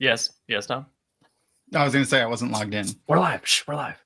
Yes, Tom. I was going to say I wasn't logged in. We're live. We're live.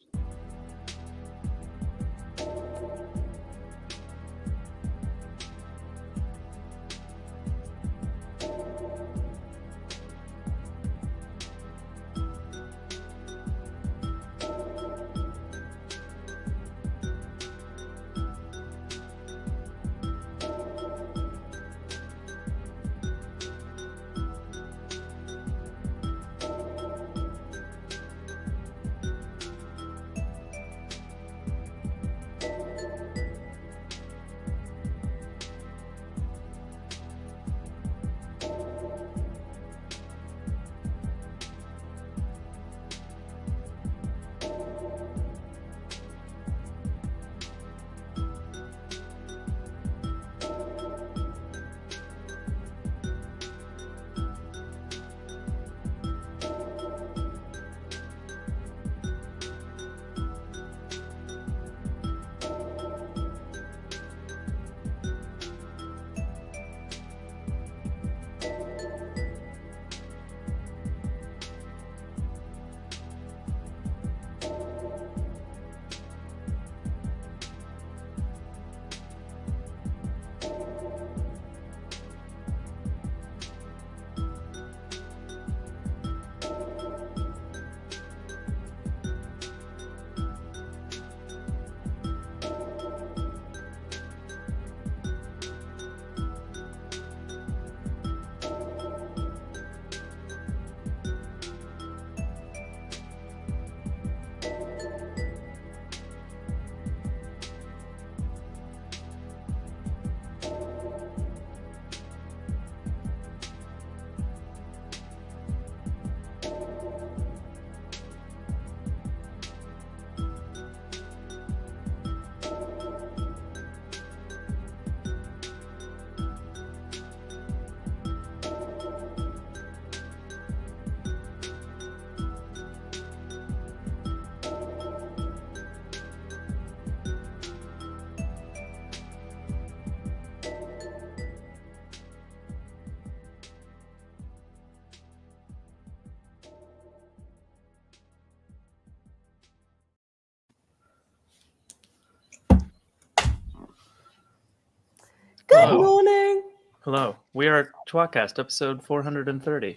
Good morning. Hello. We are tWoTcast, episode 430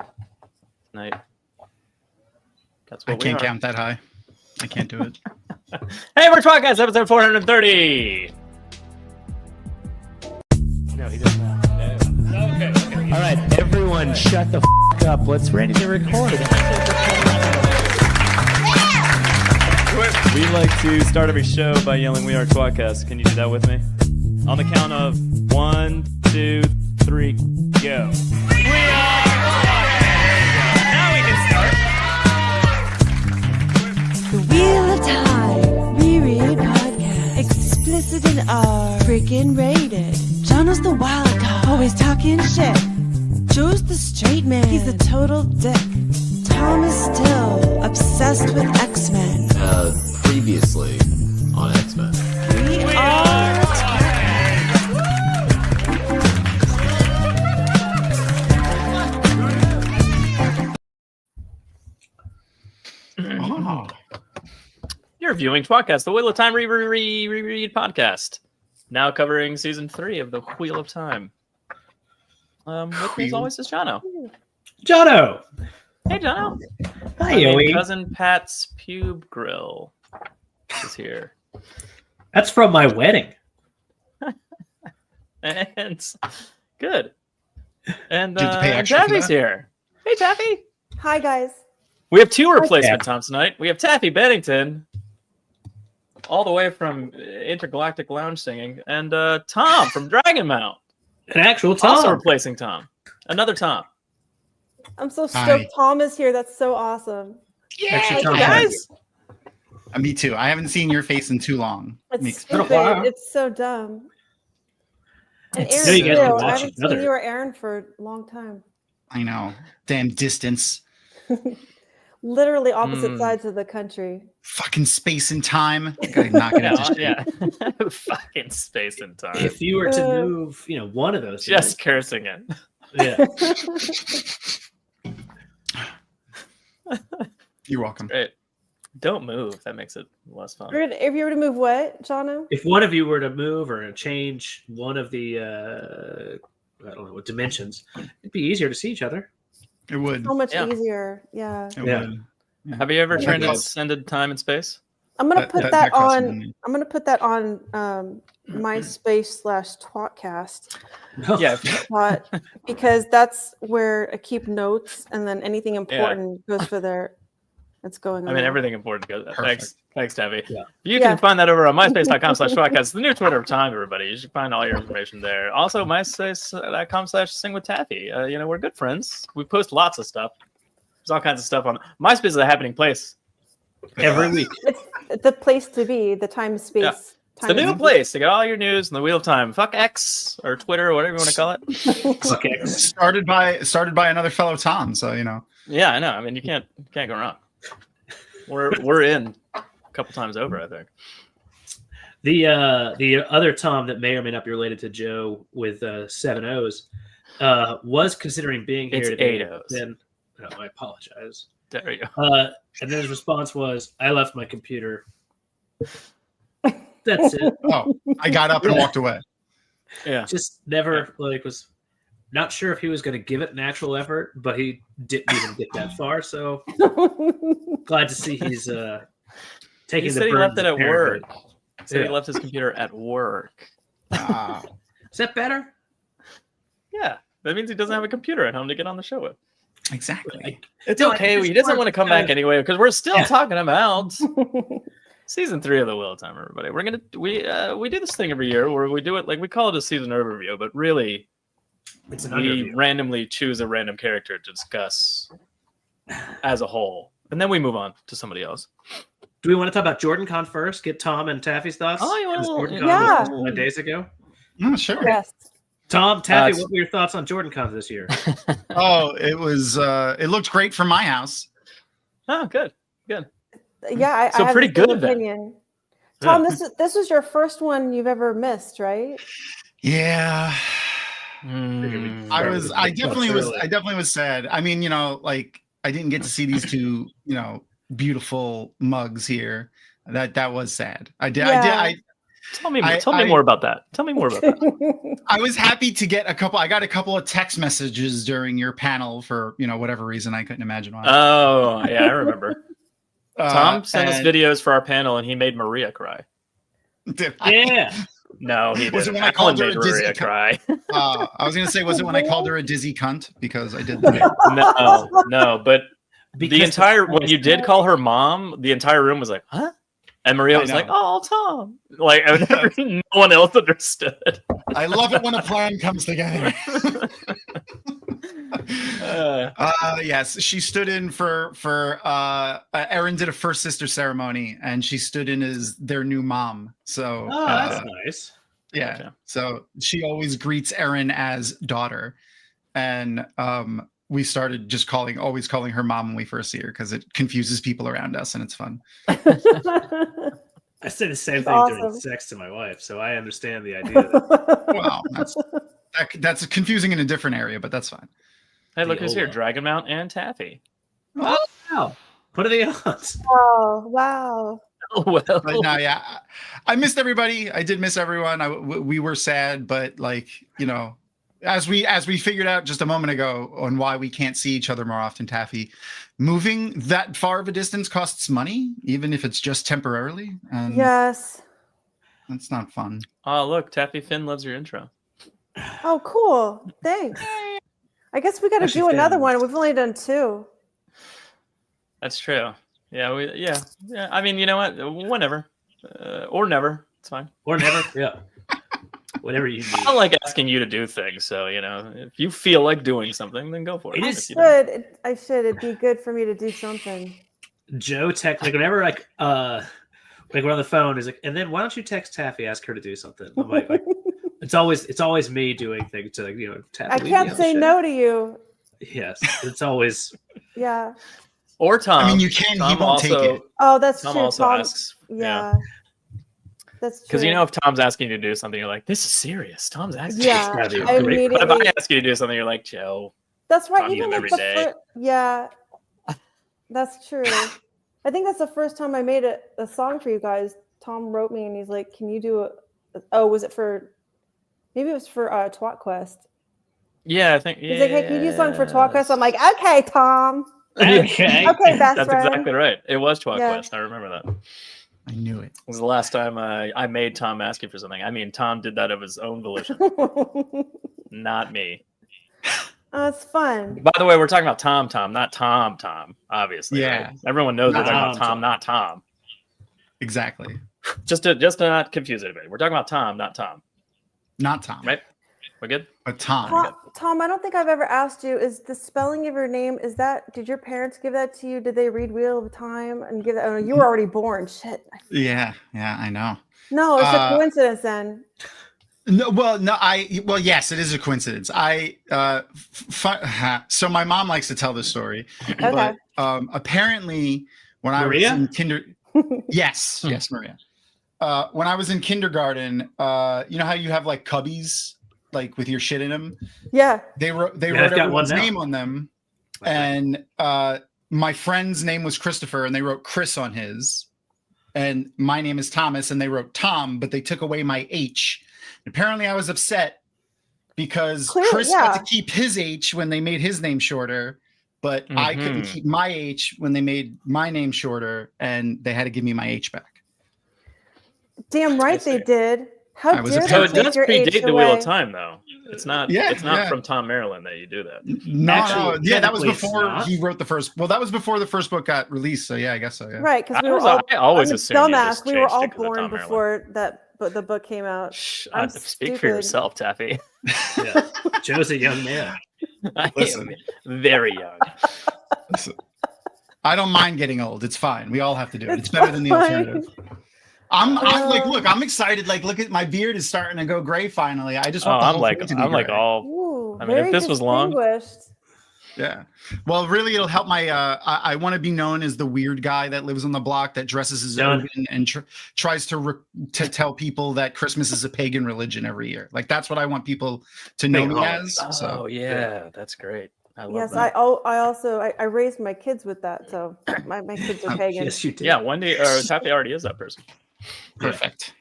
tonight. That's what I can't count that high. I can't do it. Hey, we're tWoTcast, episode 430. No, he doesn't know. Okay. All right, everyone, shut the f*** up. Let's ready to record. We like to start every show by yelling, "We are tWoTcast." Can you do that with me? On the count of 1, 2, 3, go. We are tWoTcast. Now we can start. The Wheel of Time Reread Podcast. Explicit in R. Freaking rated. Jono's the wild card. Always talking shit. Joe's the straight man. He's a total dick. Tom is still obsessed with X-Men. Previously on X-Men. We are You're viewing tWoTcast, the Wheel of Time Reread podcast. Now covering season 3 of the Wheel of Time. With me as always is Jono. Jono! Hey, Jono. Hi, My Yoey. cousin Pat's Pube Grill is here. That's from my wedding. And good. And Did you pay extra for Taffy's that? here. Hey, Taffy. Hi, guys. We have 2 replacement Taffy. Toms tonight. We have Taffy Bennington, all the way from Intergalactic Lounge singing, and Tom from Dragon Mount, An actual Tom. also replacing Tom. Another Tom. I'm so Hi. stoked Tom is here. That's so awesome. Extra Tom. Guys. Me too. I haven't seen your face in too long. It's Makes- been a stupid. while. It's so dumb. And It's- Aaron, you guys too. can I watch haven't another. seen you or Aaron for a long time. I know. Damn distance. Literally opposite sides of the country. Fucking space and time. Gotta knock it into shit. Yeah. Fucking space and time. If you were to move, one of those. Just cursing it. Yeah. You're welcome. Great. Don't move. That makes it less fun. If you were to move what, Jono? If one of you were to move or change one of the I don't know what dimensions, it'd be easier to see each other. It would. So much Yeah. easier. Yeah. It Yeah. would. Yeah. Have you ever Yeah, transcended time and space? I'm gonna That- put that- that, that crossed my on. mind. I'm gonna put that on MySpace/tWoTcast. Yeah. Because that's where I keep notes, and then anything important goes for there. That's going on. I mean, everything important goes. Perfect. Thanks, Tabby. Yeah. You Yeah. can find that over on myspace.com/podcast. It's the new Twitter of time, everybody. You should find all your information there. Also, myspace.com/singwithtaffy. We're good friends. We post lots of stuff. There's all kinds of stuff on MySpace is a happening place. Every week. It's the place to be. The time space. Yeah. It's the new place to get all your news in the Wheel of Time. Fuck X or Twitter or whatever you want to call it. Okay. Started by another fellow Tom, so Yeah, I know. I mean, you can't go wrong. We're in a couple times over, I think. The other Tom that may or may not be related to Joe with 7 O's was considering being here It's today. 8 O's. Then, no, I apologize. There you go. And then his response was, "I left my computer." That's it. Oh, I got up and walked away. Yeah. Just never was not sure if he was going to give it an actual effort, but he didn't even get that far. So glad to see he's taking He the said he burdens left it of at work. parenthood. He said he Yeah. left his computer at work. Ah, Is that better? Yeah. That means he doesn't have a computer at home to get on the show with. exactly. It's No, I okay. think He it's doesn't want to come back because- anyway because we're still Yeah. talking about season 3 of the Wheel of Time, everybody. We do this thing every year where we do it like we call it a season overview, but really It's an we underview. randomly choose a random character to discuss as a whole, and then we move on to somebody else. Do we want to talk about Jordan Con first? Get Tom and Taffy's thoughts? Oh, yeah, Because well, Jordan yeah. Con was 5 days ago. Oh, sure. Yes. Tom, Taffy, it's- what were your thoughts on Jordan Con this year? Oh, it was. It looked great from my house. Oh, good. Yeah. So I have pretty the same good then. opinion. Tom, this was your first one you've ever missed, right? Yeah. Mm. I definitely was sad. I mean, I didn't get to see these two, beautiful mugs here. That was sad. I Tell me more about that. Tell me more about that. I was happy to get I got a couple of text messages during your panel for, whatever reason. I couldn't imagine why. Oh, yeah, I remember. Tom sent us and- videos for our panel, and he made Maria cry. Yeah. No, he Was it didn't. when I Alan called her made a Disney Maria cry. I was going to say, was it when I called her a dizzy cunt? Because I did that. No, but Because when you did call her mom, the entire room was like, huh? And Maria I was know. like, oh, Tom. Like, no one else understood. I love it when a plan comes together. Yes, she stood in for Erin did a first sister ceremony, and she stood in as their new mom. So Oh, that's nice. yeah, Okay. so she always greets Erin as daughter, and we started just always calling her mom when we first see her because it confuses people around us and it's fun. I say the same thing Awesome. during sex to my wife, so I understand the idea. That Wow, that's confusing in a different area, but that's fine. Hey, look who's here. Viola. Dragon Mount and Taffy. wow. What are the odds? Oh, wow. Oh, well. But no, yeah, I missed everybody. I did miss everyone. We were sad, but as we figured out just a moment ago on why we can't see each other more often, Taffy, moving that far of a distance costs money, even if it's just temporarily. And Yes. that's not fun. Oh, look, Taffy Finn loves your intro. Oh, cool. Thanks. I guess we got to Actually, do another Finn. one. We've only done 2. That's true. Yeah, yeah. I mean, you know what? Whenever, or never. It's fine. Or never? Yeah. Whatever you I need. don't like asking you to do things. So if you feel like doing something, then go for it. It If is you don't- I should. It'd be good for me to do something. Joe whenever we're on the phone, is like, and then why don't you text Taffy, ask her to do something? I'm like it's always me doing things to Taffy. I leave me can't on the say show. no to you. Yes, it's always Yeah. Or Tom. I mean, you can. He Tom won't take also, it. Oh, that's Tom true. also Tom, asks. yeah. That's true. Because if Tom's asking you to do something, you're like, this is serious. Tom's asking. Yeah, gotta be I a great- But if immediately. I ask you to do something, you're like, Joe. That's right. talking to Even him like every day. yeah. That's true. I think that's the first time I made a song for you guys. Thom wrote me and he's like, "Can you do was it for? Maybe it was for tWoTcast." Yeah, I think. He's like, "Hey, can you do a song for tWoTcast?" I'm like, "Okay, Thom." Okay. Okay, best That's friend. exactly right. It was tWoTcast. Yeah. I remember that. I knew it. It was the last time I made Thom ask you for something. I mean, Thom did that of his own volition, not me. Oh, it's fun. By the way, we're talking about Thom, not Tom, obviously. Yeah. Right? Everyone knows we're Not talking about Thom, Thom, not Tom. Exactly. Just to not confuse anybody. We're talking about Thom, not Tom. Not Tom. Right? We're good? But Tom. Thom, I don't think I've ever asked you, is the spelling of your name, did your parents give that to you? Did they read Wheel of Time and give that? Oh, you were already born. Shit. Yeah, I know. No, it's a coincidence then. Yes, it is a coincidence. So my mom likes to tell this story, Okay. but apparently when Maria? I was in yes, Maria. When I was in kindergarten, you know how you have like cubbies, like with your shit in them. Yeah. They wrote I've got everyone's one now. name on them, and my friend's name was Christopher, and they wrote Chris on his, and my name is Thomas, and they wrote Tom, but they took away my H. Apparently, I was upset because Chris got to keep his H when they made his name shorter, but I couldn't keep my H when they made my name shorter, and they had to give me my H back. Damn right they did. How dare they So it take does your predate H the Wheel away? of Time, though. It's not. Yeah, it's not yeah. from Thom Merrilin that you do that. No, yeah, that was technically it's before not. he wrote the first. Well, that was before the first book got released. So yeah, I guess so. Yeah. Right, because we were I always I'm a assumed you dumbass. just We were changed all it 'cause of born Thom Merrilin. before the book came out. Shh, I'm speak for stupid. yourself, Taffy. Yeah. Joe's a young man. I Listen. am very young. I don't mind getting old. It's fine. We all have to do it. It's better than the fine. alternative. I'm like, look, I'm excited. Like, look at my beard is starting to go gray finally. I just want the whole thing to be gray. Ooh, I mean, if this was long, distinguished. Yeah. Well, really, it'll help my. I want to be known as the weird guy that lives on the block that dresses as Odin and tries to tell people that Christmas is a pagan religion every year. Like that's what I want people to know me as. Oh yeah, that's great. I love Yes, that. I also raised my kids with that, so my kids are pagan. Yes, you did. Yeah, Wendy or Taffy already is that person. Perfect.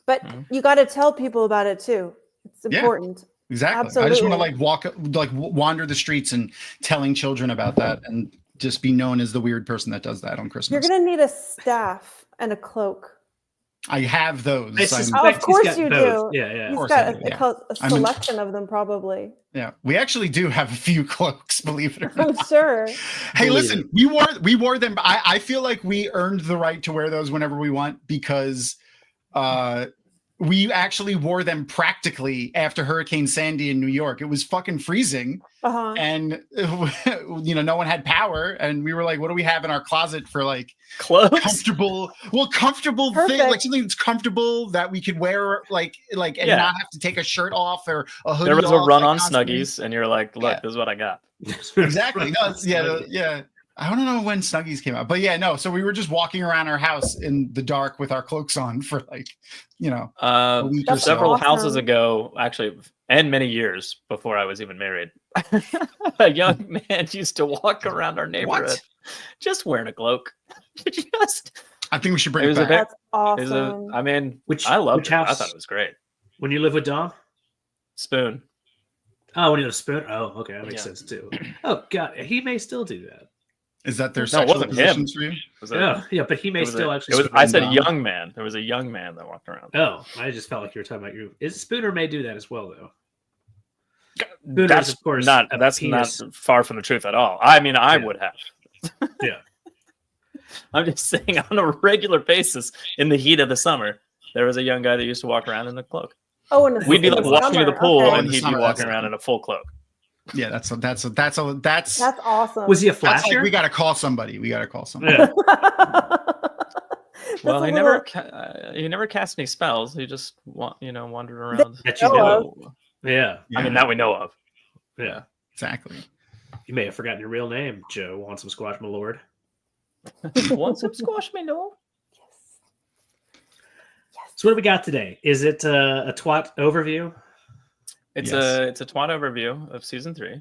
But you got to tell people about it too. It's important. Exactly. Absolutely. I just want to wander the streets and telling children about that and just be known as the weird person that does that on Christmas. You're gonna need a staff and a cloak. I have those. Of course you do. Yeah. He's got a selection of them probably. Yeah, we actually do have a few cloaks, believe it or not. I'm sure. Hey, listen, we wore them. I feel like we earned the right to wear those whenever we want because we actually wore them practically after Hurricane Sandy in New York. It was fucking freezing. And no one had power, and we were like, what do we have in our closet for like clothes? comfortable thing, like something that's comfortable that we could wear and not have to take a shirt off or a hoodie. There was a run on constantly. Snuggies, and you're like, look, this is what I got. Exactly. No, yeah. I don't know when Snuggies came out, but yeah, no. So we were just walking around our house in the dark with our cloaks on for a week or so. Several houses ago, actually, and many years before I was even married, a young man used to walk around our neighborhood just wearing a cloak. I think we should bring it back. That's awesome. I loved it. I thought it was great. When you live with Dom? Spoon. Oh, when you live with Spoon? Oh, okay. That makes sense too. Oh, God. He may still do that. Is that their sexual positions for you? Yeah, but he may still actually. I said young man. There was a young man that walked around. Oh, I just felt like you were talking about you. Spooner may do that as well, though. That's of course not far from the truth at all. I mean, I would have. Yeah. I'm just saying, on a regular basis, in the heat of the summer, there was a young guy that used to walk around in a cloak. Oh, we'd be like walking to the pool, and he'd be summer, walking around in a full cloak. Yeah, that's awesome. Was he a flasher? Like we got to call somebody. Yeah. Well, he never cast any spells. He just wandered around. Yeah. I mean, that we know of. Yeah. Exactly. You may have forgotten your real name, Joe. Want some squash, my lord? Want some squash, my lord? Yes. So what do we got today? Is it a twat overview? It's a twat overview of season 3.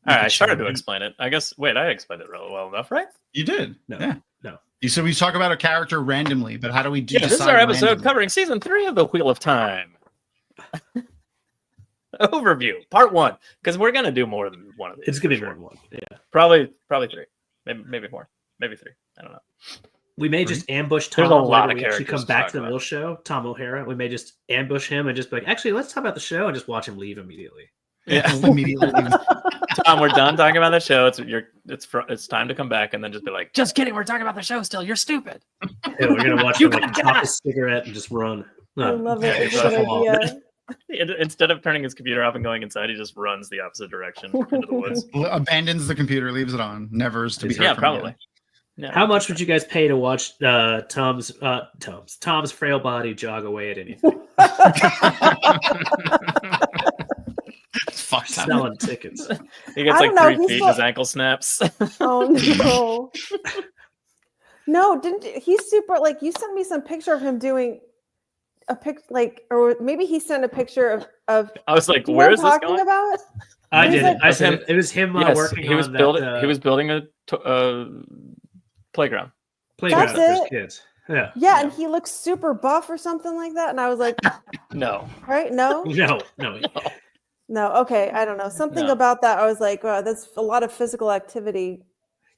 All right, I started to explain it. I guess. Wait, I explained it really well enough, right? You did. No. Yeah. No. You said we talk about a character randomly, but how do we do? Yeah, this is decide our episode randomly? covering season 3 of the Wheel of Time. Overview, part 1, because we're gonna do more than one of these. It's gonna be more than one. Yeah. Probably 3, maybe more, maybe 3. I don't know. We may just ambush There's Tom. a lot whenever of we actually characters come to back talk to the about. real show. Tom O'Hara. We may just ambush him and just be like, actually, let's talk about the show and just watch him leave immediately. Yeah. Immediately. Tom, we're done talking about the show. It's time to come back, and then just be like, just kidding, we're talking about the show still. You're stupid. Yeah, we're gonna watch You him like gotta get pop out. a cigarette and just run. I love it. It's a Yeah, good idea. Instead of turning his computer off and going inside, he just runs the opposite direction into the woods. Abandons the computer, leaves it on, never is to be heard Yeah, from probably. again. Yeah. How much would you guys pay to watch Tom's frail body jog away at anything? Fuck that. Selling tickets. He gets I like don't know, 3 he's feet, so- his ankle snaps. Oh no. No, didn't he's super like you sent me some picture of him doing a pic like or maybe he sent a picture of I was like, you know where what is I'm this talking going? about? I It was did like- it. I said him- it was him Yes, working he was on building. that, He was building a playground. playground That's for his it. kids. Yeah. Yeah, and he looks super buff or something like that. And I was like, No, right? No? No. No, okay. I don't know. Something No. about that. I was like, wow, that's a lot of physical activity.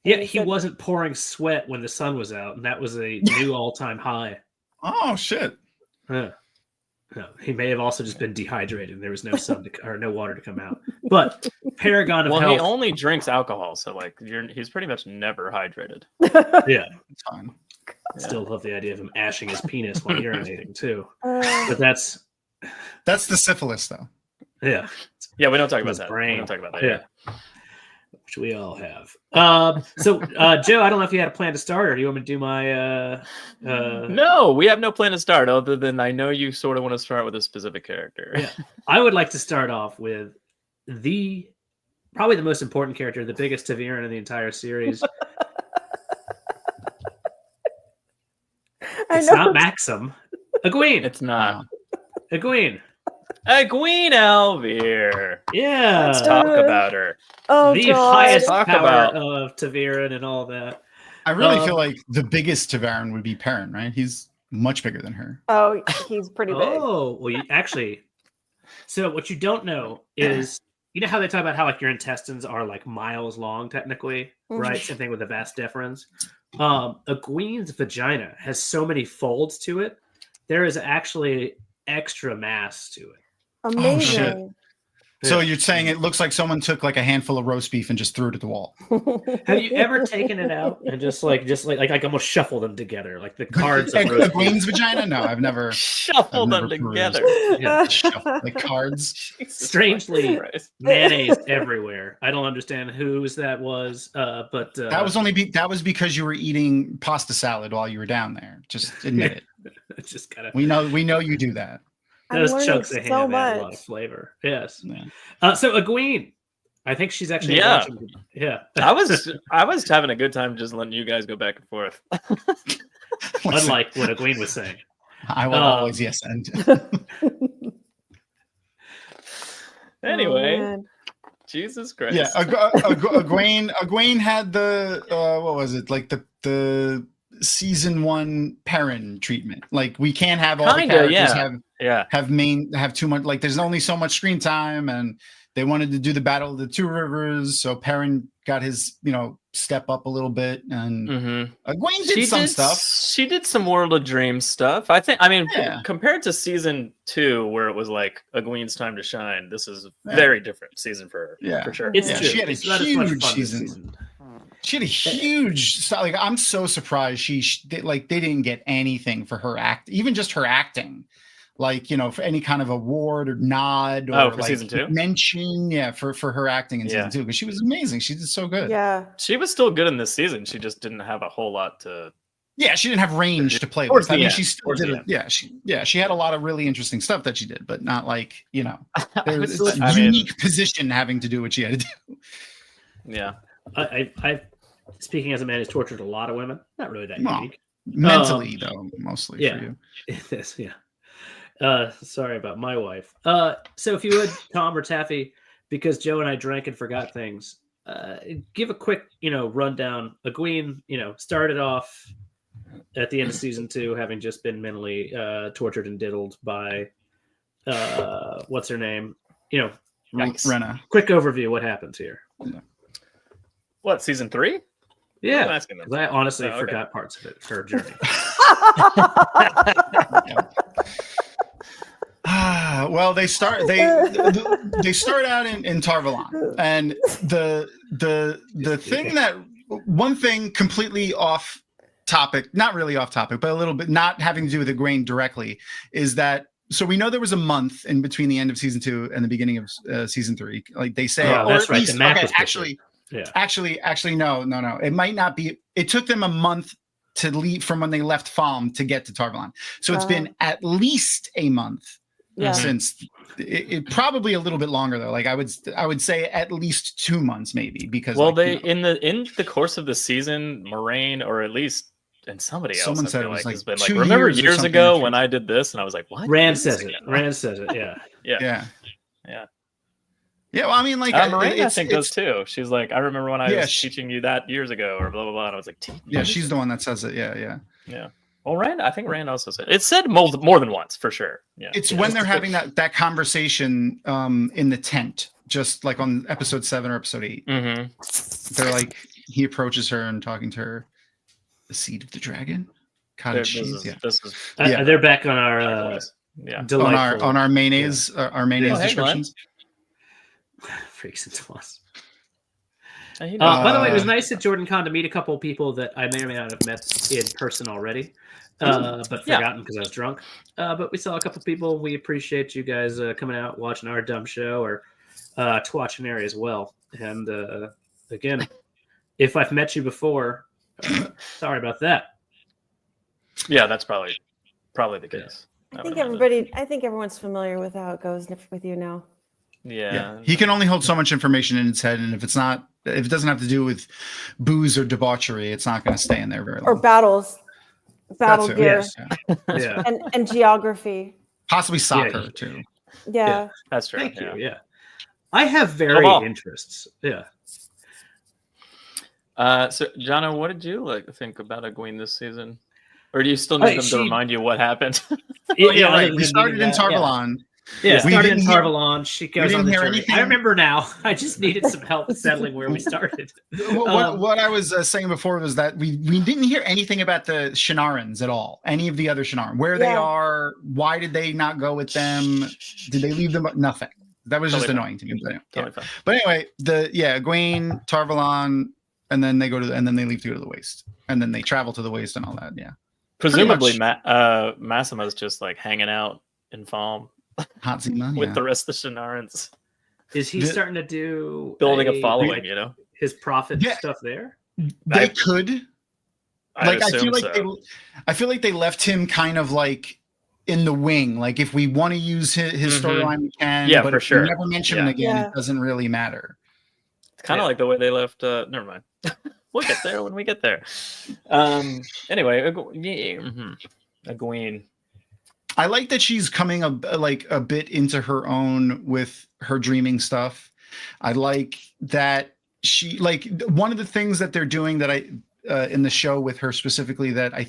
Yeah, And he said- wasn't pouring sweat when the sun was out, and that was a new all-time high. Oh shit. Yeah. No, he may have also just been dehydrated. And there was no sun or no water to come out. But Paragon of well, Health. he only drinks alcohol, so like he's pretty much never hydrated. Yeah, It's fine. still love the idea of him ashing his penis while urinating too. Uh, But that's That's the syphilis, though. yeah, Yeah, we don't talk about his that. brain. We don't talk about that. Yeah. Which we all have. So Joe, I don't know if you had a plan to start, or do you want me to do my? No, we have no plan to start other than I know you sort of want to start with a specific character. Yeah. I would like to start off with probably the most important character, the biggest tWoTcast in the entire series. I It's know. not Maxim. Egwene. It's not. Egwene. Egwene Elvir. Yeah. That's Talk Uh, about her. Oh, The God. highest Talk power about- of tWoTcast and all that. I really Um, feel like the biggest tavaran would be Perrin, right? He's much bigger than her. Oh, he's pretty big. Oh, well, actually. So what you don't know is, you know how they talk about how like your intestines are like miles long, technically, right? Mhm. Same thing with the vas deferens. Egwene's vagina has so many folds to it. There is actually extra mass to it. Amazing. So Yeah. you're saying it looks like someone took like a handful of roast beef and just threw it at the wall. Have you ever taken it out and just like almost shuffle them together, like the cards of roast beef? Egwene's vagina? No, I've never. Shuffle I've them never together. Yeah. shuffled, like cards. Jesus Strangely, Christ. mayonnaise everywhere. I don't understand whose that was, but That was that was because you were eating pasta salad while you were down there. Just admit it. it's just kind of We know you do that. I'm those learning chunks of so ham add a lot much. of flavor. Yes. Yeah. So Egwene, I think she's actually Yeah. watching. Yeah. I was having a good time just letting you guys go back and forth. Unlike what Egwene was saying. I will always yes and. Anyway, Oh, man. Jesus Christ. Yeah, Egwene had the what was it, like the season 1 Perrin treatment. Like we can't have all Kinda, the characters yeah. have too much, like there's only so much screen time, and they wanted to do the Battle of the Two Rivers, so Perrin got his step up a little bit, and Egwene did some stuff. She did some World of Dreams stuff. I mean, Yeah. compared to season 2, where it was like Egwene's time to shine, this is a very different season for her. Yeah. For sure. It's Yeah, true. she had a It's not as much huge fun this season. She had a huge, like I'm so surprised they didn't get anything for her act, even just her acting, like for any kind of award or nod or for like season 2? mention, for her acting in season 2, because she was amazing. She did so good. Yeah. She was still good in this season. She just didn't have a whole lot to. Yeah, she didn't have range to play Towards with. I the mean, end. she still Towards did the it. Yeah, she had a lot of really interesting stuff that she did, but not like was it's a I mean- unique position having to do what she had to do. Yeah. I speaking as a man who's tortured a lot of women, not really that Well, unique. Mentally, though, mostly yeah. for you. Yes, yeah. Sorry about my wife. So if you would, Tom or Taffy, because Joe and I drank and forgot things. Give a quick, rundown. Egwene, started off at the end of season 2, having just been mentally tortured and diddled by what's her name? Renna. Quick overview. What happens here? What, season 3? Yeah, I'm asking them. 'cause I honestly okay. forgot parts of it. Her journey. Well, they start out in Tarvalon, and the thing that one thing completely off topic, not really off topic, but a little bit not having to do with Egwene directly, is that. So we know there was a month in between the end of season 2 and the beginning of season 3. Like they say, Oh, or that's at right. least, The map okay, was actually, no. It might not be. It took them a month to leave from when they left Faile to get to Tarvalon. So it's been at least a month since. It probably a little bit longer though. Like I would say at least 2 months maybe, because in the course of the season, Moraine, or at least. And someone said it was has been 2 remember years or years something ago when I did this, and I was like, what? Rand says it. Rand says it. Yeah. Yeah. Well, I mean, like Moraine, I think does too. She's like, I remember when I was teaching you that years ago, or blah blah blah. And I was like, yeah, she's the one that says it. Yeah. Well, I think Rand also said it. Said more than once for sure. Yeah. It's when they're having that conversation in the tent, just like on episode 7 or episode 8. Mm-hmm. They're like, he approaches her and talking to her. The seed of the dragon, cottage cheese. They're back on our on our mayonnaise descriptions. Freaks and Toss. By the way, it was nice that Jordan Kahn to meet a couple of people that I may or may not have met in person already, but forgotten because I was drunk. But we saw a couple of people. We appreciate you guys coming out, watching our dumb show, or tWoTchenary as well. And again, if I've met you before, sorry about that. Yeah, that's probably the case. I think everyone's familiar with how it goes with you now. Yeah. He can only hold so much information in his head, and if it doesn't have to do with booze or debauchery, it's not going to stay in there very long. Or battle gear, Yeah. and geography, possibly soccer too. Yeah, that's true. Thank you. Yeah, I have varied interests. Yeah. So, Jono, what did you think about Egwene this season? Or do you still need them to remind you what happened? Right. We started in Tarvalon. Yeah, started in Tarvalon. She goes on the journey. Anything. I remember now. I just needed some help settling where we started. What I was saying before was that we didn't hear anything about the Shinarans at all. Any of the other Shinaran. Where they are, why did they not go with them? Did they leave them? Nothing. That was just annoying to me. But anyway, Egwene, Tarvalon, and then they and then they leave to go to the Waste. And then they travel to the Waste and all that, Presumably Massima's just like hanging out in Faile with the rest of the Shinarans. Is he starting to do building a following, his prophet stuff there? They could. I feel like they left him kind of like in the wing. Like if we want to use his storyline, we can. Yeah, but for sure. If we never mention him again, it doesn't really matter. It's kind of like the way they left. Never mind. We'll get there when we get there. Anyway, Egwene. I like that she's coming a bit into her own with her dreaming stuff. I like that she one of the things that they're doing that I in the show with her specifically that I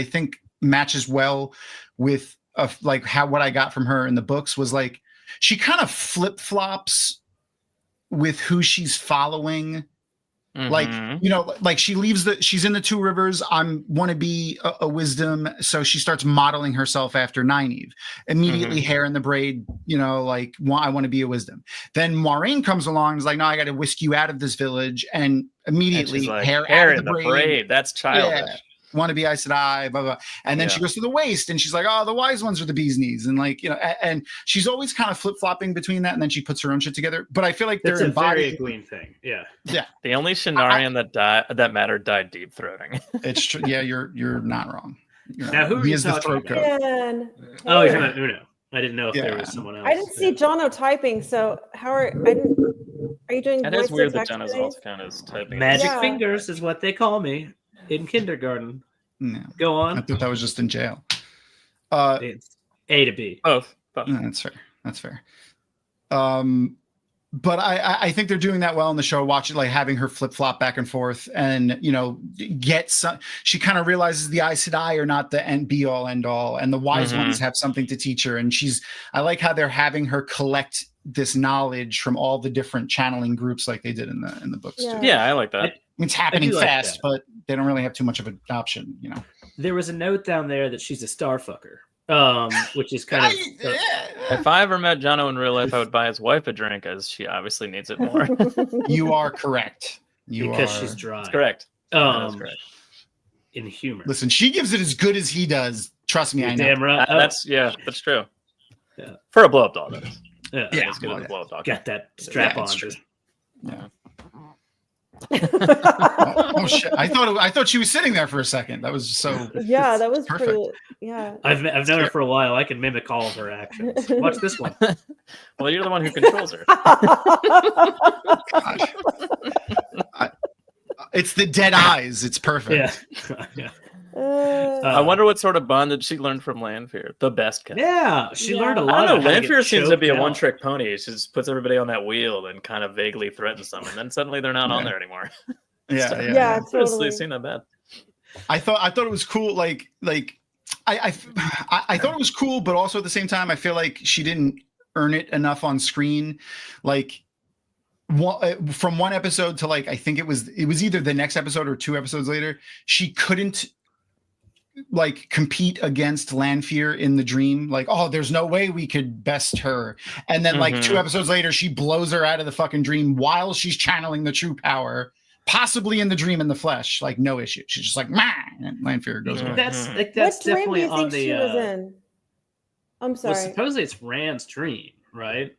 think matches well with what I got from her in the books was like she kind of flip-flops with who she's following. She leaves she's in the Two Rivers. Want to be a wisdom. So she starts modeling herself after Nynaeve. Immediately hair in the braid, I want to be a wisdom. Then Moraine comes along and is like, no, I got to whisk you out of this village. And immediately hair in the braid. That's childish. Yeah. Want to be Aes Sedai, blah, blah. And then she goes to the Waste and she's like, oh, the wise ones are the bee's knees. And and she's always kind of flip-flopping between that. And then she puts her own shit together. But I feel like that's they're a very Egwene thing. Yeah. Yeah. The only Shinarian that mattered died deep throating. It's true. Yeah, you're not wrong. Now, who is the throat goat? Oh, you're talking about Uno. I didn't know if there was someone else. I didn't see Jono typing, so are you doing It is weird that Jono's also kind of typing. Magic fingers is what they call me in kindergarten. No. Go on. I thought that was just in jail. It's A to B. Both. No, that's fair. That's fair. but I think they're doing that well in the show. Watch it, like having her flip flop back and forth, and get some. She kind of realizes the Aes Sedai are not the be all end all, and the wise ones have something to teach her. And I like how they're having her collect this knowledge from all the different channeling groups, like they did in the books. Yeah. Too. Yeah, I like that. It's happening like fast, that. but they don't really have too much of an option. There was a note down there that she's a starfucker, which is kind of. If I ever met Jono in real life, I would buy his wife a drink, as she obviously needs it more. You are correct. Because she's dry. That's correct. That's correct. In humor. Listen, she gives it as good as he does. Trust me, I know. Damn right. That's true. Yeah. For a blow up doll, that is. Yeah. It's good as a blow up doll. Got that strap on. Yeah. Oh shit! I thought she was sitting there for a second. That was so. Yeah, that was perfect. pretty. Yeah. I've known her for a while. I can mimic all of her actions. Watch this one. Well, you're the one who controls her. Gosh. It's the dead eyes. It's perfect. Yeah. I wonder what sort of bond that she learned from Lanfear. The best kind. Yeah, she learned a I lot. don't know. of Lanfear seems to be a one-trick pony. She just puts everybody on that wheel and kind of vaguely threatens them, and then suddenly they're not on there anymore. Yeah, totally. It's not that bad. I thought it was cool. Like I thought it was cool, but also at the same time, I feel like she didn't earn it enough on screen. Like from one episode to I think it was either the next episode or 2 episodes later, she couldn't compete against Lanfear in the dream. There's no way we could best her. And then 2 episodes later, she blows her out of the fucking dream while she's channeling the true power, possibly in the dream in the flesh. No issue. She's just like, man, and Lanfear goes away. That's What dream definitely do you on think she was in? I'm sorry. Well, supposedly it's Rand's dream, right?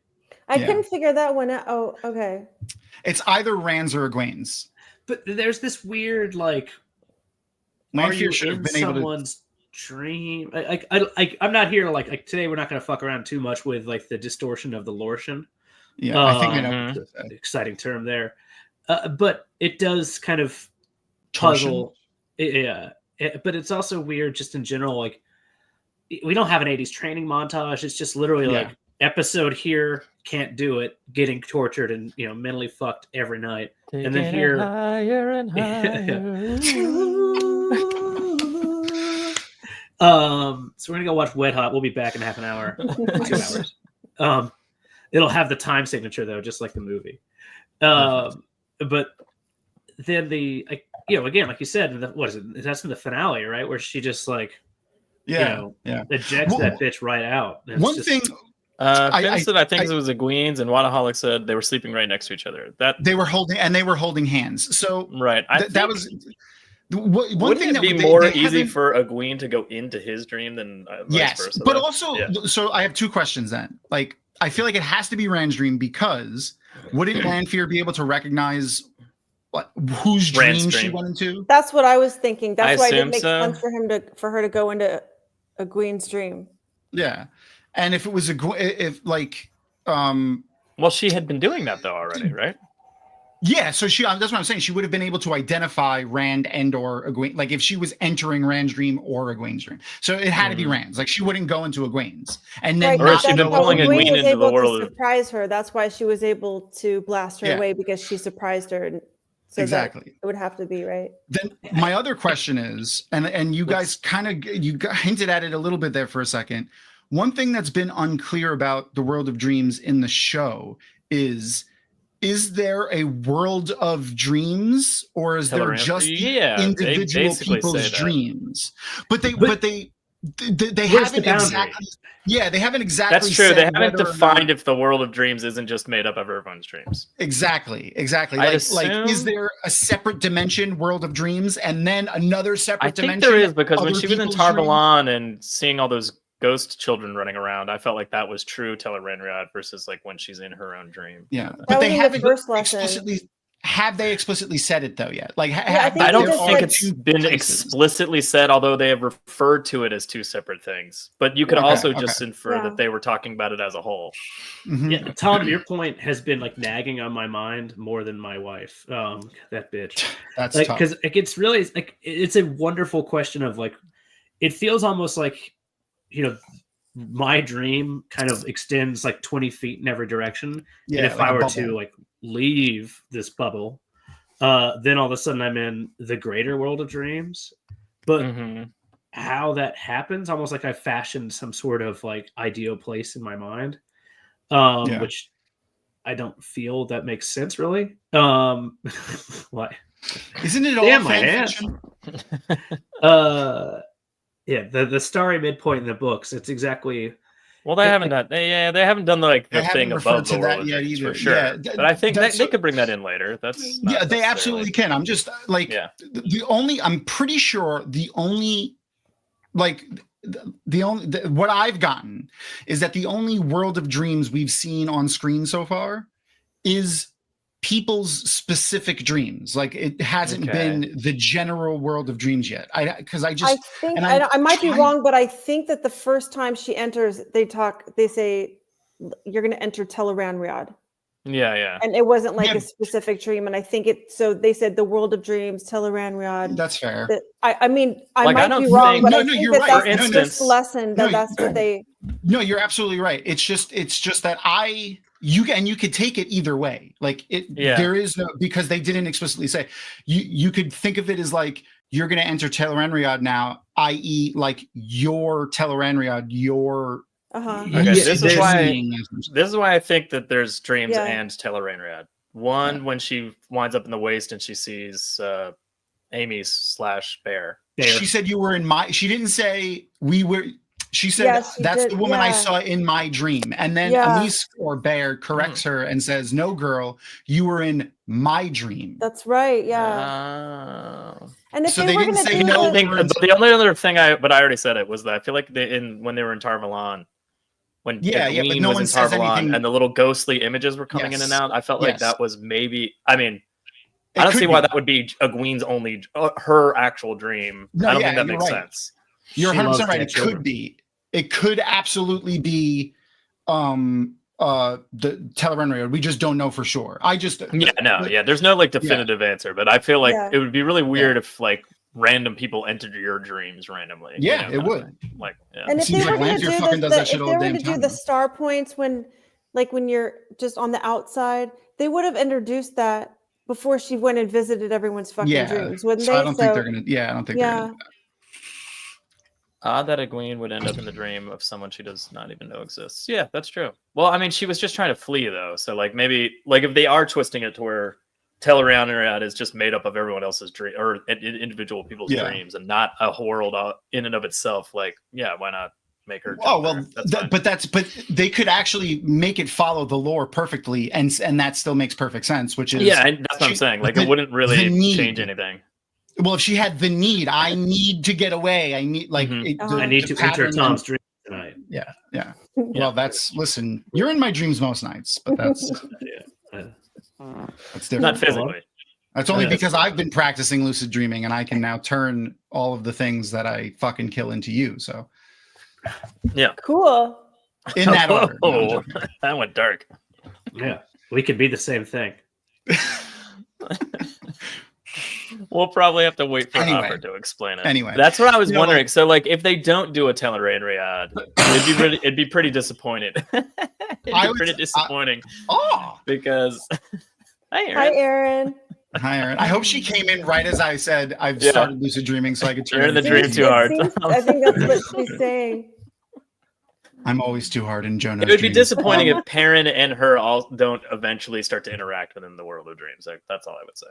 I couldn't figure that one out. Oh, okay. It's either Rand's or Egwene's. But there's this weird Lanfear should have in been able to. someone's dream. I'm not here to today. We're not going to fuck around too much with the distortion of the Lortian. Yeah, I think I know. What to say. Exciting term there, but it does kind of puzzle. Yeah, but it's also weird just in general. We don't have an 80s training montage. It's just literally episode here, can't do it, getting tortured and mentally fucked every night, and then here higher and higher. So we're gonna go watch Wet Hot. We'll be back in half an hour, 2 hours. It'll have the time signature though, just like the movie. But then again, like you said, what is it? That's in the finale, right? Where she just ejects that bitch right out. One thing. Finn said, I think it was Egwene's, and Wadaholic said they were sleeping right next to each other. That they were holding hands. So right, that was one wouldn't thing. It that be more easy for Egwene to go into his dream than vice versa? But also, so I have 2 questions then. I feel like it has to be Rand's dream because wouldn't Lanfear be able to recognize whose dream she went into? That's what I was thinking. That's why it didn't make so. sense for her to go into Egwene's dream. Yeah. And if it was well, she had been doing that though already, right? Yeah, so that's what I'm saying. She would have been able to identify Rand and or Egwene, if she was entering Rand's dream or Egwene's dream. So it had to be Rand's. She wouldn't go into Egwene's. And then or she'd been pulling Egwene into the world. To surprise her. That's why she was able to blast her away, because she surprised her. And so exactly. It would have to be, right? Then my other question is, and you guys hinted at it a little bit there for a second. One thing that's been unclear about the World of Dreams in the show is there a world of dreams, or is there just individual people's dreams? But they haven't exactly. Yeah, they haven't exactly. That's true. Said they haven't defined not, if the World of Dreams isn't just made up of everyone's dreams. Exactly. Is there a separate dimension, World of Dreams, and then another separate dimension? I think there is, because when she was in Tarvalon and seeing all those ghost children running around, I felt like that was true Tel'aran'rhiod versus when she's in her own dream. Yeah, but they haven't explicitly. Have they explicitly said it though yet? I don't think it's been explicitly said, although they have referred to it as 2 separate things. But you could also just infer that they were talking about it as a whole. Mm-hmm. Yeah, Tom, your point has been nagging on my mind more than my wife. That bitch. That's tough. Because it's really it's a wonderful question of it feels almost my dream kind of extends like 20 feet in every direction. Yeah, and if like I a were bubble. to like leave this bubble, then all of a sudden I'm in the greater world of dreams. But how that happens, almost like I fashioned some sort of like ideal place in my mind, which I don't feel that makes sense really. Why? Isn't it all Damn my fan hands. fiction? Yeah, the starry midpoint in the books. It's exactly. Well, they haven't done. They haven't done the They thing haven't referred above to the that world yet of dreams either. for sure. Yeah, but I think that's they could bring that in later. That's not yeah, they necessarily- absolutely can. I'm just like I'm pretty sure the only what I've gotten is that the only world of dreams we've seen on screen so far is people's specific dreams. Like it hasn't been the general world of dreams yet. I think I might be wrong, but I think that the first time she enters, they say you're going to enter Tel'aran'rhiod. Yeah. And it wasn't like a specific dream. And I think so they said the world of dreams, Tel'aran'rhiod. That's fair. I mean, I Like, I might don't be wrong, think- but No, I no, think you're that right. that's For the first instance- lesson that that's what they. No, you're absolutely right. It's just that you could take it either way. Like there is no, because they didn't explicitly say. You could think of it as like you're going to enter Tel'aran'rhiod now, i.e., like your Tel'aran'rhiod, your. Okay, this is why I think that there's dreams and Tel'aran'rhiod. One, when she winds up in the waste and she sees Amy/Bear. She said you were in my. She didn't say we were. She said that's the woman I saw in my dream, and then Amis or Bear corrects her and says, "No, girl, you were in my dream." That's right. Yeah. And if so they were didn't going to say do no. The only other thing but I already said it was that I feel like when they were in Tarvalon. When Egwene but no was one in says Tarvalon anything. and the little ghostly images were coming in and out, I felt like that was maybe. I mean, I don't see why that would be Egwene's only her actual dream. No, I don't think that makes sense. You're 100% right. It could be. It could absolutely be the Tel'aran'rhiod. We just don't know for sure. There's no like definitive answer, but I feel like it would be really weird if like random people entered your dreams randomly. It would. Like, and if they were going to do the star points when you're just on the outside, they would have introduced that before she went and visited everyone's fucking dreams, wouldn't they? I don't think they're gonna. Yeah, I don't think they're gonna do that. Odd that Egwene would end up in the dream of someone she does not even know exists. Yeah, that's true. Well, I mean, she was just trying to flee though, so like maybe like if they are twisting it to where Tel'aran'rhiod is just made up of everyone else's dream or individual people's dreams and not a world in and of itself. Like, why not make her? Oh well, but they could actually make it follow the lore perfectly, and that still makes perfect sense. Which is and that's what I'm saying. Like, it wouldn't really change anything. Well, if she had the need, I need to get away. I need I need to enter Tom's dream tonight. Yeah. Well, listen. You're in my dreams most nights, but that's that's different. Not physically. That's only because I've been practicing lucid dreaming, and I can now turn all of the things that I fucking kill into you. So, cool. In that order. Oh, that went dark. Yeah, we could be the same thing. We'll probably have to wait for Hopper to explain it. Anyway, that's what I was wondering. So, like, if they don't do a Tel'aran'rhiod, it'd be pretty disappointing. Pretty disappointing. Because hi, Aaron. Hi, Aaron. I hope she came in right as I said I've started lucid dreaming, so I could turn in the dream too hard. I think that's what she's saying. I'm always too hard in Jonah's. It would be disappointing if Perrin and her all don't eventually start to interact within the world of dreams. Like, that's all I would say.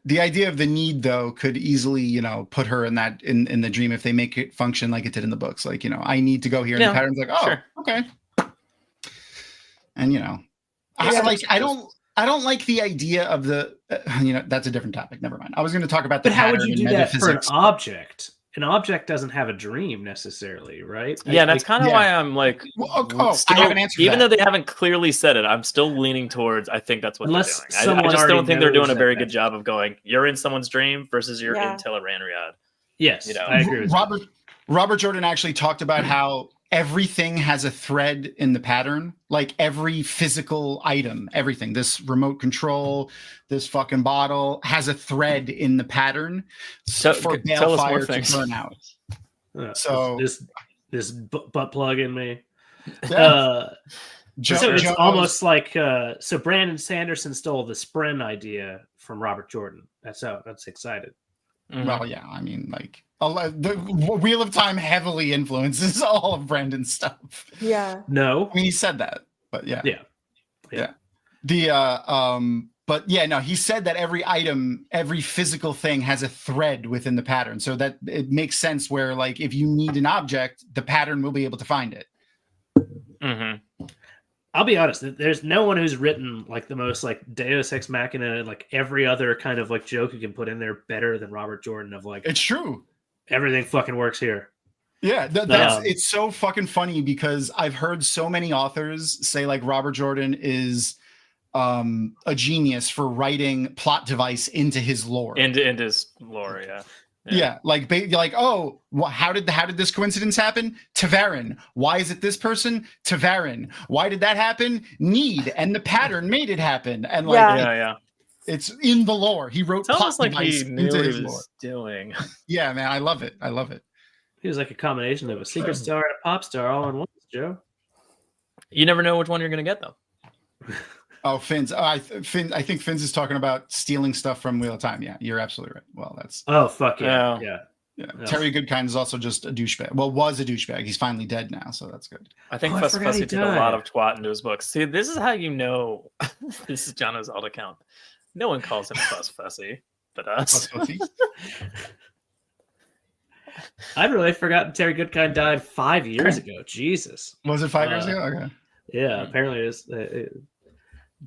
The idea of the need though could easily, put her in the dream if they make it function like it did in the books. Like, I need to go here, and the pattern's like, okay. And I don't like the idea of the that's a different topic. Never mind. I was going to talk about the. But how would you do that for an object? An object doesn't have a dream necessarily, right? Yeah, that's kind of why I'm like, I have an answer. Even though they haven't clearly said it, I'm still leaning towards. I think that's what they're doing. I just don't think they're doing a very good job of going. You're in someone's dream versus you're in Tel'aran'rhiod. Yes, I agree with Robert Jordan actually talked about how everything has a thread in the pattern. Like every physical item, everything, this remote control, this fucking bottle has a thread in the pattern for balefire to burn out. So this butt plug in me. Yeah. So it's almost like so Brandon Sanderson stole the Spren idea from Robert Jordan. That's excited. Well, yeah, I mean, like the Wheel of Time heavily influences all of Brandon's stuff. Yeah. No, I mean, he said that, but yeah. But yeah, no, he said that every item, every physical thing has a thread within the pattern, so that it makes sense where, like, if you need an object, the pattern will be able to find it. I'll be honest. There's no one who's written like the most like Deus Ex Machina and like every other kind of like joke you can put in there better than Robert Jordan. Of like, it's true. Everything fucking works here. Yeah, it's so fucking funny because I've heard so many authors say like Robert Jordan is a genius for writing plot device into his lore. Into his lore, yeah. Yeah, like oh, how did this coincidence happen? Tavarin. Why is it this person? Tavarin. Why did that happen? Need, and the pattern made it happen. And like, it's in the lore. He wrote plot like device he knew into what his he lore. was doing. Yeah, man, I love it. I love it. He was like a combination of a secret star and a pop star all in one, Joe. You never know which one you're gonna get though. Oh, Finns. I think Finns is talking about stealing stuff from Wheel of Time. Yeah, you're absolutely right. Well, that's... Oh, fuck yeah. Yeah. No. Terry Goodkind is also just a douchebag. Well, was a douchebag. He's finally dead now, so that's good. I think Fussy did a lot of twat into his books. See, this is how you know this is Jono's alt account. No one calls him Fussy, but us. I'd really forgotten Terry Goodkind died 5 years ago. Jesus. Was it 5 years ago? Okay. Yeah, apparently it is.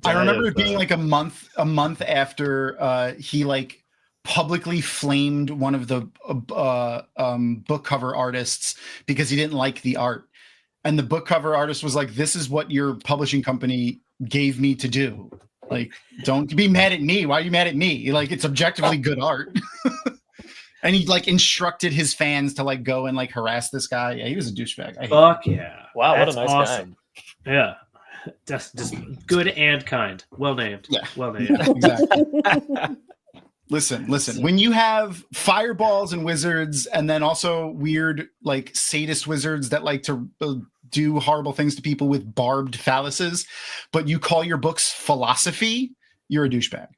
I remember it being like a month after he like publicly flamed one of the book cover artists because he didn't like the art, and the book cover artist was like, "This is what your publishing company gave me to do. Like, don't be mad at me. Why are you mad at me? Like, it's objectively good art." And he like instructed his fans to like go and like harass this guy. Yeah, he was a douchebag. Fuck yeah! Wow, what a nice awesome guy. Yeah. Just good and kind. Well named. Yeah. Well named. Yeah, exactly. Listen. When you have fireballs and wizards, and then also weird like sadist wizards that like to do horrible things to people with barbed phalluses, but you call your books philosophy, you're a douchebag.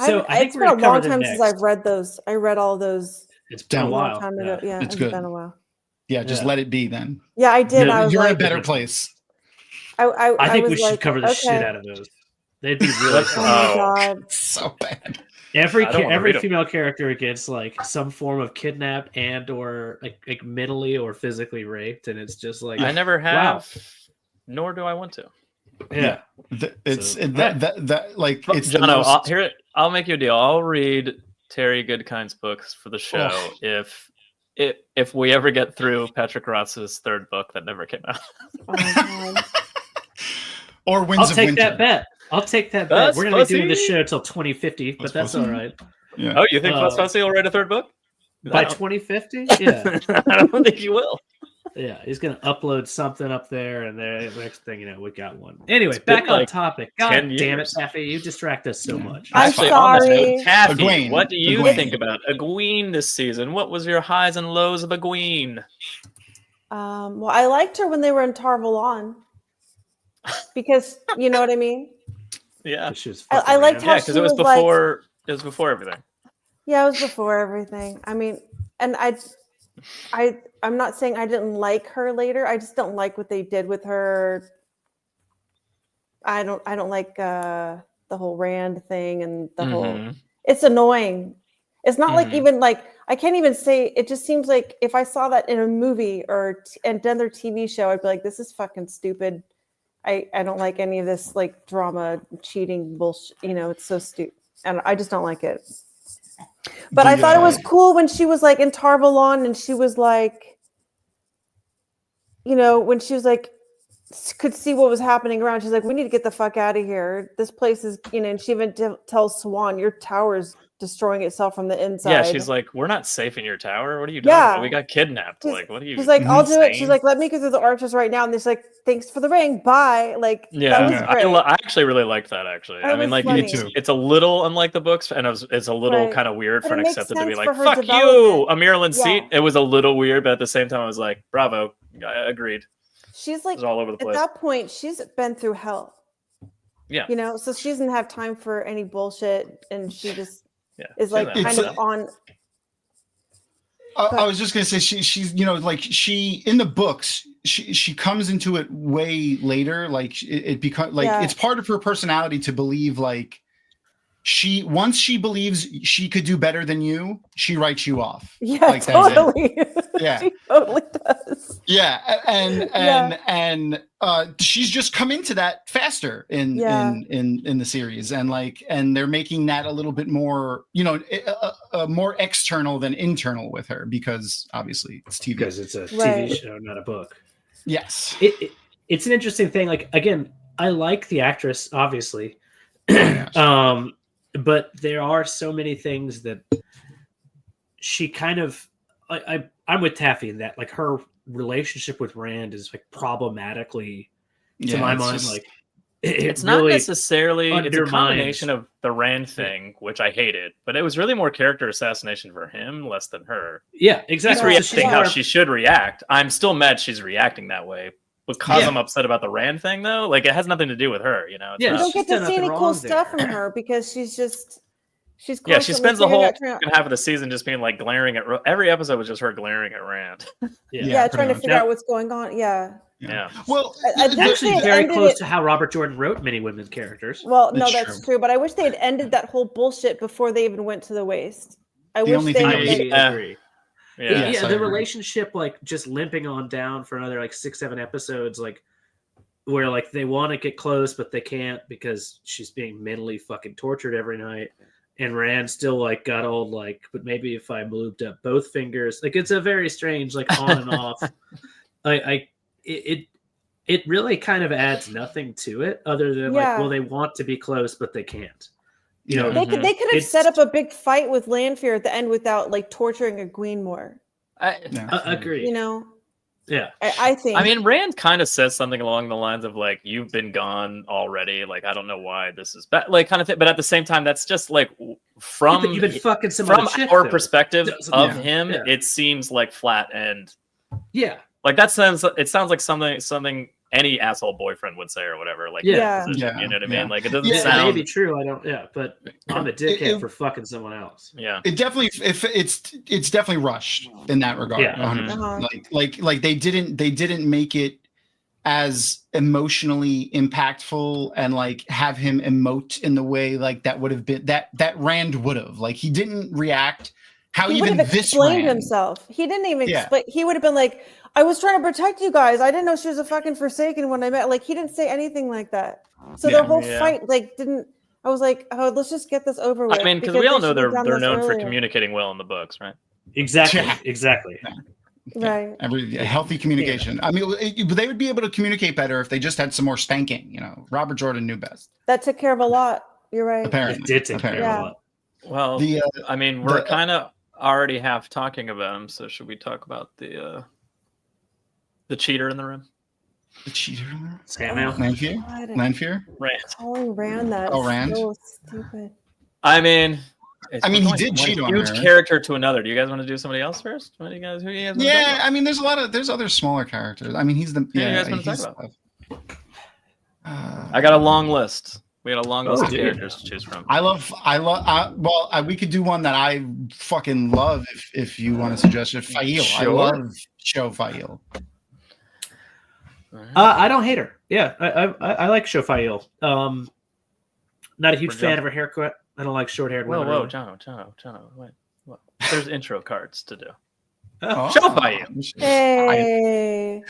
So it's been a long time since I've read those. I read all those. It's been a while. Time ago. Yeah, it's good. Been a while. Yeah, just let it be then. Yeah, I did. I was you're like, in a better place. I think we should cover the shit out of those. They'd be really fun. Oh my god, so bad. Every female character gets like some form of kidnapped and or like mentally or physically raped, and it's just like I never have, nor do I want to. Yeah, it's like it's Jono. I'll make you a deal. I'll read Terry Goodkind's books for the show if we ever get through Patrick Ross's third book that never came out. Oh my god. Or Winds of Winter. I'll take that bet. We're going to be doing this show till 2050, but that's all right. Yeah. Oh, you think Fussy will write a third book? By 2050? Yeah. I don't think he will. Yeah, he's going to upload something up there, and the next thing you know, we got one. Anyway, back on topic. God damn it, Taffy. You distract us so much. I'm sorry. Taffy, Egwene. What do you think about Egwene this season? What was your highs and lows of Egwene? Well, I liked her when they were in Tarvalon. Because, you know what I mean? Yeah. I liked how because it was before everything. Yeah, it was before everything. I mean, and I'm not saying I didn't like her later. I just don't like what they did with her. I don't like the whole Rand thing and the whole. It's annoying. It's not like even like I can't even say. It just seems like if I saw that in a movie or another TV show, I'd be like, this is fucking stupid. I don't like any of this like drama, cheating bullshit. You know, it's so stupid, and I just don't like it. But I thought it was cool when she was like in Tarvalon and she was like, you know, when she was like, could see what was happening around. She's like, we need to get the fuck out of here. This place is, you know, and she even tells Swan, your tower's destroying itself from the inside. Yeah, she's like, we're not safe in your tower. What are you doing? Yeah. We got kidnapped. Like, what are you? She's like, I'll do it. insane? She's like, let me go through the arches right now. And she's like, thanks for the ring. Bye. Like, Yeah, that was great. I actually really liked that. Actually, That I mean, was like, funny. it's a little unlike the books, and it's a little Right. kind of weird But for it an makes accepted to be sense like, for her fuck you, development. a Merrilin Yeah. seat. It was a little weird, but at the same time, I was like, bravo, I agreed. She's It like, was all over the at place. that point, she's been through hell. Yeah. You know, so she doesn't have time for any bullshit. And she just Yeah, is like she kind doesn't. of on. I was just gonna say she's like she in the books she comes into it way later, like it becomes like Yeah. it's part of her personality to believe like once she believes she could do better than you, she writes you off. Yeah, Like, that's it. totally. Yeah. She totally does. Yeah, and Yeah. she's just come into that faster in the series, and they're making that a little bit more, more external than internal with her, because obviously it's TV. Because it's a Right. TV show, not a book. Yes. It's an interesting thing. Like, again, I like the actress, obviously. But there are so many things that she kind of I'm with Taffy in that, like, her relationship with Rand is like problematically, to my mind, like it's really not necessarily it's a undermines- combination of the Rand thing, which I hated, but it was really more character assassination for him, less than her. Yeah, She's exactly. So reacting how more- she should react. I'm still mad she's reacting that way. Because I'm upset about the Rand thing, though, like, it has nothing to do with her, you know? It's Yeah, You not- don't get she's to done see any nothing cool wrong stuff there. from her because she's Yeah, she constantly spends the figuring whole out- trying- half of the season just being like glaring at. Every episode was just her glaring at Rand. yeah, pretty trying to much. figure Now- out what's going on. Yeah. Yeah. Well, It's actually they very ended close it- to how Robert Jordan wrote many women's characters. Well, no, That's that's true. true. But I wish they had ended that whole bullshit before they even went to the waste. I The wish only they thing had. that was- I Yeah. agree. Yeah. Yeah, Yes, I the agree. relationship, like, just limping on down for another like 6-7 episodes, like, where like they want to get close but they can't because she's being mentally fucking tortured every night, and Rand still like got old, like, but maybe if I moved up both fingers, like, it's a very strange, like, on and off. It really kind of adds nothing to it other than like, Yeah. well, they want to be close but they can't. You know, They could have It's- set up a big fight with Lanfear at the end without like torturing Egwene more. agree. You know, Yeah. I think. I mean, Rand kind of says something along the lines of like, "You've been gone already. Like, I don't know why this is bad." Like, kind of thing. But at the same time, that's just like from You've been fucking some from other shit, our though. perspective Doesn't- of yeah. him. Yeah. It seems like flat end. Yeah. Like, that sounds. It sounds like something any asshole boyfriend would say or whatever. Like, Yeah. in that position, Yeah. you know what I Yeah. mean? Like, it doesn't Yeah, It sound. may be true. I don't. Yeah, but I'm a dickhead It- for fucking someone else. Yeah. It definitely, if it's definitely rushed in that regard. Yeah. 100%. Uh-huh. Like they didn't make it as emotionally impactful and like have him emote in the way like that would have been that Rand would have. Like, he didn't react. How he would even have this explained Rand, himself. He didn't even Yeah. explain. He would have been like, "I was trying to protect you guys. I didn't know she was a fucking Forsaken when I met." Like, he didn't say anything like that. So Yeah. their whole Yeah. fight like didn't. I was like, "Oh, let's just get this over with." I mean, because we all they know should have they're done this known for earlier. communicating well in the books, right? Exactly. Yeah. Exactly. Right. healthy communication. I mean, they would be able to communicate better if they just had some more spanking. You know, Robert Jordan knew best. That took care of a lot. You're right. Apparently, It did take care of Yeah. a lot. Well, The I mean, we're the- kind of already half talking about him, so should we talk about the cheater in the room? the cheater, Samuel. Lanfear, God, Lanfear. Rand. calling Rand that. Oh, Rand? So stupid. I mean, it's I mean, he going did from cheat one on huge her. character to another. Do you guys want to do somebody else first? What do you guys? Who do you guys? wanna talk Yeah, about? I mean, there's other smaller characters. I mean, he's the Who do you guys wanna talk he's, about? I got a long list. We got a long list of do you characters now? to choose from. we could do one that I fucking love if you want to suggest it. Faile. Sure. I love show Faile. I don't hate her. Yeah, I like Shofail. Not a huge We're fan jumping. of her haircut. I don't like short haired Whoa, women. whoa, really. Jono, wait. What? There's intro cards to do. Oh, Show Faile. Hey.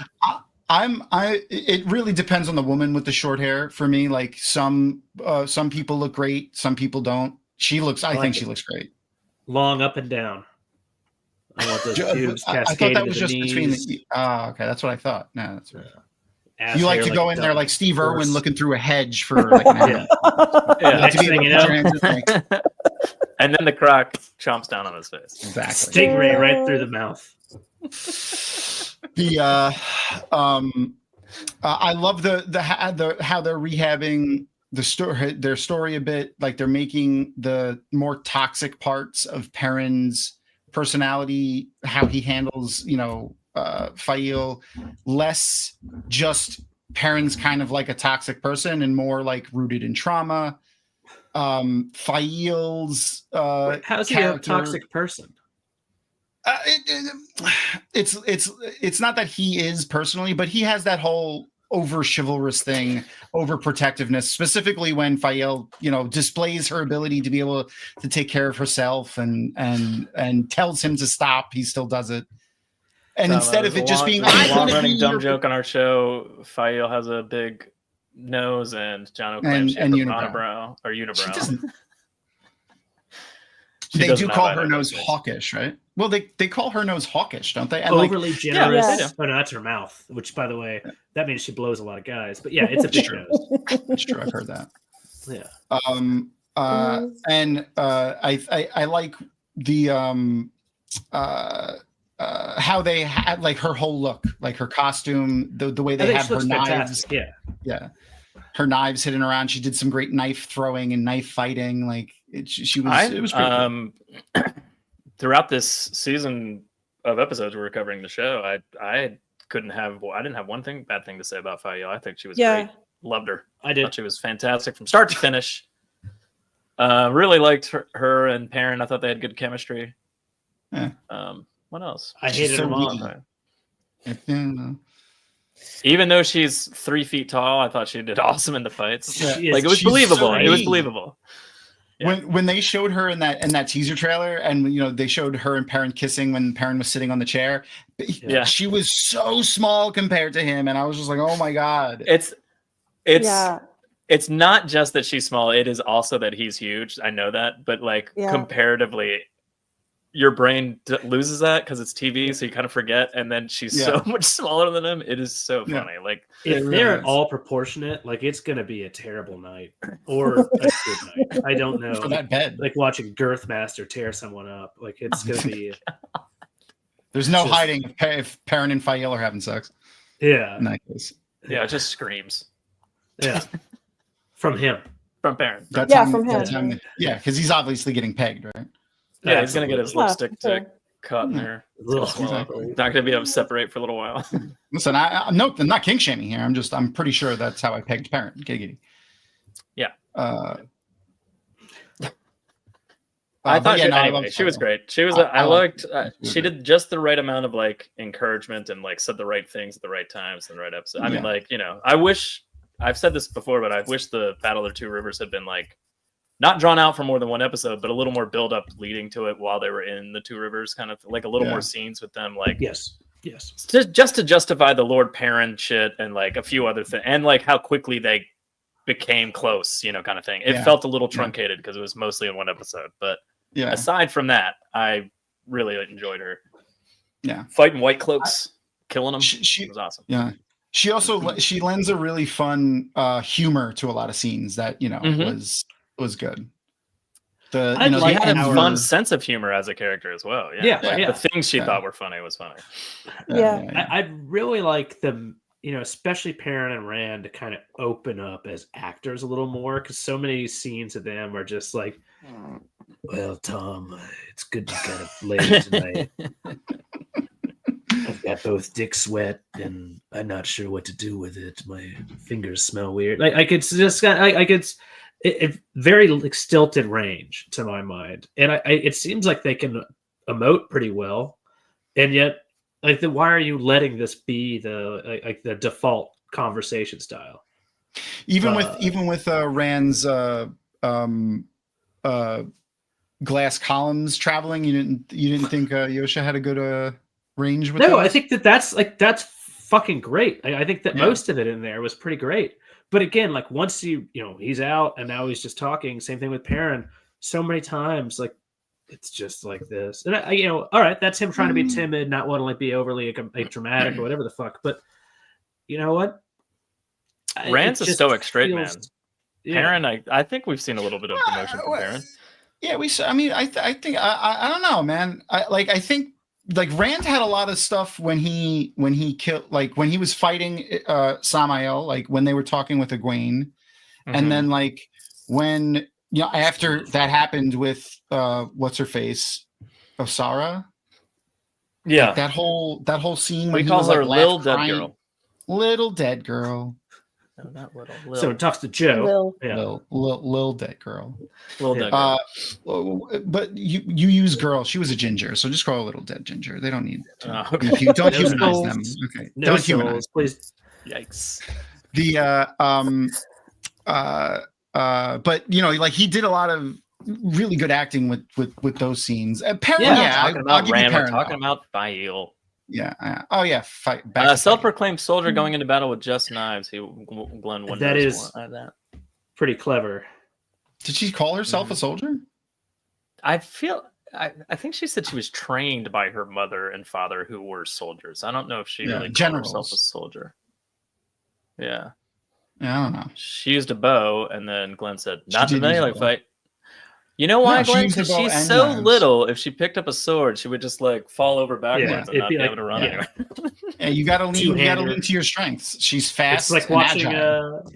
It really depends on the woman with the short hair for me. Like, some people look great, some people don't. I like think it. she looks great. Long up and down. I want those pubes I thought cascading that to was the just between knees. the. Oh, okay, that's what I thought. No, that's right. Ass You like hair to go a in there duck. like Steve Of Irwin course. looking through a hedge for like an hour. Yeah. Yeah. Like, to be Next able thing to you know- transit, like, And then the croc chomps down on his face. Exactly. Stingray right through the mouth. I love how they're rehabbing their story a bit. Like they're making the more toxic parts of Perrin's personality, how he handles, Faile, less just Perrin's kind of like a toxic person and more like rooted in trauma. Faile's how's he a toxic person? It's not that he is personally, but he has that whole over chivalrous thing, over protectiveness, specifically when Faile, displays her ability to be able to take care of herself and tells him to stop, he still does it. And instead of it just being a long-running dumb joke on our show, Faile has a big nose and John claims she has a monobrow or unibrow. They do call her nose hawkish, right? Well, they call her nose hawkish, don't they? And overly generous. Yeah. Oh no, that's her mouth. Which, by the way, that means she blows a lot of guys. But yeah, it's a big nose. It's true. I've heard that. Yeah. And I like the how they had like her whole look, like her costume, the way they have her knives. Fantastic. Yeah. Her knives hidden around. She did some great knife throwing and knife fighting. Like it was pretty cool. Throughout this season of episodes we're covering the show, I didn't have one bad thing to say about Faile. I think she was great. Loved her. I did. Thought she was fantastic from start to finish. Really liked her and Perrin. I thought they had good chemistry. Yeah. What else? I hated her mom. Even though she's 3 feet tall, I thought she did awesome in the fights. Yeah. Like it was believable. It was believable. Yeah. When they showed her in that teaser trailer, and they showed her and Perrin kissing when Perrin was sitting on the chair, she was so small compared to him, and I was just like, oh my god. It's not just that she's small; it is also that he's huge. I know that, but comparatively, your brain loses that because it's TV, so you kind of forget. And then she's so much smaller than him. It is so funny. Like if they're at all proportionate, like it's gonna be a terrible night or a good night. I don't know. For that bed, like watching Girthmaster tear someone up. Like it's gonna be. There's no hiding if Perrin and Faile are having sex. Yeah. In that case. Yeah, it just screams. Yeah. From him. From Perrin. From him. Yeah, because he's obviously getting pegged, right? Yeah, he's gonna get his lipstick caught in there. Not gonna be able to separate for a little while. Listen, I'm not kink shaming here. I'm pretty sure that's how I pegged Perrin. Giggity. Yeah. I thought she was great. She was. I liked. She did just the right amount of like encouragement and like said the right things at the right times in the right episode. I mean, I wish. I've said this before, but I wish the Battle of the Two Rivers had been like. Not drawn out for more than one episode, but a little more build up leading to it while they were in the Two Rivers, kind of like a little more scenes with them. Like, yes, just to justify the Lord Perrin shit and like a few other things, and like how quickly they became close, kind of thing. It felt a little truncated because it was mostly in one episode. But aside from that, I really enjoyed her. Yeah, fighting white cloaks, killing them. She was awesome. Yeah. She also she lends a really fun humor to a lot of scenes that was good. She had a fun sense of humor as a character as well. The things she thought were funny was funny. I really like them, especially Perrin and Rand to kind of open up as actors a little more, because so many scenes of them are just like, well, Thom, it's good you got a lady tonight. I've got both dick sweat and I'm not sure what to do with it. My fingers smell weird. It very like stilted range to my mind, and it seems like they can emote pretty well, and yet why are you letting this be the default conversation style? Even with Rand's glass columns traveling, you didn't think Yosha had a good range with? No, those? I think that's fucking great. I think that most of it in there was pretty great. But again, like once he's out and now he's just talking. Same thing with Perrin. So many times, like it's just like this. And all right, that's him trying to be timid, not want to like be overly dramatic or whatever the fuck. But you know what? Rand's a stoic straight man. Perrin, I think we've seen a little bit of emotion from Perrin. Yeah, I mean, I think I don't know, man. I think like Rand had a lot of stuff when he killed, like when he was fighting Samael, like when they were talking with Egwene, and then like when after that happened with what's her face, Osara. Yeah, like that whole scene we when call he was her like Lil Dead Girl. Little dead girl. No, not little. So it talks to Joe. Lil. Yeah. Lil dead girl. Little Dead Girl. But you use girl. She was a ginger, so just call her little dead ginger. They don't need to. Okay. Don't No humanize souls. them. Okay. No Don't souls, humanize. please. Yikes. But like he did a lot of really good acting with those scenes. Perrin, Talking about Rand, we're talking about Faile. Yeah. Oh yeah. Fight. Self-proclaimed soldier going into battle with just knives. Glenn Winters. That is that. pretty clever. Did she call herself a soldier? I think she said she was trained by her mother and father who were soldiers. I don't know if she really called herself a soldier. Yeah. Yeah, I don't know. She used a bow, and then Glenn said, "Not She the did use a melee bow. fight." You know why, No, she Glenn? used a Because bow she's and so knives. little. If she picked up a sword, she would just like fall over backwards Yeah, and it'd not be be like- able to run yeah. anywhere. Yeah, you gotta lean. You gotta Two-hander. lean to your strengths. She's fast. It's like and watching agile.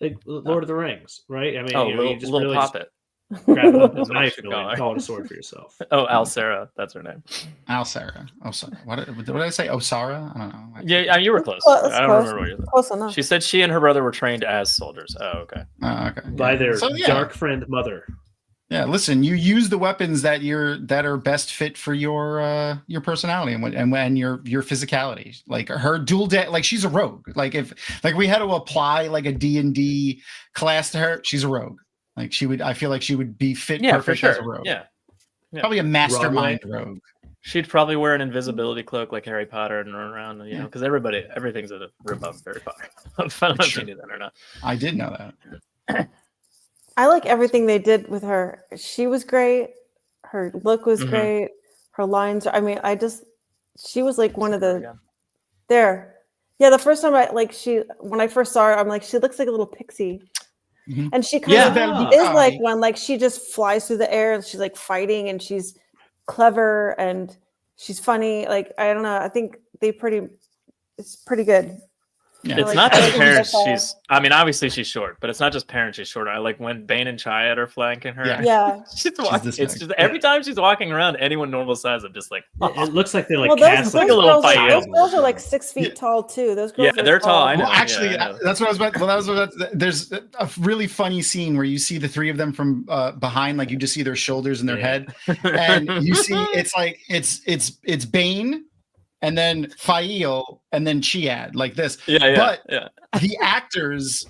like Lord of the Rings, right? I mean, Oh, you just little really Poppet. grab a That's what I knife should really call her. and call it a sword for yourself. Oh, Alcera, that's her name. Alcera. Osara. What did I say? Osara? I don't know. Yeah, you were close. Well, that's I don't close. remember what you said. Close enough. She said she and her brother were trained as soldiers. Oh, okay. Okay. By their So, yeah. dark friend mother. Yeah, listen, you use the weapons that are best fit for your personality and your physicality. Like her dual like she's a rogue. Like if we had to apply like a D&D class to her, she's a rogue. Like I feel like she would be fit Yeah, perfect for as a sure. rogue. Yeah. Probably a mastermind rogue. She'd probably wear an invisibility cloak like Harry Potter and run around, you know, because everything's a rip off Harry Potter. I don't know if you knew that or not. I did know that. I like everything they did with her. She was great. Her look was Mhm. great. Her lines. I mean, she was like one of the Yeah. there. Yeah, the first time when I first saw her, I'm like, she looks like a little pixie. Mhm. And she kind of Yeah. is like one, like she just flies through the air and she's like fighting and she's clever and she's funny. Like, I don't know. I think it's pretty good. Yeah. It's like- not I just like parents. Rebecca. I mean, obviously she's short, but it's not just parents she's short. I like when Bane and Chiad are flanking her. Yeah. Yeah. She's walking, this it's big. just every time she's walking around, anyone normal size, I'm just like, It looks like they like Well, cast those like a little girls, fight. those girls are like 6 feet Yeah. tall too. Those girls Yeah, are they're tall, I know. Well, actually, Yeah, I know. that's what I was about. Well, that was there's a really funny scene where you see the three of them from behind, like you just see their shoulders and their head, and you see it's Bane, and then Faile, and then Chiad, like this. yeah. The actors,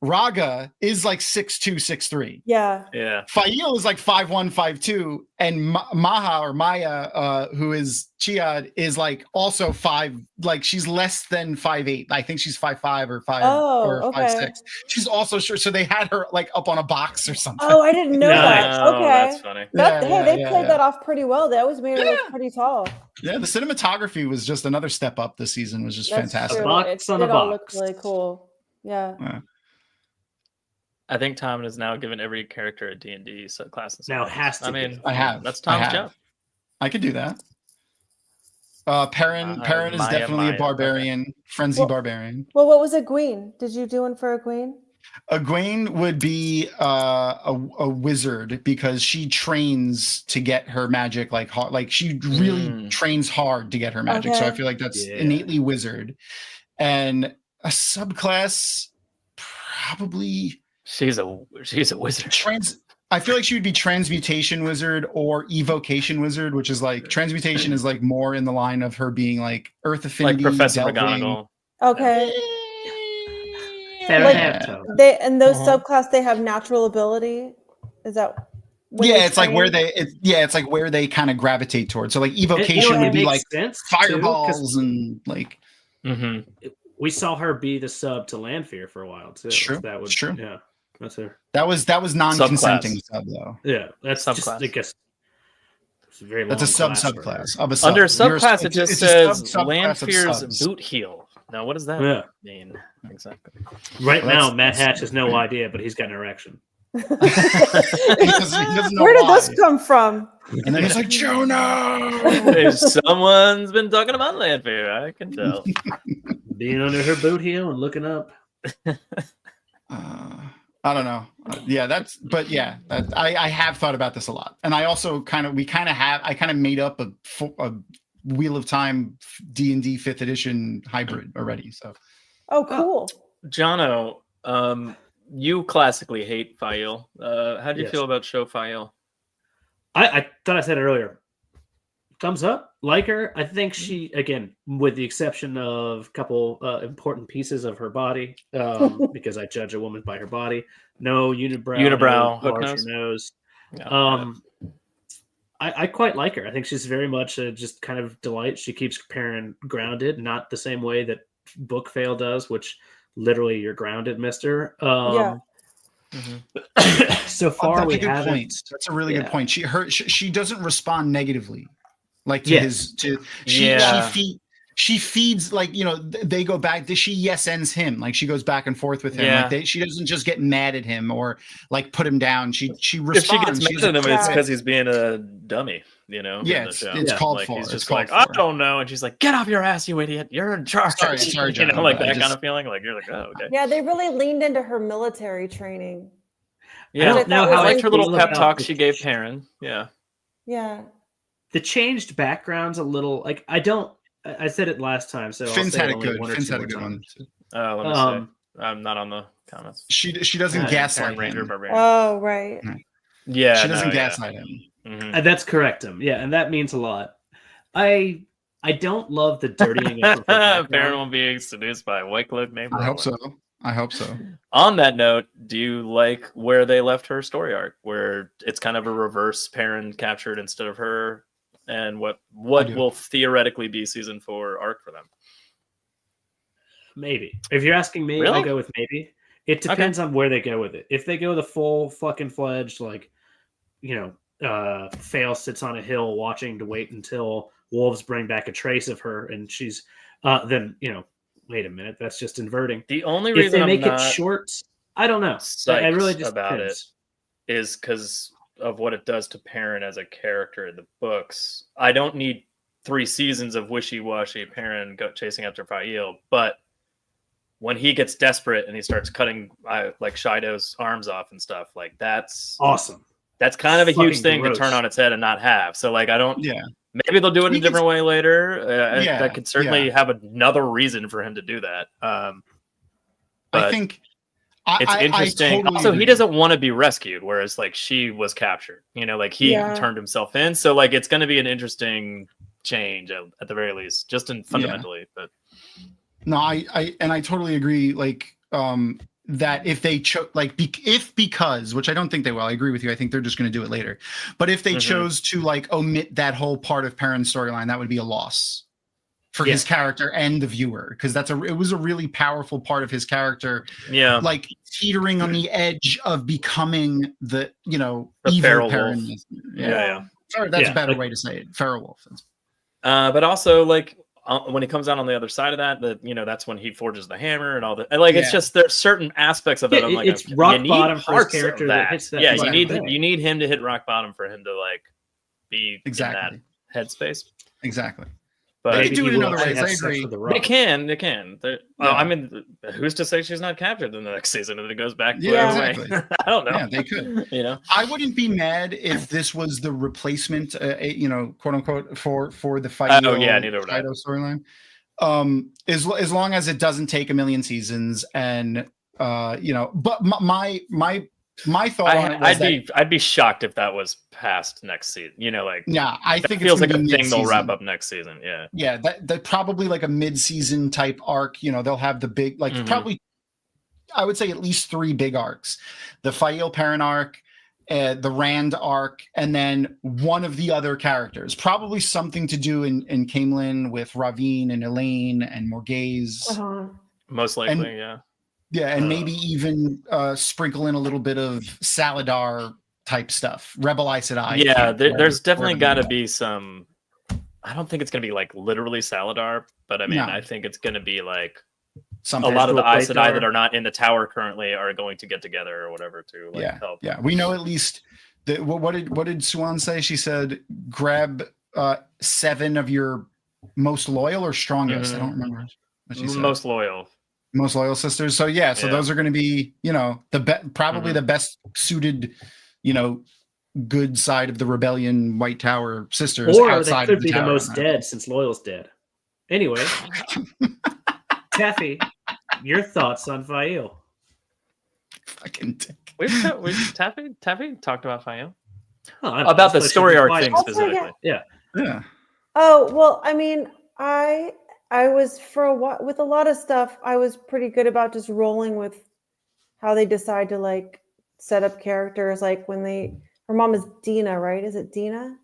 Raga is like 6'2", 6'3". Yeah. Yeah. Faile is like 5'1", 5'2", and Maya, who is Chiad, is like also she's less than 5'8". I think she's 5'5" or 5'6". She's also short, so they had her like up on a box or something. Oh, I didn't know that. Oh, Okay. that's funny. They played that off pretty well. They always made her look pretty tall. Yeah, the cinematography was just another step up this season. Was just That's fantastic. true. Box on it a all box. looked really cool. Yeah. I think Tom has now given every character a D&D class. Now it has to I be. mean, I have. That's I Tom's have. job. I could do that. Perrin is Maya, definitely Maya, a barbarian, frenzy barbarian. Well, what was Egwene? Did you do one for Egwene? Egwene would be a wizard because she trains to get her magic hard. Like she really trains hard to get her magic. So I Okay. feel like that's innately wizard. And a subclass, probably She's a wizard. I feel like she would be transmutation wizard or evocation wizard, which is like transmutation is like more in the line of her being like earth affinity, Like Professor delving. McGonagall. Okay. Ferrigno. They and those subclass they have natural ability. Is that? when Yeah, they it's like where train? it's like where they kind of gravitate towards. So like evocation It would be makes like sense, too, 'cause fireballs and like Mm-hmm. we saw her be the sub to Lanfear for a while too. True, That was it's true. Yeah, that's her. that was non-consenting sub though. Yeah, that's Subclass. just, I guess, it's a very That's a long class for her. subclass of a sub. Under You're a- subclass, it just it's a says subclass of Lanfear's subs. boot heel. Now, what does that Yeah. mean exactly? Right Well, now, Matt Hatch has no idea, but he's got an erection. He doesn't know Where did why. this come from? And then he's like, Jonah! Someone's been talking about Lanfear. I can tell. Being under her boot heel and looking up. I don't know. I have thought about this a lot. And I also kind of made up a Wheel of Time D&D 5th edition hybrid already. So, Oh, cool. Jono, you classically hate Faile. How do you feel about show Faile? I thought I said it earlier. Thumbs up. Like her. I think she, again, with the exception of a couple important pieces of her body, because I judge a woman by her body. No unibrow, no hook larger nose. Yeah, I quite like her. I think she's very much just kind of delight. She keeps Perrin grounded, not the same way that book Faile does, which literally you're grounded, mister. Yeah. So far we haven't. Point. That's a really good point. She doesn't respond negatively, like to she feeds, like, they go back. She yes ends him, like she goes back and forth with him. Yeah. Like she doesn't just get mad at him or like put him down. She responds. If she gets mad at him, it's because he's being a dummy. Yeah, it's called like, for. He's just called like, for. I don't know, and she's like, "Get off your ass, you idiot! You're in charge." Sorry, John, like that kind of feeling. Like you're like, oh, okay. Yeah, they really leaned into her military training. Yeah, I don't know how I liked her little feel pep about talk the- she gave Perrin. Yeah. Yeah. The changed background's a little like I said it last time, so Finn's I'll had say a it only good. one or Finn's two had a more good times. one. Let me see. I'm not on the comments. She doesn't gaslight Ranger him. Barbarian. Oh, right. Yeah, She doesn't gaslight him. Mhm. That's correct, him. Yeah, and that means a lot. I don't love the dirtying of her Perrin background. will be seduced by a white cloak named I hope Merlin. so. I hope so. On that note, do you like where they left her story arc, where it's kind of a reverse Perrin captured instead of her, and what will theoretically be season 4 arc for them? Maybe. If you're asking me, Really? I'll go with maybe. It depends on where they go with it. If they go the full fucking fledged, like, Faile sits on a hill watching to wait until wolves bring back a trace of her, and she's then wait a minute, that's just inverting. The only If reason they I'm make not it short, I don't know. I really psyched just about depends. it is because of what it does to Perrin as a character in the books. I don't need 3 seasons of wishy-washy Perrin chasing after Faile, but when he gets desperate and he starts cutting like Shido's arms off and stuff, like that's Awesome. That's kind of a huge Fucking thing gross. to turn on its head and not have. So like I don't. Yeah. Maybe they'll do it a We could- different way later. Yeah, That could certainly have another reason for him to do that. I But think it's interesting. I totally Also, he agree. doesn't want to be rescued, whereas like she was captured. Like he Yeah. turned himself in. So like it's going to be an interesting change at the very least, just in fundamentally. But No, I totally agree. Like, that if they chose, like, because, which I don't think they will. I agree with you. I think they're just going to do it later. But if they chose to like omit that whole part of Perrin's storyline, that would be a loss for his character and the viewer, because it was a really powerful part of his character. yeah, Like teetering on the edge of becoming the evil feral Perrin. wolf. Yeah. yeah. Sorry, that's Yeah, a better like- way to say it. Feral wolf. But also like when he comes out on the other side of that, that's when he forges the hammer and all that. And like it's Yeah. just there's certain aspects of it. Yeah, I'm like, it's okay, rock you need bottom for his parts of character that hits that Yeah, bottom point. you need him to hit rock bottom for him to like be Exactly. in that headspace. Exactly. But They could do it he in will other actually ways, have I sex agree. with the they rock. can. Well, Yeah. I mean, who's to say she's not captured in the next season and it goes back the Yeah, other way? exactly. I don't know. Yeah, they could. I wouldn't be mad if this was the replacement, quote unquote, for the fight. Oh, yeah, neither would I. Storyline. As long as it doesn't take a million seasons, and but my thought on it was I'd be shocked if that was past next season. I I think feels it's like a gonna be thing they'll wrap mid-season. up next season. Yeah. Yeah, that probably like a mid-season type arc. They'll have the big, like, Mhm. probably, I would say at least 3 big arcs: the Faile Perrin arc, the Rand arc, and then one of the other characters. Probably something to do in Camelin with Ravine and Elaine and Morghese. Uh-huh. Most likely, yeah. Yeah, and maybe even sprinkle in a little bit of Saladar type stuff. Rebel Aes Sedai. Yeah, camp, there's definitely wherever got they to be some. I don't think it's going to be like literally Saladar, but I mean, No. I think it's going to be like something. A lot of the Plate Aes Sedai Tower. that are not in the tower currently are going to get together or whatever to help. Yeah, we know at least that. What did Swan say? She said, "Grab 7 of your most loyal or strongest." I don't remember what she said. Most loyal sisters. So so those are going to be, probably the best suited, good side of the rebellion White Tower sisters. Or outside they of could be the tower. most dead since Loyal's dead. Anyway, Taffy, your thoughts on Faile? Fucking dick. We've Taffy talked about Faile. About the story arc thing specifically. Yeah. Oh, well, I mean, I was for a while with a lot of stuff, I was pretty good about just rolling with how they decide to like set up characters. Like when her mom is Dina, right? Is it Dina?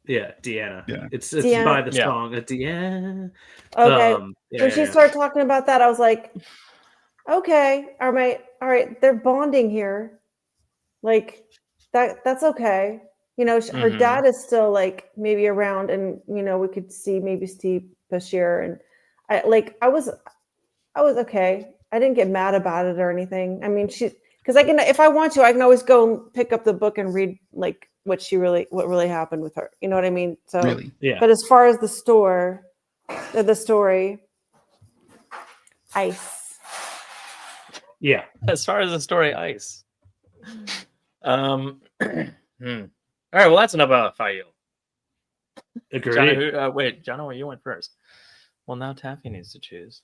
Yeah, Deanna. Yeah. It's Deanna. by the song Deanna. Okay. When she started talking about that, I was like, okay, all right, they're bonding here. Like that's okay. Her dad is still like maybe around, and we could see maybe Steve Bashir, and I was okay. I didn't get mad about it or anything. I mean, because I can, if I want to, I can always go and pick up the book and read like what really happened with her. You know what I mean? So Really? Yeah. But as far as the story, ice. Yeah. As far as the story, ice. All right, well, that's enough about Faile. Agreed. Johnny, Jono, you went first. Well, now Taffy needs to choose.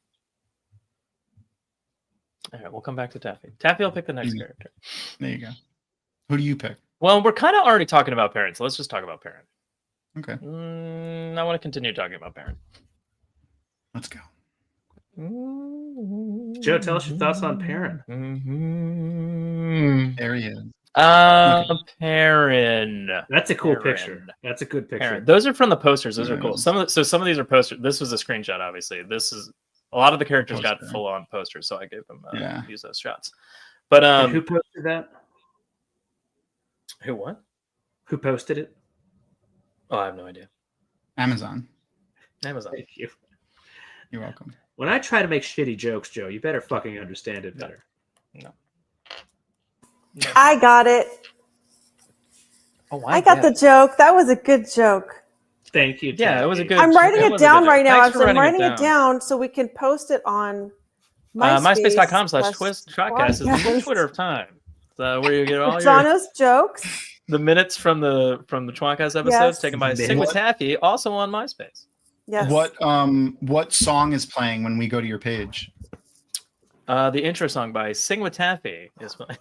All right, we'll come back to Taffy. Taffy will pick the next character. There you go. Who do you pick? Well, we're kind of already talking about Perrin, so let's just talk about Perrin. Okay. I want to continue talking about Perrin. Let's go. Joe, tell us your thoughts on Perrin. There he is. Perrin. That's a cool Perrin. picture. That's a good picture. Perrin. Those are from the posters. Those are cool. Yeah. Some of these are posters. This was a screenshot, obviously. This is a lot of the characters got Poster. full on posters, so I gave them use those shots. But And who posted that? who what? Who posted it? Oh, I have no idea. Amazon. Amazon. Thank you. You're welcome. When I try to make shitty jokes, Joe, you better fucking understand it better. No. I got it. Oh, I got the joke. That was a good joke. Thank you. Yeah, Taffy. it was a good. I'm writing it down right now. Thanks for I'm writing it it down so we can post it on MySpace.com/tWoTcast is the new Twitter of time. So where you get all Jono's jokes. the minutes from the tWoTcast episodes Yes. taken by Sing with Taffy, also on MySpace. Yes. What song is playing when we go to your page? The intro song by Sing with Taffy is my.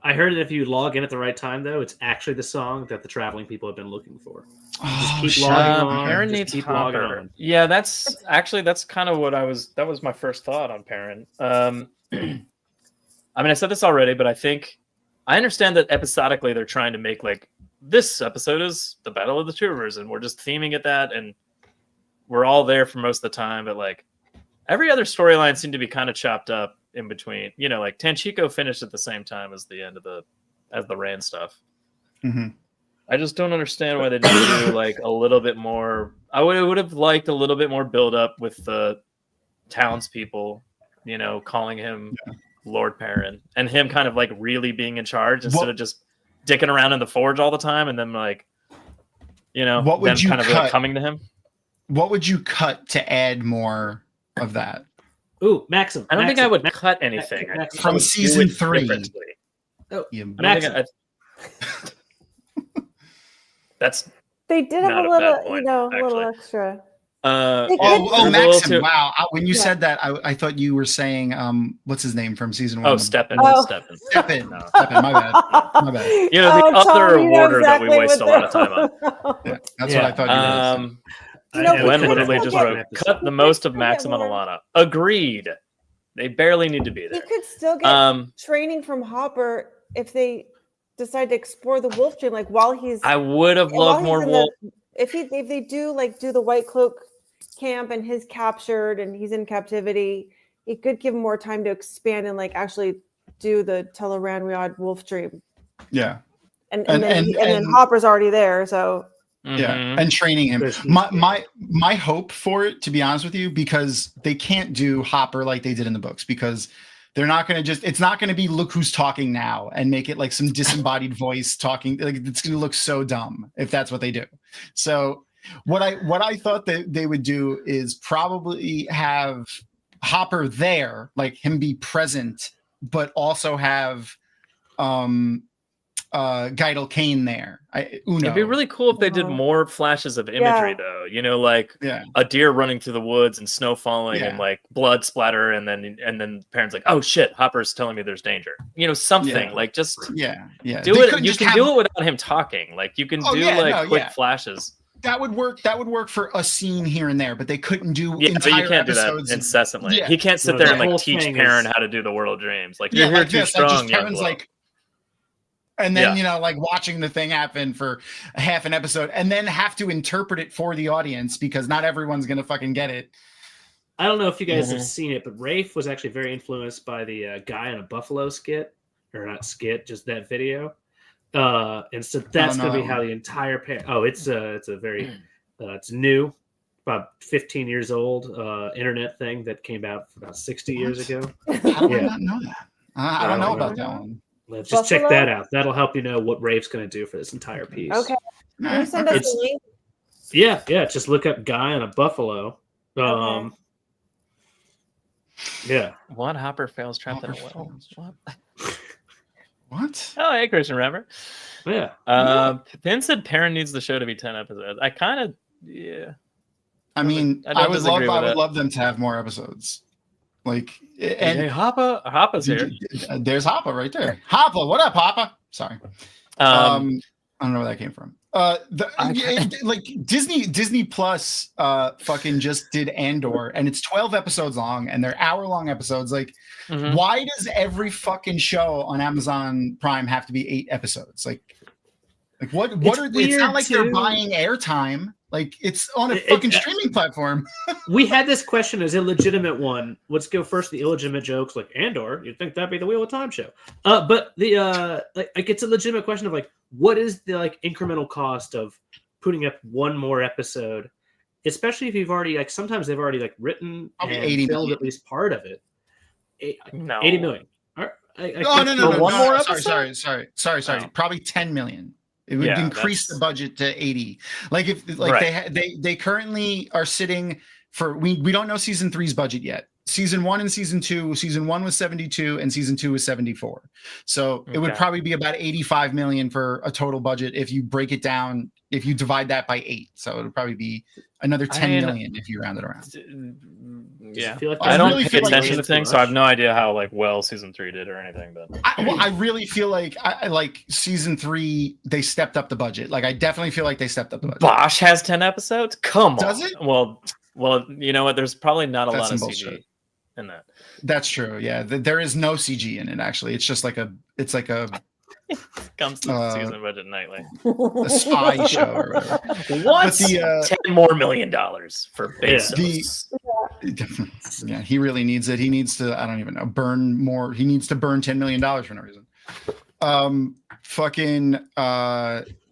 I heard that if you log in at the right time, though, it's actually the song that the traveling people have been looking for. Just keep logging on. Perrin just needs keep logging Hopper. on. Yeah, that's kind of what that was my first thought on Perrin. I mean, I said this already, but I understand that episodically they're trying to make like this episode is the Battle of the Two Rivers, and we're just theming at that, and we're all there for most of the time, but like every other storyline seemed to be kind of chopped up in between. Like Tanchico finished at the same time as the end of the Rand stuff. Mm-hmm. I just don't understand why they didn't do like a little bit more. I would have liked a little bit more build up with the townspeople, calling him Lord Perrin, and him kind of like really being in charge instead of just dicking around in the forge all the time, and then like, what would them you kind of cut? like coming to him. What would you cut to add more of that? Ooh, Maxim. I don't think I would cut anything Maxim. From I would do season it 3. differently. Oh, You- I think Maxim. that's They did have Not a a little, bad point, a little actually. extra. uh They Oh, did- a little Maxim! too- Wow. When you Yeah. said that, I thought you were saying what's his name from season 1? Oh, Steppen. Oh. Steppen. Steppen. No. Steppen. My bad. My bad. The Tom, other you know warder that we exactly waste a what lot of time on. Yeah, that's Yeah. what I thought you were saying. You know, Glenn we literally could just get- wrote, cut the most of we could Maxim and get more. Alana. Agreed. They barely need to be You there. could still get training from Hopper if they decide to explore the wolf dream, like while he's. I would have while loved he's more in wolf. If they do the White Cloak camp and he's captured and he's in captivity, it could give him more time to expand and like actually do the Teleranriad wolf dream. Yeah. And And- then and- Hopper's already there, so Yeah, and training him. My hope for it, to be honest with you, because they can't do Hopper like they did in the books, because they're not going to it's not going to be look who's talking now and make it like some disembodied voice talking. Like it's going to look so dumb if that's what they do. So what I thought that they would do is probably have Hopper there, like him be present, but also have Geidel Kane there. It'd be really cool if they did more flashes of imagery, though. You know, like a deer running through the woods and snow falling and like blood splatter, and then parents like, oh shit, Hopper's telling me there's danger. You know, something like just do it. You can do it without him talking. Like you can do quick flashes. That would work. That would work for a scene here and there, but they couldn't do entire but you can't episodes do that incessantly. He can't sit there and like teach Perrin how to do the World of Dreams. Like you're here too strong. Perrin's like. And then, you know, like watching the thing happen for half an episode and then have to interpret it for the audience because not everyone's going to fucking get it. I don't know if you guys have seen it, but Rafe was actually very influenced by the guy in a Buffalo skit, or not skit, just that video. And so that's going to be how the entire it's a very it's new, about 15 years old internet thing that came out about 60 years ago. How do I not know that? I don't know about that one. Let's just check that out. That'll help you know what Rafe's going to do for this entire piece. Okay. Can you send us a link? Yeah. Just look up guy on a buffalo. Yeah. What? Hopper fails trapped in a well. What? Oh, hey, Christian, remember? Yeah. Penn said Perrin needs the show to be 10 episodes. I kind of, I mean, I would love them to have more episodes. Like, and hey, Hoppa's here. There's Hoppa right there. Hoppa, what up, Hoppa? Sorry. I don't know where that came from. Like Disney Plus fucking just did Andor, and it's 12 episodes long, and they're hour-long episodes. Like, why does every fucking show on Amazon Prime have to be 8 episodes? Like what are they? It's not like they're buying airtime. Like it's on a fucking streaming platform. We had this question as a legitimate one. Let's go first. The illegitimate jokes, like Andor. You'd think that'd be the Wheel of Time show. But the like it's a legitimate question of like, what is the like incremental cost of putting up one more episode, especially if you've already like sometimes they've already like written and 80 filmed million. at least part of it. 80 million. No. One more episode? Sorry. Probably 10 million. It would increase the budget to 80. Like if they currently are sitting for we don't know season 3's budget yet. Season 1 and season 2. Season 1 was 72 and season 2 was 74. So it would probably be about 85 million for a total budget if you break it down. If you divide that by 8, so it would probably be another 10 million if you round it around. Yeah, like I don't pay attention to things, so I have no idea how like well season 3 did or anything. But I really feel like I like season 3. They stepped up the budget. Like I definitely feel like they stepped up the budget. Bosch has 10 episodes. Come on, does it? Well, you know what? There's probably not a lot of CG in that. That's true. Yeah, there is no CG in it. Actually, it's just like a. Comes to the season budget nightly. A spy show or whatever. What's $10 more million for Bezos? Yeah, he really needs it. He needs to, I don't even know, burn more. He needs to burn $10 million for no reason.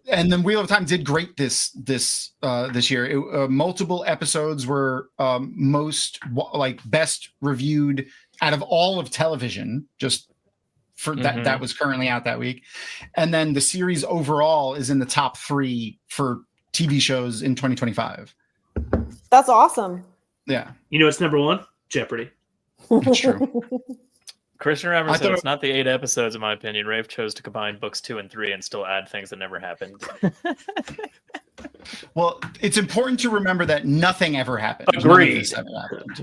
And then Wheel of Time did great this year. Multiple episodes were best reviewed out of all of television. Just for that was currently out that week. And then the series overall is in the top 3 for TV shows in 2025. That's awesome. Yeah. You know what's number 1? Jeopardy. It's true. Christian Rammer said it's not the 8 episodes, in my opinion. Rafe chose to combine books 2 and 3 and still add things that never happened. Well, it's important to remember that nothing ever happened. Agreed.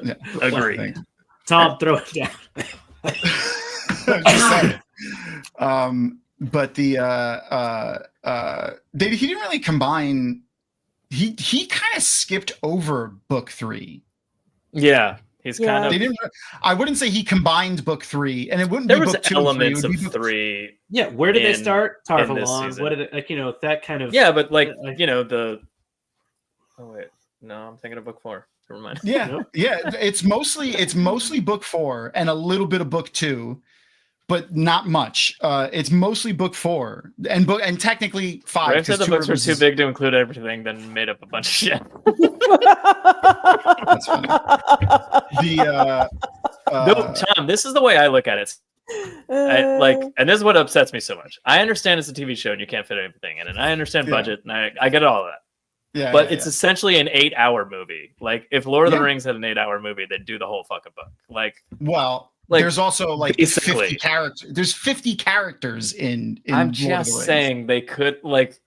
Yeah. Agreed. Tom, throw it down. But the he didn't really combine. He kind of skipped over book 3. Yeah, he's kind of. They didn't. I wouldn't say he combined book 3, and it wouldn't. There be was book 2 elements and 3. of 3. Yeah, where did they start? Tarvalon. What did it like? You know that kind of. Yeah, but like you know the. Oh wait, no, I'm thinking of book 4. Never mind. Yeah, yeah. It's mostly book 4 and a little bit of book 2. but not much. It's mostly book 4 and technically 5. Rafe said the 'cause books were Rivers too is- big to include everything, then made up a bunch of shit. That's funny. The No, Tom, this is the way I look at it. And this is what upsets me so much. I understand it's a TV show and you can't fit everything in, and I understand budget, and I get all of that. Yeah, but it's essentially an 8-hour movie. Like if Lord of the Yeah. Rings had an 8-hour movie, they'd do the whole fucking book. Like there's also like basically 50 characters. There's 50 characters in I'm Lord of the just Rings. saying they could like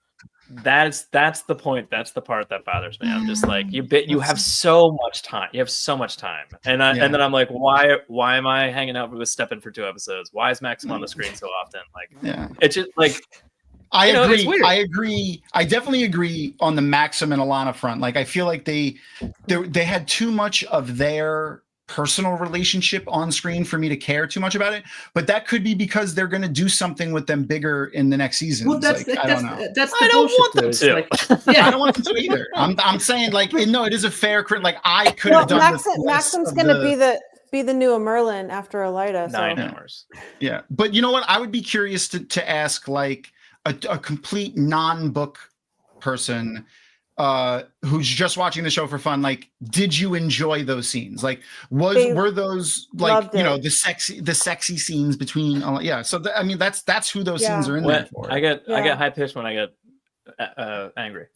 that's the point. That's the part that bothers me. I'm just like you have so much time. You have so much time. And and then I'm like, why am I hanging out with Steppen for 2 episodes? Why is Maxim on the screen so often? Like it's just like I agree. It's weird. I agree. I definitely agree on the Maxim and Alana front. Like I feel like they had too much of their personal relationship on screen for me to care too much about it. But that could be because they're going to do something with them bigger in the next season. Well, I don't know. I don't want them to. Yeah, I don't want them to either. I'm saying like no, it is a fair crit. Like I could have done Maxim's going to be the new Merlin after Elaida. 9 hours. Yeah, but you know what? I would be curious to ask like a complete non-book person who's just watching the show for fun, like, did you enjoy those scenes? Like, were those like the sexy scenes between? So I mean, that's who those scenes are in there for. I get high pitched when I get angry.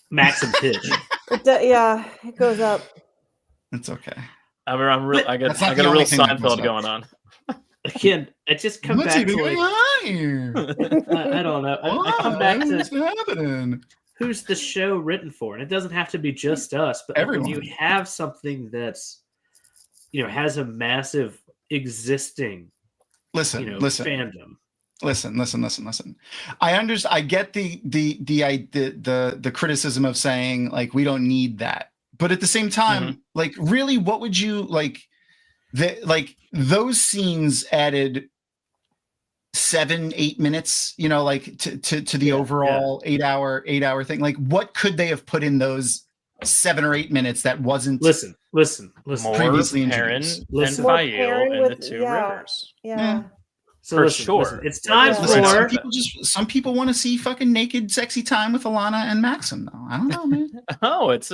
Maxim pitch. It goes up. It's okay. I got a real Seinfeld going on. Again, I just come What's back he to doing like, here? I don't know. I come back What's to happening? who's the show written for, and it doesn't have to be just us, but like, when you have something that's has a massive existing fandom. Listen. I get the criticism of saying like we don't need that, but at the same time, like really, what would you like? Those scenes added 7-8 minutes, like to the overall 8-hour thing. Like, what could they have put in those 7 or 8 minutes that wasn't? Listen. More previously Perrin introduced. and Faile and the 2 rivers. Yeah. So for listen, sure. It's time for. Some people want to see fucking naked, sexy time with Alana and Maxim, though. I don't know, man. It's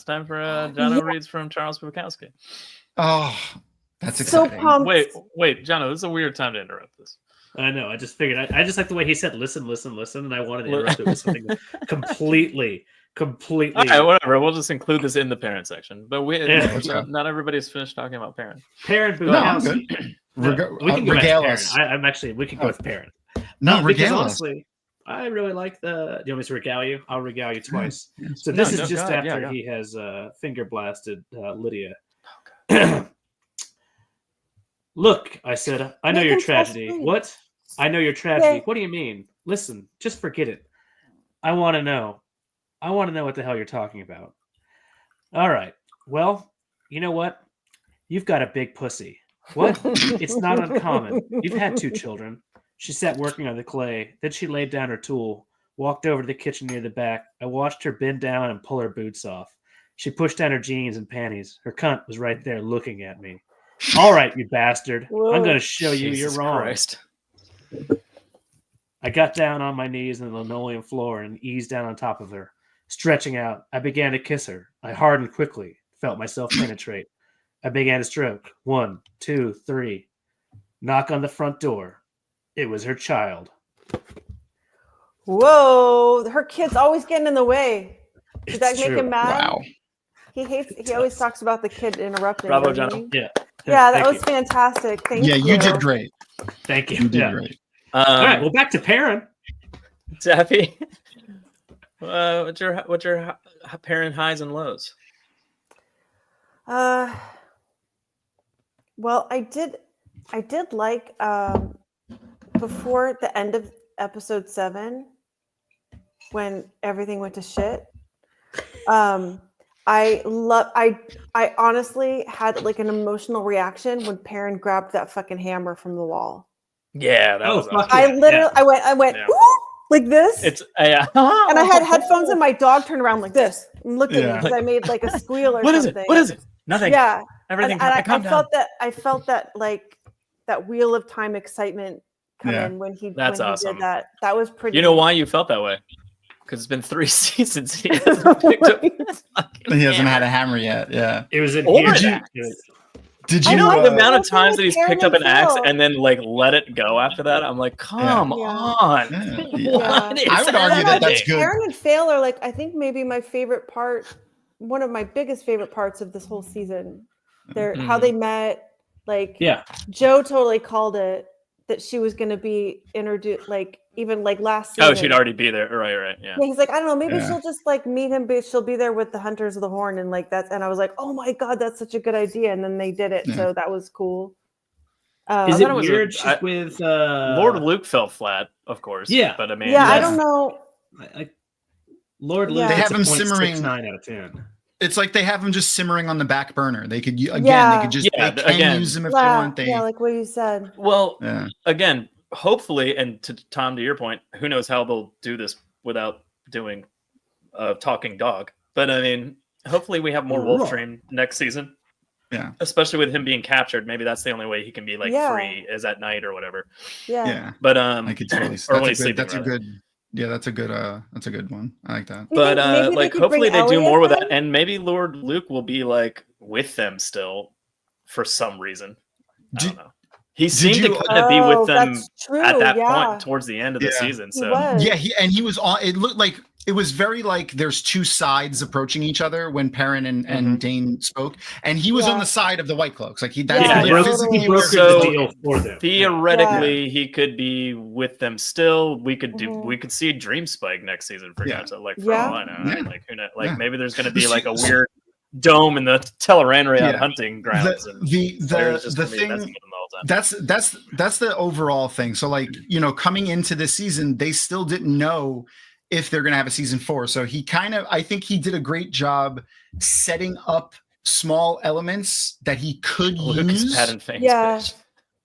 time for John Reads from Charles Bukowski. Oh, that's exciting. So pumped. Wait, John, this is a weird time to interrupt this. I know. I just figured. I just like the way he said, "Listen," and I wanted to interrupt it with something completely. All right, whatever. We'll just include this in the parent section. But not everybody's finished talking about Perrin. Perrin Bukowski. We can go regale Perrin. us. We can go with Perrin. No, because regale us. honestly, I really like the. Do you want me to regale you? I'll regale you twice. Yes. So this is just after he has finger blasted Lydia. Look, I said, I know your tragedy. What? I know your tragedy. What do you mean? Listen, just forget it. I want to know. I want to know what the hell you're talking about. All right. Well, you know what? You've got a big pussy. What? It's not uncommon. You've had 2 children. She sat working on the clay. Then she laid down her tool, walked over to the kitchen near the back. I watched her bend down and pull her boots off. She pushed down her jeans and panties. Her cunt was right there looking at me. All right, you bastard. Whoa. I'm going to show you you're wrong. Christ. I got down on my knees on the linoleum floor and eased down on top of her. Stretching out, I began to kiss her. I hardened quickly, felt myself penetrate. I began to stroke. 1, 2, 3. Knock on the front door. It was her child. Whoa, her kid's always getting in the way. Did that make true. him mad? Wow. He always talks about the kid interrupting. Bravo, doesn't John. he? Yeah. Yeah, that Thank was you. fantastic. Thank you. Yeah, you did great. Thank you. You did Yeah. great. All right, well, back to Perrin. Daffy, what's your Perrin highs and lows? Well, I did like before the end of episode 7 when everything went to shit. I honestly had like an emotional reaction when Perrin grabbed that fucking hammer from the wall. Yeah, that was awesome. I literally, I went Yeah. "Ooh," like this. It's and I had headphones and my dog turned around like this and looked at me because I made like a squeal or What is something. it? What is it? Nothing. Yeah. Everything. And I calm down. felt that like that Wheel of Time excitement come Yeah. in when he That's when awesome. he did that. That was pretty. You know why you felt that way? Because it's been 3 seasons. He hasn't picked up his fucking He hasn't had hammer. a hammer yet. Yeah. It was in Or here. that. Did You you? know the like amount of it. times that he's Perrin picked up and an axe Faile. and then like let it go after that? I'm like, come Yeah. on. Yeah. What is I would argue that that's happening? good. Perrin and Faile are like, I think maybe my favorite part, one of my biggest favorite parts of this whole season. They're how they met. Like, Yeah. Joe totally called it that she was going to be introduced, like even like last season. Oh, she'd already be there. Right. Yeah. Yeah, he's like, I don't know, maybe Yeah. she'll just like meet him, but she'll be there with the Hunters of the Horn, and like that's. And I was like, oh my god, that's such a good idea. And then they did it, Yeah. so that was cool. Is thought it it was weird a- she's I- with Lord Luke fell flat, of course. Yeah. But I mean, Yeah, I Yeah. don't know. Lord Yeah. Luke They gets have a him 0.69 out of 10. It's like they have him just simmering on the back burner. They could again. Yeah. They could just Yeah, they can again. use him if they Yeah, want. They yeah, like what you said. Well, yeah. again, hopefully, and to Tom, to your point, who knows how they'll do this without doing a talking dog. But I mean, hopefully we have more Wolfstream next season. Yeah. Especially with him being captured. Maybe that's the only way he can be like Yeah. free is at night or whatever. Yeah. Yeah. But I could totally. or when he's That's a sleeping. good. That's a rather. good. Yeah, that's a good one. I like that. You But think maybe they like could hopefully bring they do Elliot more with then? that, and maybe Lord Luke will be like with them still for some reason. I don't know. He seemed to you- kind of be with them that's true. at that yeah. point towards the end of the Yeah. season. He So was. Yeah, he was on. It looked like it was very like there's two sides approaching each other when Perrin and Mhm. Dane spoke, and he was on Yeah. the side of the White Cloaks. Like that's Yeah, like yeah. physically He where- brokered So- the deal for them. theoretically, he could be with them still. We could do. Mhm. We could see Dream Spike next season for Yeah. God's sake. Like for Yeah. all I know, Yeah. like who knows? Like Yeah. maybe there's going to be like a weird dome in the Teleran Yeah. hunting grounds. and the Claire's just the gonna be messing thing with them the whole time. that's the overall thing. So like, you know, coming into this season, they still didn't know if they're going to have a season 4. So I think he did a great job setting up small elements that he could Luke is use Pat and Fane's Yeah. bitch.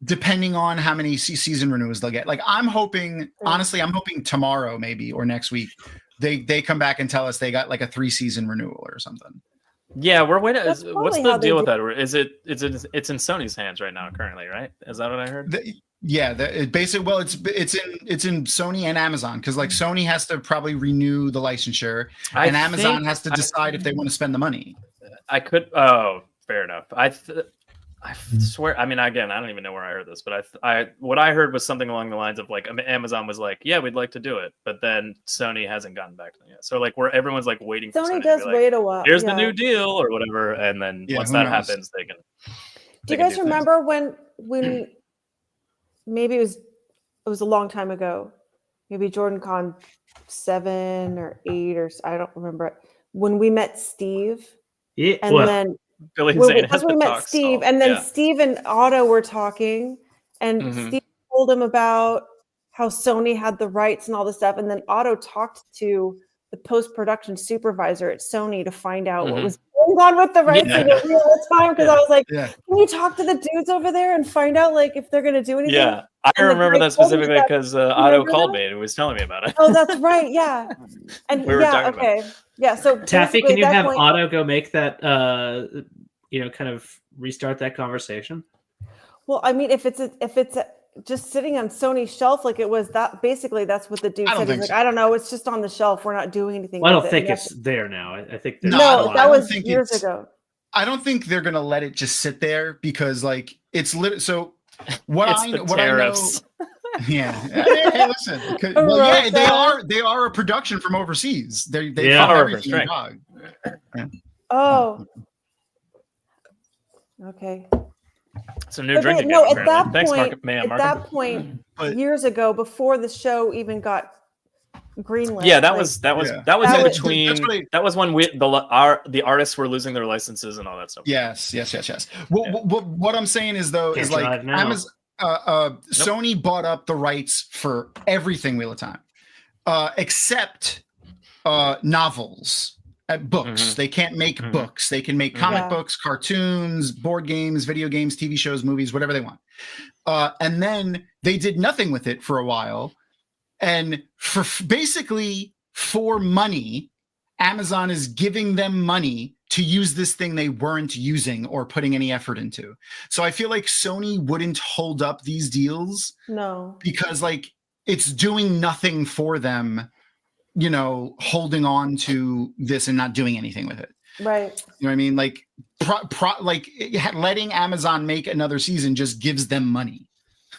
depending on how many season renewals they'll get. Like I'm hoping, honestly, I'm hoping tomorrow maybe or next week they come back and tell us they got like a 3-season renewal or something. Yeah, we're waiting. That's What's probably the how they deal with do- that? Is it? It's in Sony's hands right now, currently, right? Is that what I heard? It basically, well, it's in Sony and Amazon because like Sony has to probably renew the licensure and Amazon has to decide if they want to spend the money. I could. Oh, fair enough. I swear. I mean, again, I don't even know where I heard this, but what I heard was something along the lines of like Amazon was like, "Yeah, we'd like to do it," but then Sony hasn't gotten back to them yet. So like, everyone's like waiting for Sony Sony does to be like, wait a while. here's yeah. the new deal or whatever, and then Yeah, once who that knows? happens, they can. Do you guys remember when maybe it was a long time ago, maybe Jordan Con 7 or 8 or I don't remember it, when we met Steve Yeah, and well, then Billy when Zane we, has we the met talk Steve stall. and then Yeah. Steve and Otto were talking and Mhm. Steve told him about how Sony had the rights and all this stuff and then Otto talked to the post-production supervisor at Sony to find out what Mhm. was going on with the rights Yeah. in real time because I was like, Yeah. can you talk to the dudes over there and find out like if they're gonna do anything? Yeah, I And the remember great that told me specifically that- because Otto remember called that? me and he was telling me about it. Oh, that's right. Yeah. And We were yeah, talking about okay. Yeah. So Taffy, basically can you at that have point- Otto go make that, kind of restart that conversation? Well, I mean, if it's just sitting on Sony's shelf like it was that, basically that's what the dude I don't said. He's think like, so. I don't know, it's just on the shelf. We're not doing anything. Well, I with don't it. think And it's there now. I think there's No, a no, lot. that I don't was think years it's- ago. I don't think they're gonna let it just sit there because like it's lit. So what It's I the what I know. tariffs. Yeah. Hey, listen. Well, yeah, they are a production from overseas. They Yeah. fund Power everything in restraint. dog. Oh. Okay. It's a new But drink wait, again. no, at apparently. that Thanks, point, Mark. Man, at Mark. that point, But- years ago, before the show even got greenlit. Yeah, that like, was Yeah. in That was- between. that's what I- That was when the artists were losing their licenses and all that stuff. Yes. What I'm saying is though Can't is like drive now. Amazon, Sony bought up the rights for everything Wheel of Time, except novels. Books. Mhm. They can't make Mhm. books. They can make comic Yeah. books, cartoons, board games, video games, TV shows, movies, whatever they want. And then they did nothing with it for a while. And basically for money, Amazon is giving them money to use this thing they weren't using or putting any effort into. So I feel like Sony wouldn't hold up these deals No. because like it's doing nothing for them, you know, holding on to this and not doing anything with it. Right. You know what I mean? Like, letting Amazon make another season just gives them money.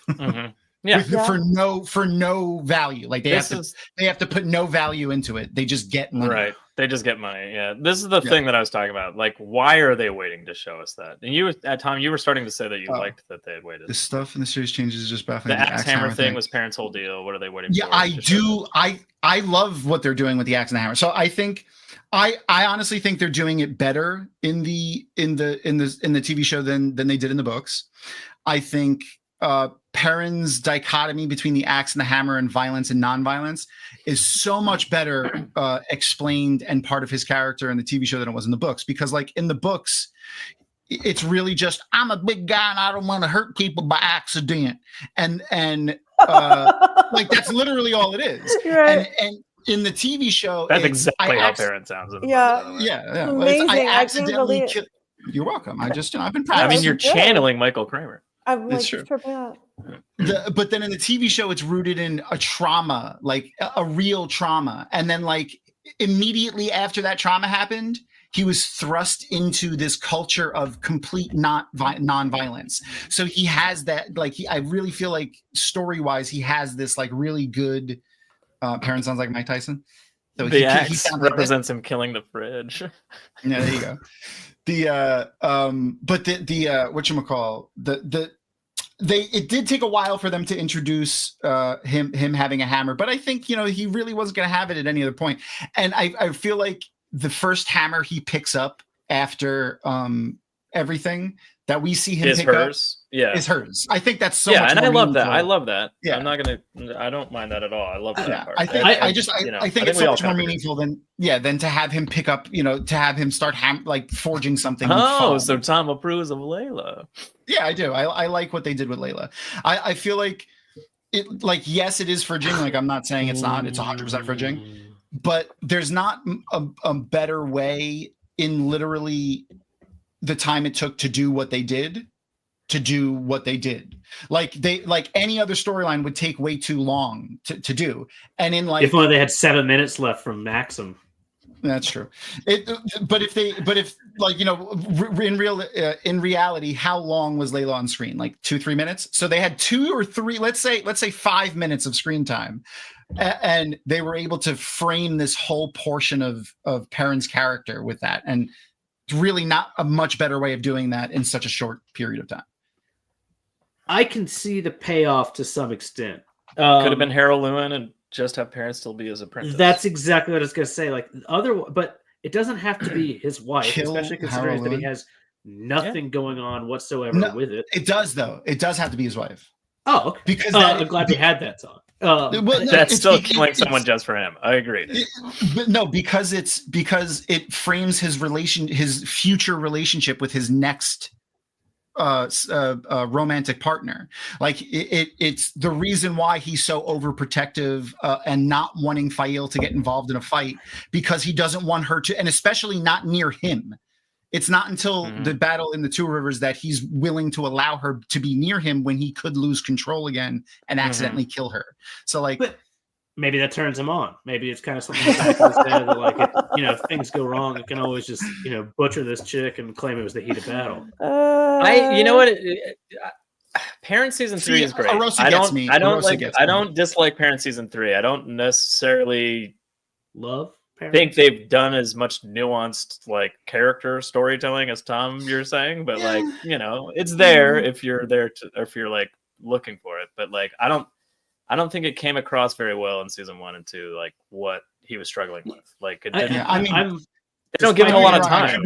Mhm. Yeah. For no value. Like they have to put no value into it. They just get money. Right. They just get money. Yeah. This is the thing that I was talking about. Like, why are they waiting to show us that? And you, at Tom, you were starting to say that you liked that they had waited. The stuff in the series changes is just baffling. The Axe Hammer thing was Perrin's whole deal. What are they waiting for? Yeah, I do. I love what they're doing with the Axe and the Hammer. So I think I honestly think they're doing it better in the TV show than they did in the books. I think Perrin's dichotomy between the axe and the hammer and violence and non-violence is so much better explained and part of his character in the TV show than it was in the books. Because like in the books, it's really just, I'm a big guy and I don't want to hurt people by accident. And like, that's literally all it is. Right. And in the TV show, that's exactly how Perrin sounds. Yeah. Yeah. Amazing. I accidentally killed. You're welcome. I've been practicing. I mean, you're channeling Michael Kramer. I'm like, It's true. tripping out. But then in the TV show, it's rooted in a trauma, like a real trauma. And then like immediately after that trauma happened, he was thrust into this culture of complete non-violence. So he has that, like, I really feel like story-wise, he has this like really good, Perrin sounds like Mike Tyson. So the axe represents him killing the fridge. Yeah, there you go. But whatchamacall, it did take a while for them to introduce him having a hammer, but I think, you know, he really wasn't going to have it at any other point. And I feel like the first hammer he picks up after everything that we see him pick up is hers. I think that's so much and more I love that. meaningful. I love that. Yeah. I don't mind that at all. I love that part. I think it's so much more meaningful than to have him pick up, you know, to have him start forging something. So Thom approves of Layla. Yeah, I do. I like what they did with Layla. I feel like it, like, yes, it is fridging. Like, I'm not saying it's not. It's 100% fridging. But there's not a better way in literally the time it took to do what they did. Like any other storyline would take way too long to do. And in like, if only they had 7 minutes left from Maxim. That's true. But if like, you know, in reality, how long was Layla on screen? Like 2-3 minutes. So they had 2 or 3, let's say 5 minutes of screen time. And they were able to frame this whole portion of Perrin's character with that. And it's really not a much better way of doing that in such a short period of time. I can see the payoff to some extent. Could have been Harold Lewin and just have Perrin still be his apprentice. That's exactly what I was going to say. Like but it doesn't have to be his wife, especially considering that he has nothing going on whatsoever with it. It does, though. It does have to be his wife. Oh, okay. Because I'm glad we had that talk. That's still killing someone just for him. I agree. But no, because it frames his future relationship with his next romantic partner. Like it's the reason why he's so overprotective and not wanting Faile to get involved in a fight, because he doesn't want her to, and especially not near him. It's not until the battle in the Two Rivers that he's willing to allow her to be near him, when he could lose control again and accidentally kill her. So like, but maybe that turns him on. Maybe it's kind of something that like, if things go wrong, it can always just, butcher this chick and claim it was the heat of battle. Perrin season 3 is great. I don't dislike Perrin season 3. I don't necessarily love Perrin. Think they've done as much nuanced like character storytelling as Tom you're saying, but like, it's there if you're there or if you're like looking for it. But like, I don't think it came across very well in season 1 and 2, like what he was struggling with. Like, it didn't, they don't give him a lot of time.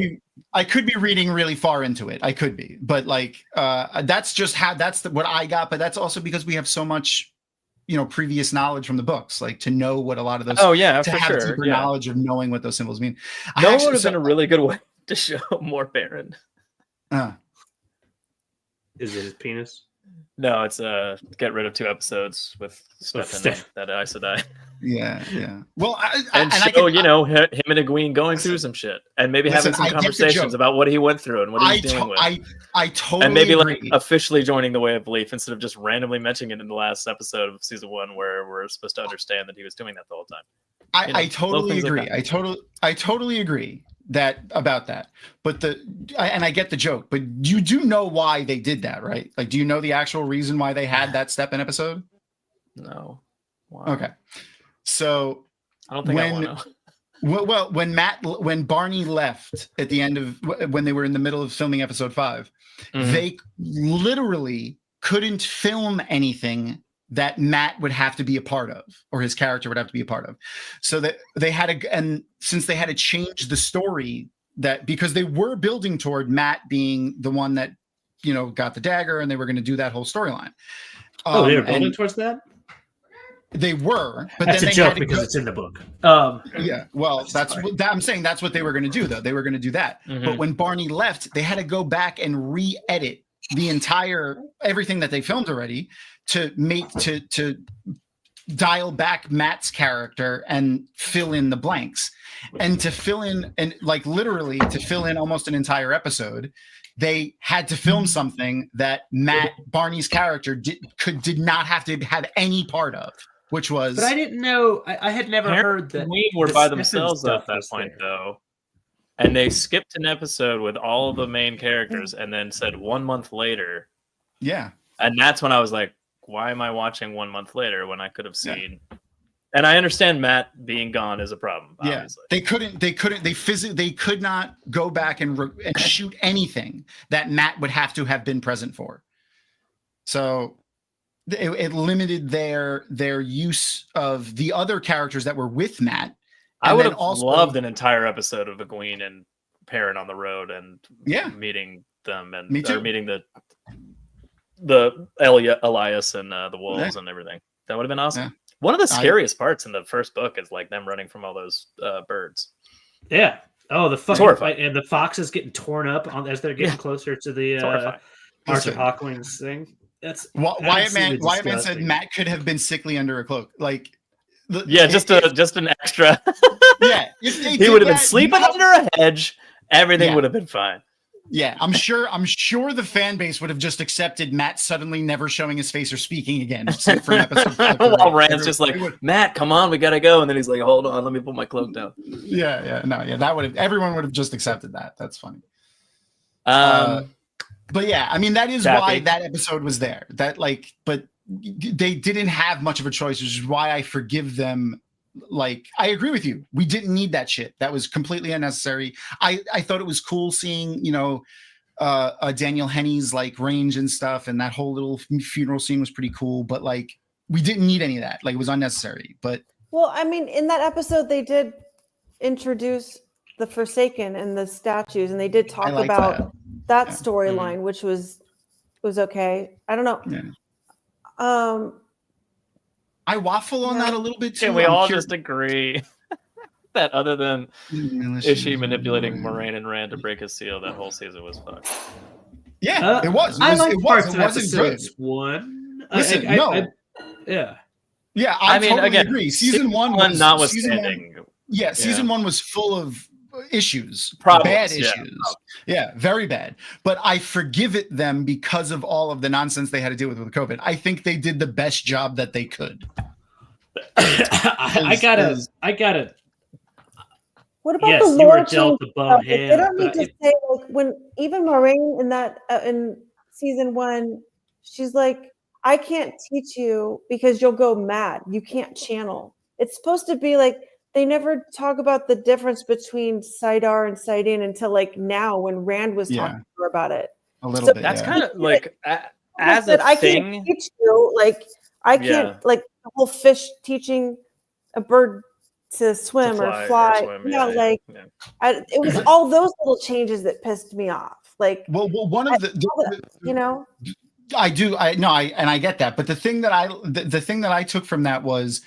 I could be reading really far into it. I could be, but like, that's just what I got. But that's also because we have so much, previous knowledge from the books, like to know what a lot of those. Oh yeah, to for have sure. deeper knowledge of knowing what those symbols mean. That would have been a really good way to show more Perrin. Is it his penis? No, it's get rid of 2 episodes with Stefan that Aes Sedai. Yeah. Well, And show, him and Egwene going through some shit, and maybe having some conversations about what he went through and what he was dealing with. I totally and maybe agree. like officially joining the Way of Belief instead of just randomly mentioning it in the last episode of season 1, where we're supposed to understand that he was doing that the whole time. I totally agree. I totally agree about that. But I get the joke, but you do know why they did that, right? Like, do you know the actual reason why they had that step in episode? No. Wow. Okay. So I don't think I want to. Well, when Barney left at the end of when they were in the middle of filming episode 5, they literally couldn't film anything that Matt would have to be a part of, or his character would have to be a part of. So that they had to, and since they had to change the story, that because they were building toward Matt being the one that, got the dagger, and they were going to do that whole storyline. They were building towards that? They were, but that's then a joke because it's in the book. Yeah, well, I'm saying that's what they were going to do, though. They were going to do that. But when Barney left, they had to go back and re-edit the entire everything that they filmed already to dial back Matt's character and fill in the blanks, and to fill in literally to fill in almost an entire episode. They had to film something that Barney's character did not have to have any part of. Which was, but I didn't know. I had never heard that we were by themselves at that point, though, and they skipped an episode with all of the main characters, and then said 1 month later. Yeah, and that's when I was like, "Why am I watching 1 month later when I could have seen?" And I understand Matt being gone is a problem. Obviously. Yeah, they could not go back and shoot anything that Matt would have to have been present for. So. It limited their use of the other characters that were with Matt. I would have loved an entire episode of Egwene and Perrin on the road and meeting them and meeting the Elias and the wolves and everything. That would have been awesome. Yeah. One of the scariest parts in the first book is like them running from all those birds. Yeah. Oh, the fucking and the foxes getting torn up as they're getting closer to the Arthur Hawkwing's thing. That's Wyatt Man said Matt could have been sickly under a cloak. Just an extra. Yeah, he would have been sleeping under a hedge. Everything would have been fine. Yeah, I'm sure the fan base would have just accepted Matt suddenly never showing his face or speaking again. From episode 5 While Rand's just like, Matt, come on, we gotta go, and then he's like, hold on, let me put my cloak down. Everyone would have just accepted that. That's funny. But yeah, I mean, that is why that episode was there. But they didn't have much of a choice, which is why I forgive them. I agree with you. We didn't need that shit. That was completely unnecessary. I thought it was cool seeing, Daniel Henney's range and stuff, and that whole little funeral scene was pretty cool. But we didn't need any of that. It was unnecessary. But I mean, in that episode, they did introduce the Forsaken and the statues, and they did talk about that storyline, which was okay. I don't know. Yeah. I waffle on that a little bit too. Can we all just agree that other than Ishii manipulating Moraine and Rand to break his seal, that whole season was fucked? Yeah, it was. I like parts of wasn't good. One. Listen, yeah. Yeah, I mean, totally agree. Season one was notwithstanding. Season 1 was full of issues, bad issues. Yeah, very bad. But I forgive it them because of all of the nonsense they had to deal with COVID. I think they did the best job that they could. I gotta. What about yes, the you lore were dealt the bum hand. They don't need to say when even Moraine in that in season 1, she's like, I can't teach you because you'll go mad. You can't channel. It's supposed to be they never talk about the difference between Sidar and Sidin until now when Rand was talking to her about it. A little bit. That's kind of as a I thing. Can't teach you I can't the whole fish teaching a bird to swim or fly. It was all those little changes that pissed me off. One of the I get that, but the thing that I took from that was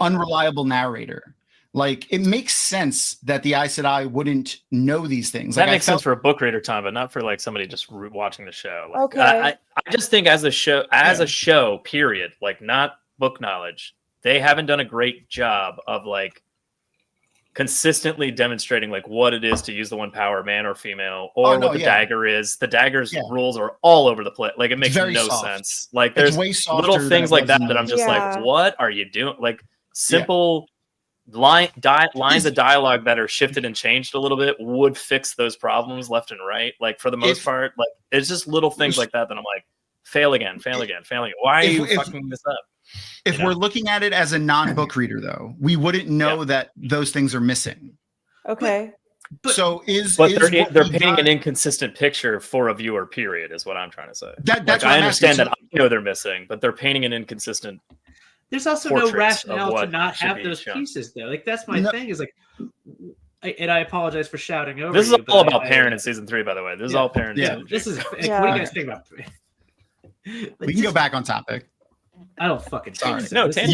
unreliable narrator. Like, it makes sense that the Aes Sedai wouldn't know these things. That Like, makes sense for a book reader, Tom, but not for like somebody just watching the show. Like, Okay. I just think as a show, period, like not book knowledge, they haven't done a great job of like consistently demonstrating like what it is to use the one power, man or female, or what the dagger is. The dagger's rules are all over the place. Like, it makes no sense. Like, there's little things like that I'm just like, what are you doing? Like, simple lines of dialogue that are shifted and changed a little bit would fix those problems left and right. Like, for the most part, like, it's just little things like that I'm like, fail again. Why are you fucking this up? If we're looking at it as a non-book reader, though, we wouldn't know that those things are missing. Okay. They're painting an inconsistent picture for a viewer, period, is what I'm trying to say. That's I understand that I know they're missing, but they're painting an inconsistent. There's also no rationale to not have those pieces, though. Like, that's my thing. Is like, and I apologize for shouting over. This is all about Perrin in season 3, by the way. This is all Perrin. This is. What do you guys think about? We can go back on topic. I don't fucking sorry. No, you can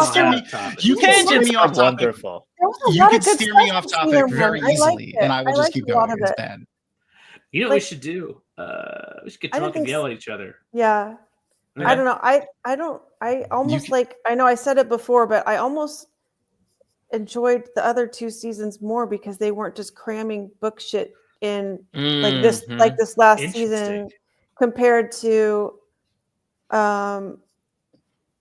steer me. You can steer me off topic. Wonderful. You can steer me off topic very easily, and I will just keep going. It's bad. You know what we should do? We should get drunk and yell at each other. Yeah. Okay. I don't know. I almost like, I know I said it before, but I almost enjoyed the other 2 seasons more because they weren't just cramming book shit in like this last season compared to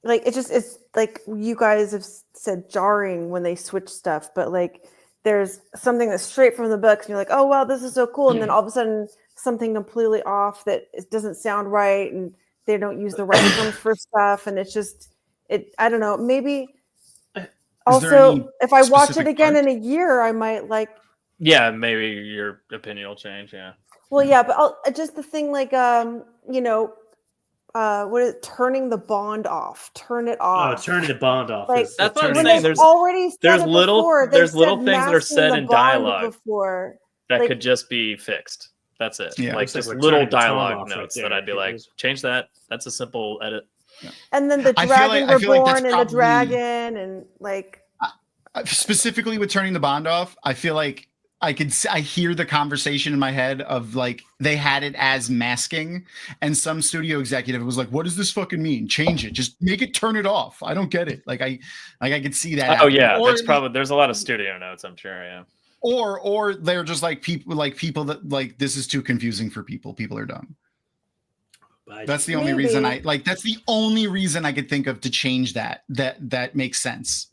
like, it's like you guys have said jarring when they switch stuff, but like there's something that's straight from the books and you're like, oh wow, this is so cool, and then all of a sudden something completely off that it doesn't sound right and they don't use the right terms for stuff, and it's just I don't know, maybe also if I watch it again in a year I might like, maybe your opinion will change. Well, but just the thing like what is it, turning the bond off? Turn it off. Oh, turning the bond off. Like, that's what I'm saying. There's little things that are said in dialogue before that could just be fixed. That's it. Yeah, like just little dialogue notes that I'd be like, change that. That's a simple edit. Yeah. And then the dragon reborn and the dragon and like specifically with turning the bond off, I feel like I hear the conversation in my head of like they had it as masking, and some studio executive was like, "What does this fucking mean? Change it. Just make it turn it off. I don't get it." Like I could see that. Oh yeah, that's probably there's a lot of studio notes, I'm sure. Yeah. Or they're just like people that like this is too confusing for people. People are dumb. That's the only reason that's the only reason I could think of to change that makes sense.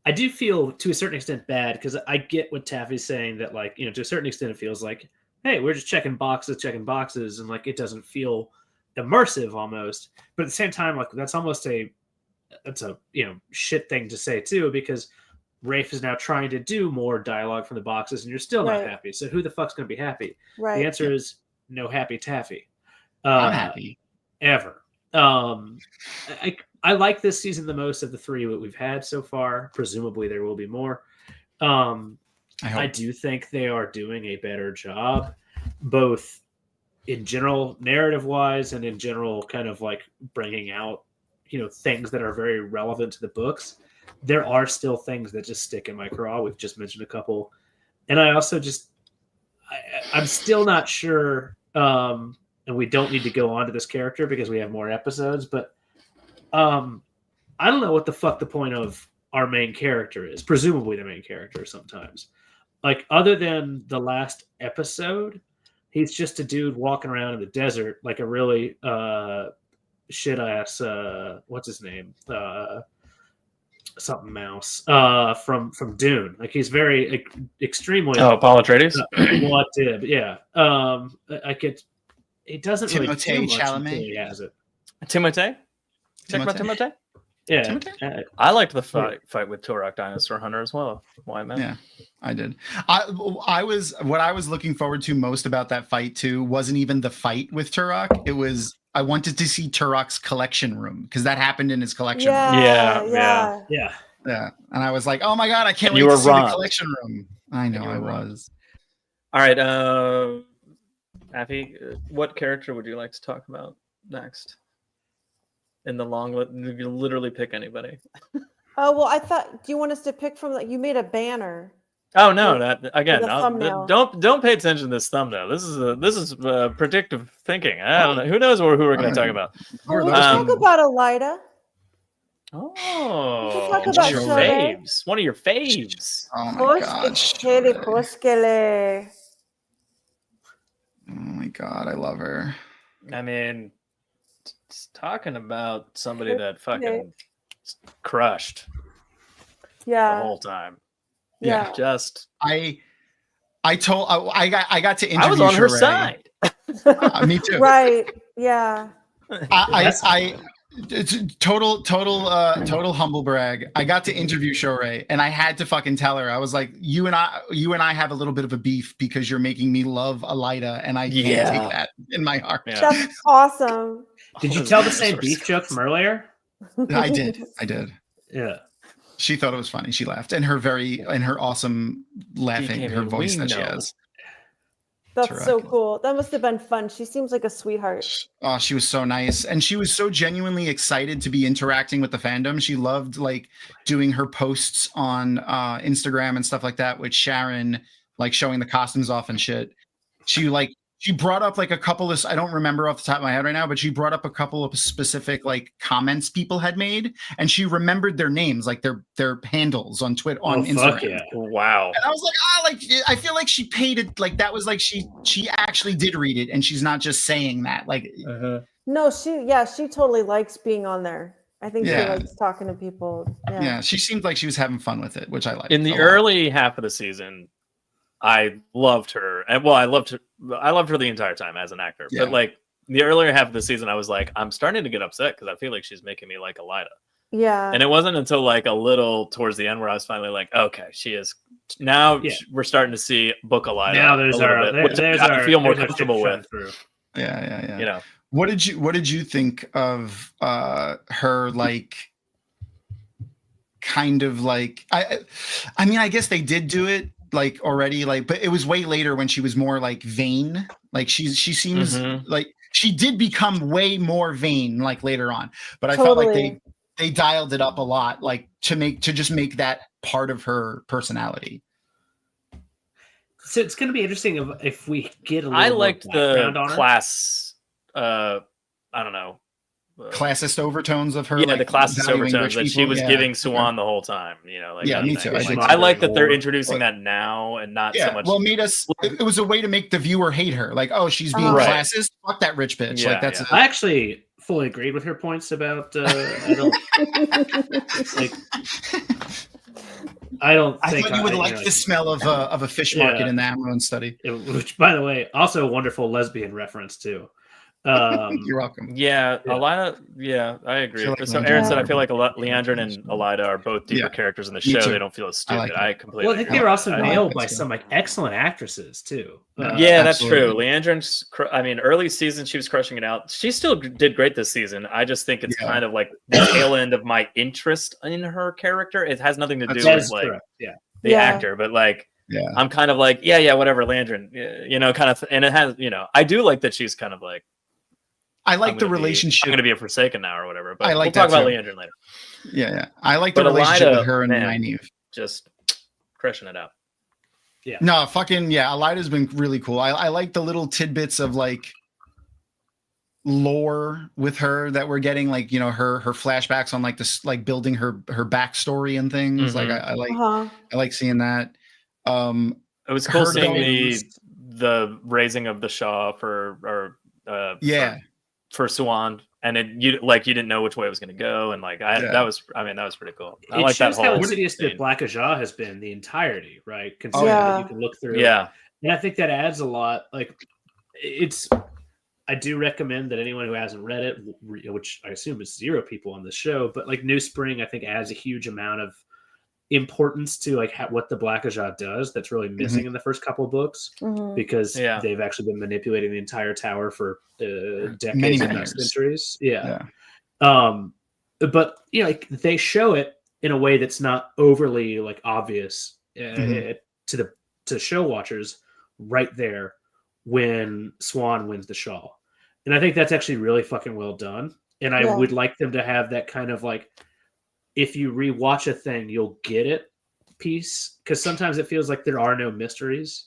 I do feel to a certain extent bad because I get what Taffy's saying that like, to a certain extent it feels like, hey, we're just checking boxes and like it doesn't feel immersive almost. But at the same time, like that's almost that's a shit thing to say too, because Rafe is now trying to do more dialogue from the boxes and you're still not happy. So who the fuck's gonna be happy? Right. The answer is no happy Taffy. I'm happy. Ever. I like this season the most of the 3 that we've had so far. Presumably there will be more. I do think they are doing a better job, both in general narrative wise and in general kind of like bringing out, things that are very relevant to the books. There are still things that just stick in my craw. We've just mentioned a couple. And I also I'm still not sure, and we don't need to go on to this character because we have more episodes, but I don't know what the fuck the point of our main character is. Presumably the main character sometimes. Like, other than the last episode, he's just a dude walking around in the desert like a really shit-ass, what's his name? Something mouse from Dune. Like, he's very extremely... Oh, Paul Atreides? What did, yeah. It doesn't really do much until he has it. Timothée? Check about Timothée? Yeah. I liked the fight with Turok Dinosaur Hunter as well. Why, man? Yeah, I did. What I was looking forward to most about that fight too wasn't even the fight with Turok. It was I wanted to see Turok's collection room because that happened in his collection room. Yeah. And I was like, oh my god, I can't wait to see the collection room. I know I was. All right, Abby, what character would you like to talk about next? In the long, you can literally pick anybody. Oh well, I thought. Do you want us to pick from? Like, you made a banner. Oh no! That again. the thumbnail. Don't pay attention to this thumbnail. This is predictive thinking. I don't know. Who knows who we're going to talk about? Oh, we can talk about Elaida. Oh, We can talk one about of your Shoray. faves. One of your faves. Oh my god. Koskele. Oh my god, I love her. I mean, talking about somebody that fucking crushed the Yeah. whole time. Yeah. Just I got to interview. I was on her Shoray. side. Me too. Right. Yeah. It's total humble brag. I got to interview Shoray, and I had to fucking tell her. I was like, you and I have a little bit of a beef because you're making me love Elaida, and I can't take that in my heart. Yeah. That's awesome. Did you tell the same beef joke from earlier? I did. Yeah. She thought it was funny. She laughed, and her awesome laughing, her voice that she has. That's so Terrific. cool. That must have been fun. She seems like a sweetheart. Oh, she was so nice, and she was so genuinely excited to be interacting with the fandom. She loved like doing her posts on Instagram and stuff like that with Sharon, like showing the costumes off and shit. She brought up like a couple of, I don't remember off the top of my head right now, but she brought up a couple of specific like comments people had made, and she remembered their names, like their handles on Twitter, on Instagram. Fuck yeah. Wow. And I was like, I feel like she paid it. Like that was like she actually did read it, and she's not just saying that. Like, No, she totally likes being on there. I think she Yeah. likes talking to people. yeah, she seemed like she was having fun with it, which I like. In the early half of the season, I loved her, and I loved her the entire time as an actor. Yeah. But like the earlier half of the season, I was like, I'm starting to get upset because I feel like she's making me like Elaida. Yeah. And it wasn't until like a little towards the end where I was finally like, okay, she is now. Yeah. We're starting to see book Elaida. Now there's a little our, bit, there, which there's I our feel more there's our comfortable shit with. through. yeah. You know, What did you think of her like kind of like I mean I guess they did do it like already, like, but it was way later when she was more like vain. Like she seems like she did become way more vain like later on. But I felt like they dialed it up a lot, like to just make that part of her personality. So it's going to be interesting if we get a little I more liked background the on her. class. I don't know. Classist overtones of her. Yeah, like, the classist valuing overtones rich that she people. was Yeah. giving Swan the whole time. You know, like Yeah, that me thing. too. I think I like so. that they're introducing that now and not so much. Well, it made us. It was a way to make the viewer hate her. Like, oh, she's being Right. classist. Fuck that rich bitch. Yeah, like that's. yeah. I actually fully agreed with her points about. I don't like. I don't I think thought you would like the smell of a fish market in the Amazon study. Which, by the way, also a wonderful lesbian reference too. You're welcome. Yeah, Elaida. Yeah, I agree. Like So Liandrin Aaron said, I and feel like Liandrin and Elaida are both deeper characters in the Me show. too. They don't feel as stupid. like I that. completely. Well, I think agree. they were also I nailed like by that, some like excellent actresses too. Yeah, that's Absolutely. true. Liandrin's. I mean, early season she was crushing it out. She still did great this season. I just think it's kind of like the tail end of my interest in her character. It has nothing to do That with is like correct. Yeah. the actor, but like. Yeah. I'm kind of like, yeah, whatever, Liandrin, you know, kind of, and it has, you know, I do like that she's kind of like, I like the relationship. I'm going to be a Forsaken now or whatever, but I like we'll talk that about too. Liandrin later. Yeah. I like the But relationship Elaida, with her and man, Nynaeve. just crushing it out. Yeah. No, fucking yeah. Elaida's been really cool. I like the little tidbits of like lore with her that we're getting, like, you know, her flashbacks on like this, like building her backstory and things. Like I like seeing that. It was cool her seeing going- the raising of the Shaw for Swan, and you didn't know which way it was going to go, and like that was pretty cool. I It like that shows how whole insidious scene. that Black Aja has been the entirety, right? Considering that you can look through. Yeah, and I think that adds a lot. Like, I do recommend that anyone who hasn't read it, which I assume is zero people on the show, but like New Spring, I think adds a huge amount of importance to like what the Black Aja does that's really missing in the first couple of books, because they've actually been manipulating the entire tower for decades, many if not years. centuries. But you know, like they show it in a way that's not overly like obvious to the show watchers right there when Swan wins the shawl. And I think that's actually really fucking well done. And I would like them to have that kind of like if you rewatch a thing, you'll get it piece, because sometimes it feels like there are no mysteries.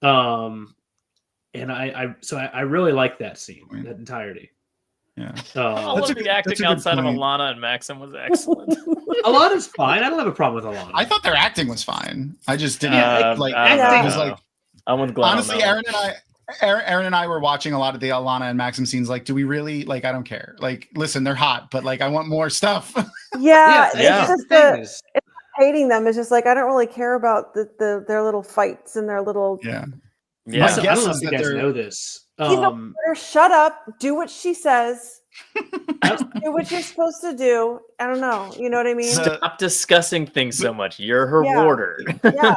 And I really like that scene, that entirety. Yeah. All of the acting outside of Alana and Maxim was excellent. Alana's fine. I don't have a problem with Alana. I thought their acting was fine. I just didn't like. acting It was like, I'm with Glenn. honestly, Aaron and I were watching a lot of the Alana and Maxim scenes. Like, do we really like? I don't care. Like, listen, they're hot, but like, I want more stuff. Yeah, Yeah. it's just hating them. It's just like I don't really care about their little fights and their little. Yeah. Yeah. Also, I don't know guess if you that guys they're- know this. Shut up. Do what she says. Do what you're supposed to do. I don't know. You know what I mean? Stop discussing things so much. You're her Yeah. warder. Yeah.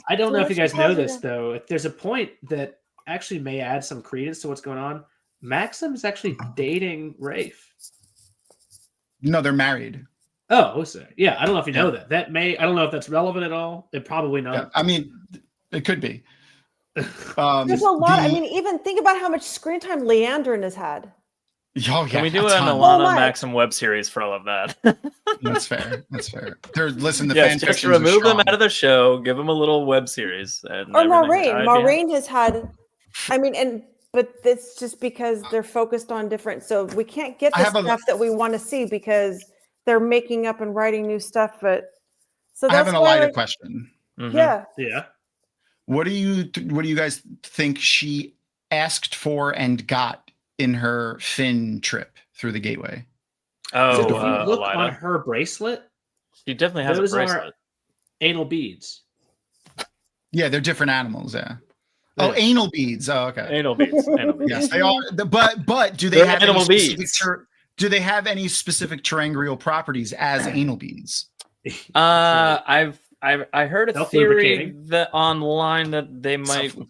I don't know if you guys know this, Exactly. though. If there's a point that actually may add some credence to what's going on, Maxim is actually dating Rafe. No, they're married. Oh, so, yeah. I don't know if you know that. I don't know if that's relevant at all. It probably not. Yeah, I mean, it could be. There's a lot. I mean, even think about how much screen time Liandrin has had. Oh, Can we a do an ton. Alana Oh my. Maxim web series for all of that? That's fair. That's fair. Listen, the Yes, fan just fictions are remove them strong. out of the show. Give them a little web series. And Or everything. Moraine. Yeah. Moraine has had. I mean, but it's just because they're focused on different. So we can't get I the have a- stuff that we want to see because they're making up and writing new stuff. But so I have that's an why, Elaida like, question. Mhm. yeah. Yeah. What do you guys think she asked for and got in her Finn trip through the gateway? Oh, So if you look on Elaida. her bracelet, She definitely has those a are- bracelet. anal beads. Yeah, they're different animals. Yeah. Yeah. Oh, anal beads. Oh, okay. Anal beads. Anal beads. Yes, they are. But do they They're have animal any specific beads. do they have any specific terrestrial properties as anal beads? I heard a theory Self-lubricating. that online that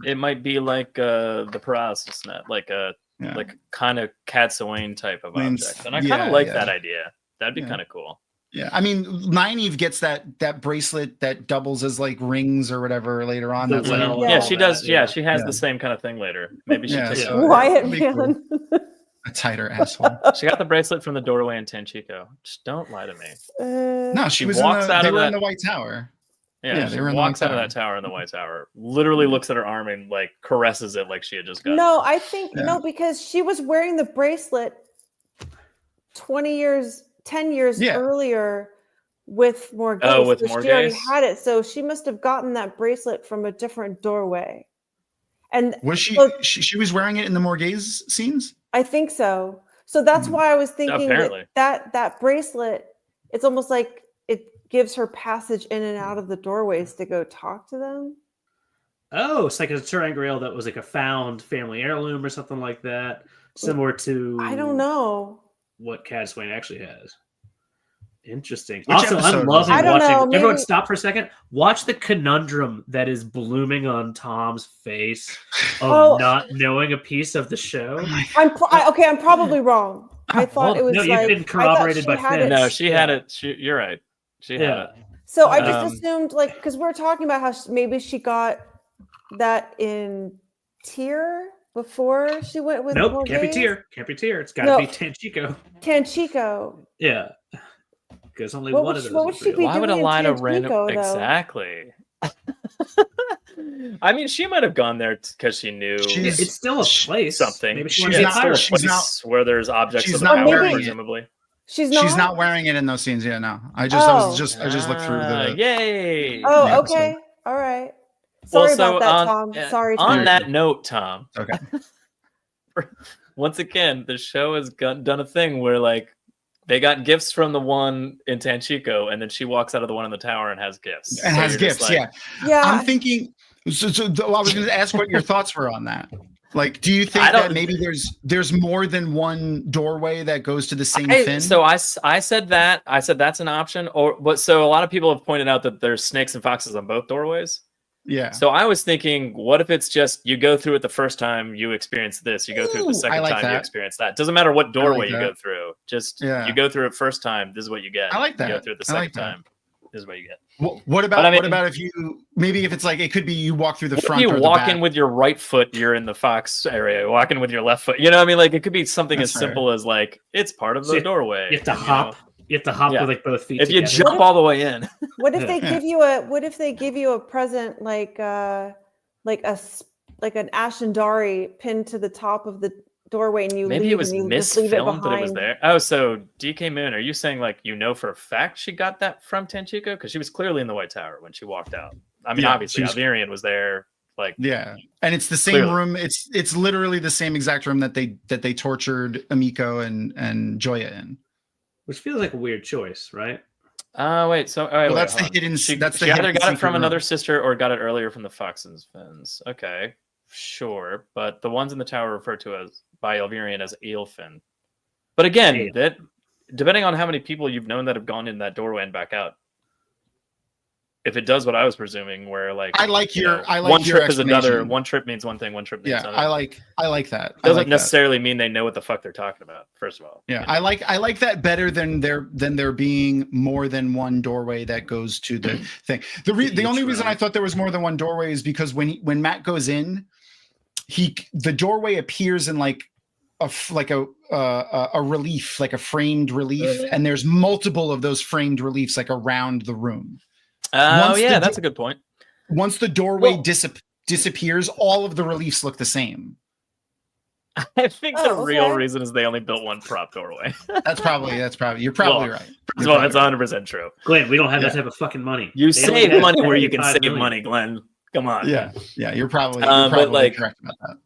it might be like the paralysis net, like a Yeah. like kind of Katsuane type of Means- object, and I kind yeah, of like yeah. that idea. That'd be Yeah. kind of cool. Yeah, I mean, Nynaeve gets that bracelet that doubles as like rings or whatever later on. The That's like, well, Yeah, all she that, does. Yeah, yeah. she has Yeah. the same kind of thing later. Maybe she Yeah, takes so- it. Wyatt that'd be cool. Man. a tighter asshole. She got the bracelet from the doorway in Tenchiko. Just don't lie to me. No, She she was walks out they of were in that- the White Tower. Yeah, Yeah, she they were in the walks White out of Tower. that tower in the White Tower. Literally looks at her arm and like caresses it like she had just got. No, I think Yeah. no, because she was wearing the bracelet 10 years Yeah. earlier with Morghese. Oh, with so she already Morghese? had it. So she must have gotten that bracelet from a different doorway. And Was she? So- She was wearing it in the Morghese scenes. I think so. So that's why I was thinking Apparently. that bracelet, it's almost like it gives her passage in and out of the doorways to go talk to them. Oh, it's like a ter'angreal that was like a found family heirloom or something like that, similar to I don't know. what Cadsuane actually has. Interesting. Which Also, I'm episode was loving it? I don't watching. know, Everyone, maybe- stop for a second. Watch the conundrum that is blooming on Tom's face of Oh. not knowing a piece of the show. Okay, I'm probably wrong. I thought it was No, you've like been I thought corroborated she by had Finn. it. No, she had Yeah. it. You're right. She had Yeah. it. So I just Um, assumed, like, because we were talking about how maybe she got that in Tyr before she went with Nope, can't be Morghese? Tyr. Can't be Tyr. It's got to No. be Tenchiko. Tanchico. Yeah, because only What one would of she- those. what would is she real. be Why would doing in Elaida Tampico, random though? exactly? I mean, she might have gone there because she knew She's- It's still a place. something. Maybe she she's wants to not- hire. she's Place where there's objects she's of not power, wearing it. presumably. She's not. She's not wearing it in those scenes. Yeah, no. I just looked through the. Yay! Oh, the okay. episode. All right. Sorry about that, Tom. Sorry. On Tom. that note, Tom, Okay. once again, the show has done a thing where like they got gifts from the one in Tanchico, and then she walks out of the one in the tower and has gifts. And So has you're just gifts. like, Yeah. Yeah. I'm thinking. So I was going to ask what your thoughts were on that. Like, do you think I don't- that maybe there's more than one doorway that goes to the same fin? So I said that. I said that's an option. But so a lot of people have pointed out that there's snakes and foxes on both doorways. Yeah. So I was thinking, what if it's just you go through it the first time, you experience this, you go through it the Ooh, second I like time, you that. experience that. Doesn't matter what doorway you that. go through. Just Yeah. you go through it first time, this is what you get. I like You go that. through it the I second like that. time, this is what you get. What about But I mean- what about if you maybe if it's like it could be you walk through the What if front you or the walk back? in with your right foot, you're in the fox area. Walk in with your left foot. You know what I mean? Like it could be something That's as fair. simple as like it's part of So the doorway. You have to know? hop. You have to hop Yeah. with like both feet. If you together. jump all the way in. What if they Yeah. give you a present like an Ashendari pinned to the top of the doorway and you Maybe leave it was and you just leave it misfilmed that it was behind? there. Oh, so DK Moon, are you saying like for a fact she got that from Tenchiko? Because she was clearly in the White Tower when she walked out. I mean, Yeah, obviously, she was- Alvarian was there. Like, Yeah, and it's the same Clearly. room. It's literally the same exact room that they tortured Amiko and Joya in. Which feels like a weird choice, right? wait. So, all right, Well, wait, that's the hold on. hidden. She, That's the she either hidden got it secret from another room. sister or got it earlier from the Fox and Fins. Okay, sure. But the ones in the tower referred to as by Elvirian as Eelfin. But again, Ale. that depending on how many people you've known that have gone in that doorway and back out, if it does what I was presuming, where like I like you your. know, I like one your trip is another. explanation. One trip means one thing. One trip means Yeah, another. I like that. I Doesn't like that. necessarily mean they know what the fuck they're talking about. First of all, Yeah, I like that better than there being more than one doorway that goes to the thing. The only reason I thought there was more than one doorway is because when Matt goes in, the doorway appears in like a relief, like a framed relief, and there's multiple of those framed reliefs like around the room. oh Once yeah, the that's a good point. Once the doorway Well- disappears, all of the reliefs look the same. I think the Oh, real okay. reason is they only built one prop doorway. That's probably you're probably right. You're Well, probably that's right. 100% true. Glenn, we don't have that Yeah. type of fucking money. You They only save have money where you can 75 save million. money, Glenn. Come on. Yeah, you're probably But, like- correct about that.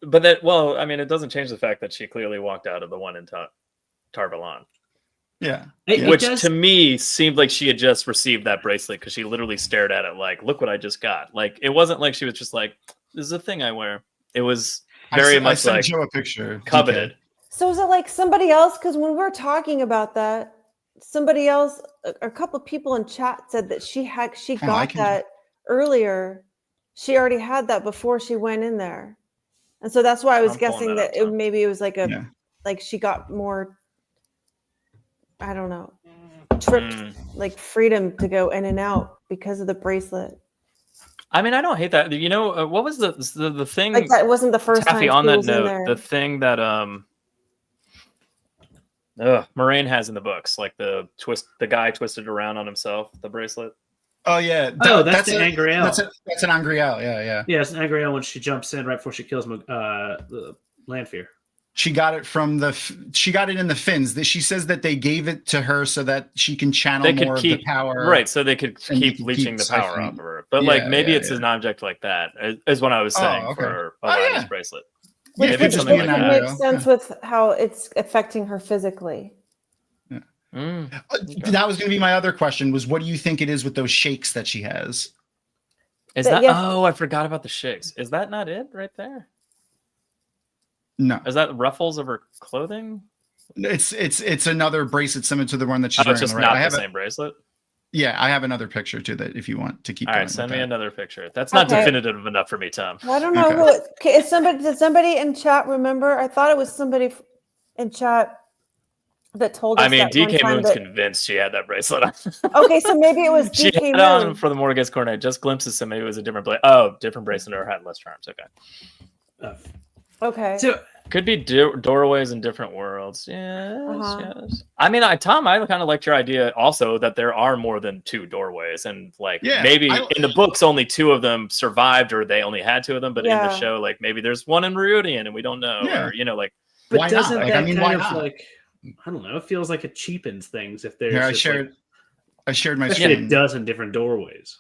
But that, well, I mean, it doesn't change the fact that she clearly walked out of the one in Tarvalon, Yeah. It which does- to me seemed like she had just received that bracelet because she literally stared at it like, "Look what I just got!" Like it wasn't like she was just like, "This is a thing I wear." It was very I much sent like Joe a picture. coveted. So is it like somebody else? Because when we're talking about that, somebody else, a couple of people in chat said that she I got can- that earlier. She already had that before she went in there, and so that's why I was I'm pulling guessing that that up, Tom. maybe it was like Yeah. like she got more. I don't know, tripped like freedom to go in and out because of the bracelet. I mean, I don't hate that. You know, what was the thing? Like that wasn't the first Taffy, time on she that was in note, there. the thing that Moraine has in the books, like the guy twisted around on himself, the bracelet. Oh yeah. Oh, that's the Angriel. That's an Angriel. Yeah. Yeah, it's Angriel when she jumps in right before she kills the Landfear. She got it she got it in the fins. She says that they gave it to her so that she can channel They could more keep of the power. right, so they could and you keep can leeching keep the power siphoning. off of her. But Yeah, like maybe yeah, it's yeah. an object like that, is what I was Oh, saying okay. for Oh, Alaida's yeah. bracelet. Which Maybe would, it's something which like would that. make sense with how it's affecting her physically. Mm. That was going to be my other question. Was what do you think it is with those shakes that she has? Is But that? yes. Oh, I forgot about the shakes. Is that not it right there? No, Is that ruffles of her clothing? it's another bracelet similar to the one that she's Oh, wearing. it's just on the right. not I the have same bracelet. Yeah, I have another picture too that if you want to keep. All going right, with send me that. another picture. That's not Okay. definitive enough for me, Tom. Well, I don't know. Okay. Did somebody in chat remember? I thought it was somebody in chat that told us. I mean, that one DK time Moon's that- convinced she had that bracelet on. Okay, so maybe it was She DK had on Moon. for the Morgus Cornet, just glimpses, so maybe it was a different different bracelet or had less charms. Okay. Okay. So Could be doorways in different worlds. Yes, Uh-huh. yes. I mean, Tom, I kind of liked your idea also that there are more than 2 doorways, and like Yeah, maybe I- in the books only 2 of them survived, or they only had 2 of them. But in the Yeah. show, like maybe there's one in Rudian and we don't know, Yeah. or you know, like but Why not? doesn't Like, that I mean, why kind of not? like I don't know, it feels like it cheapens things if there's Here, I just, like, shared my especially a screen. dozen different doorways.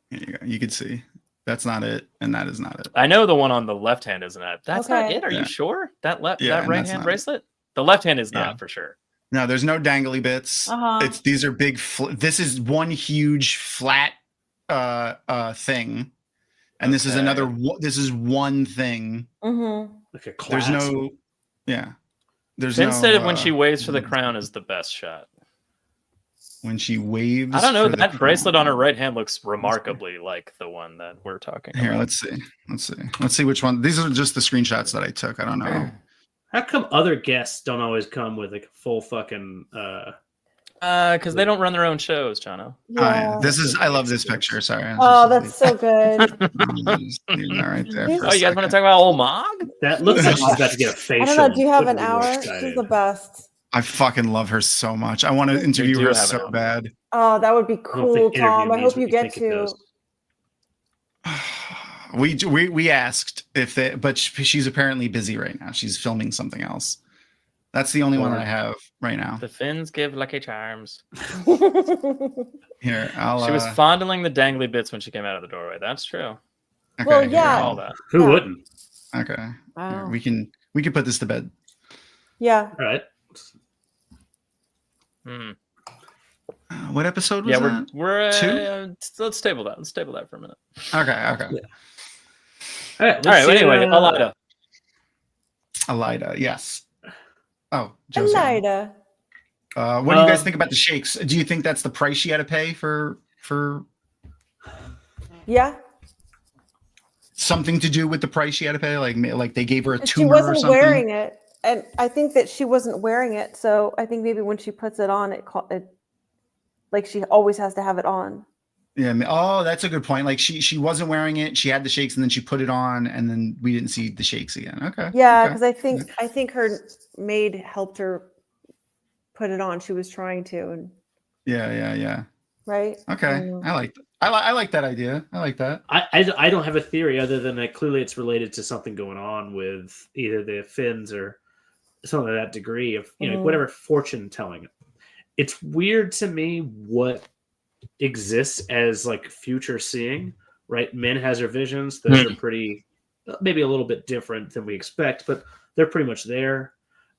Here you go. You can see that's not it, and that is not it. I know the one on the left hand isn't it. That's not Okay. it. Are Yeah. you sure that Yeah, that and right that's hand not it. bracelet? The left hand is Yeah. not for sure. No, there's no dangly bits. Uh-huh. These are big. This is one huge flat thing, and this is Okay. another. This is one thing. Mm-hmm. Like a class. There's no. Yeah. There's Finn no. said when she waves for the crown is the best shot. When she waves. I don't know. for the That bracelet on her crown. right hand looks remarkably like the one that we're talking Here, about. let's see which one. These are just the screenshots that I took. I don't know. How come other guests don't always come with like a full fucking Because they don't run their own shows, Jono. Yeah. This is. I love this picture. Sorry. Oh, that's so good. Leaving that right there. These- for Oh, a you guys want to second. talk about old Mog? that looks like she's about to get a facial. I don't know. Do you have an I'm hour? really This is excited. the best. I fucking love her so much. I want to interview do her have so an album. bad. Oh, that would be I don't cool, think Tom. I interview hope means you what get think it to. does. We asked if they, but she's apparently busy right now. She's filming something else. That's the only one that I have right now. The Finns give lucky charms. Here, I'll. She was fondling the dangly bits when she came out of the doorway. That's true. Okay, Well, here, yeah. All that. Who Yeah. wouldn't? Okay, here, Wow. we can put this to bed. Yeah. All right. Hmm. What episode was Yeah, that? we're Two? let's table that. Let's table that for a minute. Okay. All right. All right. Anyway, Elaida. Elaida, yes. Oh, Josie. Elaida. What do you guys think about the shakes? Do you think that's the price she had to pay for Yeah. something to do with the price she had to pay? Like they gave her a She tumor or wasn't something? wearing it, and I think that she wasn't wearing it. So I think maybe when she puts it on, it like she always has to have it on. Yeah. Oh, that's a good point. Like she wasn't wearing it. She had the shakes, and then she put it on, and then we didn't see the shakes again. Okay. Yeah, okay. because I think her maid helped her put it on. She was trying to, and Yeah. right. Okay. I like that. I like that idea. I like that. I don't have a theory other than that clearly it's related to something going on with either the Finns or something of that degree of whatever fortune telling. It's weird to me what exists as like future seeing, right? Min has her visions. Those are pretty, maybe a little bit different than we expect, but they're pretty much there.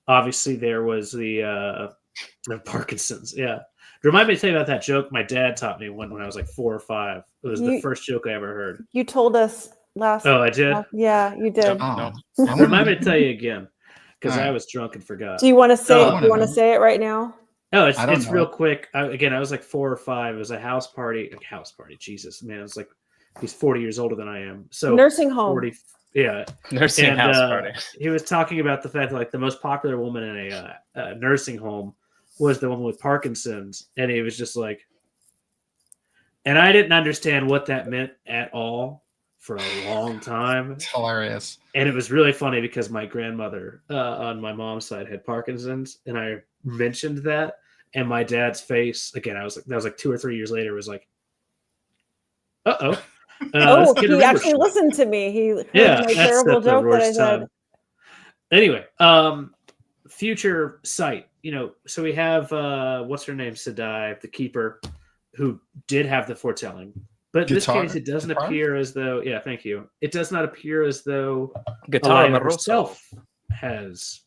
Obviously, there was the Parkinson's. Yeah. Remind me to tell you about that joke my dad taught me when I was like 4 or 5. It was the first joke I ever heard. You told us last. Oh, I did? Yeah, you did. Oh, Remind me to tell you again because I was drunk and forgot. Do you want to say? Oh, I Do you want wanna to say it right now? Oh, I don't it's know. real quick. I was like 4 or 5. It was a house party. Jesus, man. It was like he's 40 years older than I am. So Nursing home. 40. Yeah. Nursing house party. He was talking about the fact that like the most popular woman in a nursing home was the woman with Parkinson's, and he was just like, and I didn't understand what that meant at all for a long time. It's hilarious. And it was really funny because my grandmother on my mom's side had Parkinson's, and I mentioned that, and my dad's face again. That was like 2 or 3 years later. Was like, oh, he actually listened to me. He heard my terrible joke that I said. Anyway, future sight. So we have what's her name, Sedai, the keeper, who did have the foretelling. But in this case, it doesn't appear as though. Yeah, thank you. It does not appear as though Elaida herself has.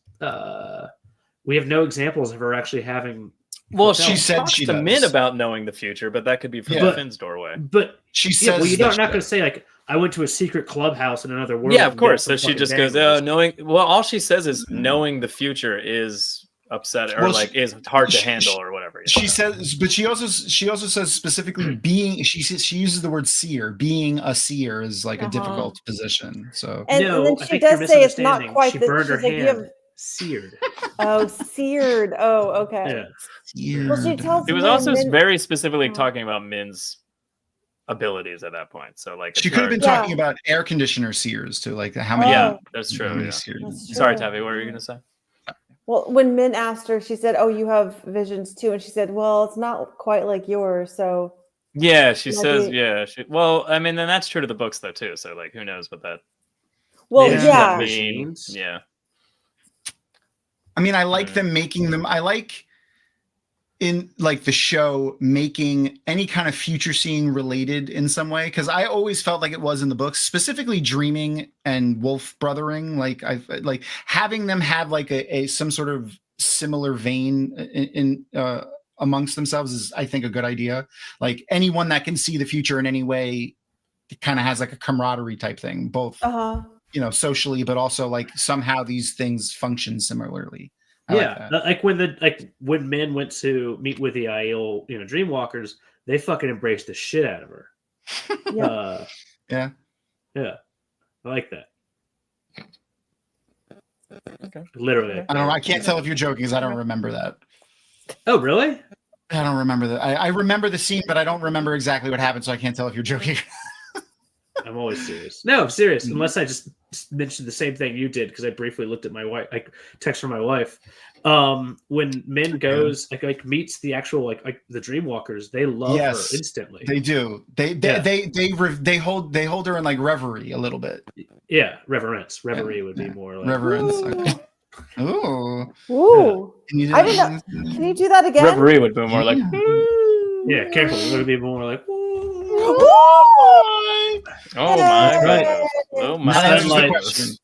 We have no examples of her actually having. Well, she said talks she to does. Min about knowing the future, but that could be from the Finn's doorway. But she says, yeah, well, you're that not she going to does. say like I went to a secret clubhouse in another world. Yeah, of and course. got So some she just fucking goes, danglers. knowing. Well, all she says is knowing the future is upset or Well, like is hard to handle or whatever. She says, but she also says specifically being. She uses the word seer. Being a seer is like a difficult position. So And, No, and then I she think you're does say it's not misunderstanding. quite She that. burned her She's like, you hand. have, Seared. oh, seared. Oh, okay. Yeah. Well, she tells It was Min- also Min- very specifically talking about Min's abilities at that point. So like she it's could have hard- been talking about air conditioner seers too, like how many. Yeah, Oh. that's how true. many Yeah. seers. That's Sorry, true. Tavi. What were you gonna say? Well, when Min asked her, she said, "Oh, you have visions too," and she said, "Well, it's not quite like yours." So Yeah, she Maybe- says. Yeah. Well, I mean, then that's true to the books though too. So like, who knows what that well, Yeah. yeah. means? Yeah. I mean, I like them making them. I like in like the show making any kind of future seeing related in some way, because I always felt like it was in the books, specifically dreaming and wolf brothering. Like I like having them have like a some sort of similar vein in amongst themselves is, I think, a good idea. Like anyone that can see the future in any way kind of has like a camaraderie type thing, both socially, but also like somehow these things function similarly. Like when men went to meet with the Aiel, Dreamwalkers, they fucking embraced the shit out of her. Yeah. I like that. Okay. Literally. I don't know. I can't tell if you're joking because I don't remember that. Oh, really? I don't remember that. I remember the scene, but I don't remember exactly what happened, so I can't tell if you're joking. I'm always serious. No, I'm serious. Unless I just mention the same thing you did because I briefly looked at my wife. I text from my wife. When Min goes like meets the actual like the Dreamwalkers, they love her instantly. They do. They hold her in like reverie a little bit. Yeah, reverence. Reverie would be more like reverence. Ooh. Okay. Ooh. Can you do I that? didn't know. Can you do that again? Reverie would be more like. Yeah, careful. It would be more like. Oh my! Right. Oh Now my! that's Like- the question.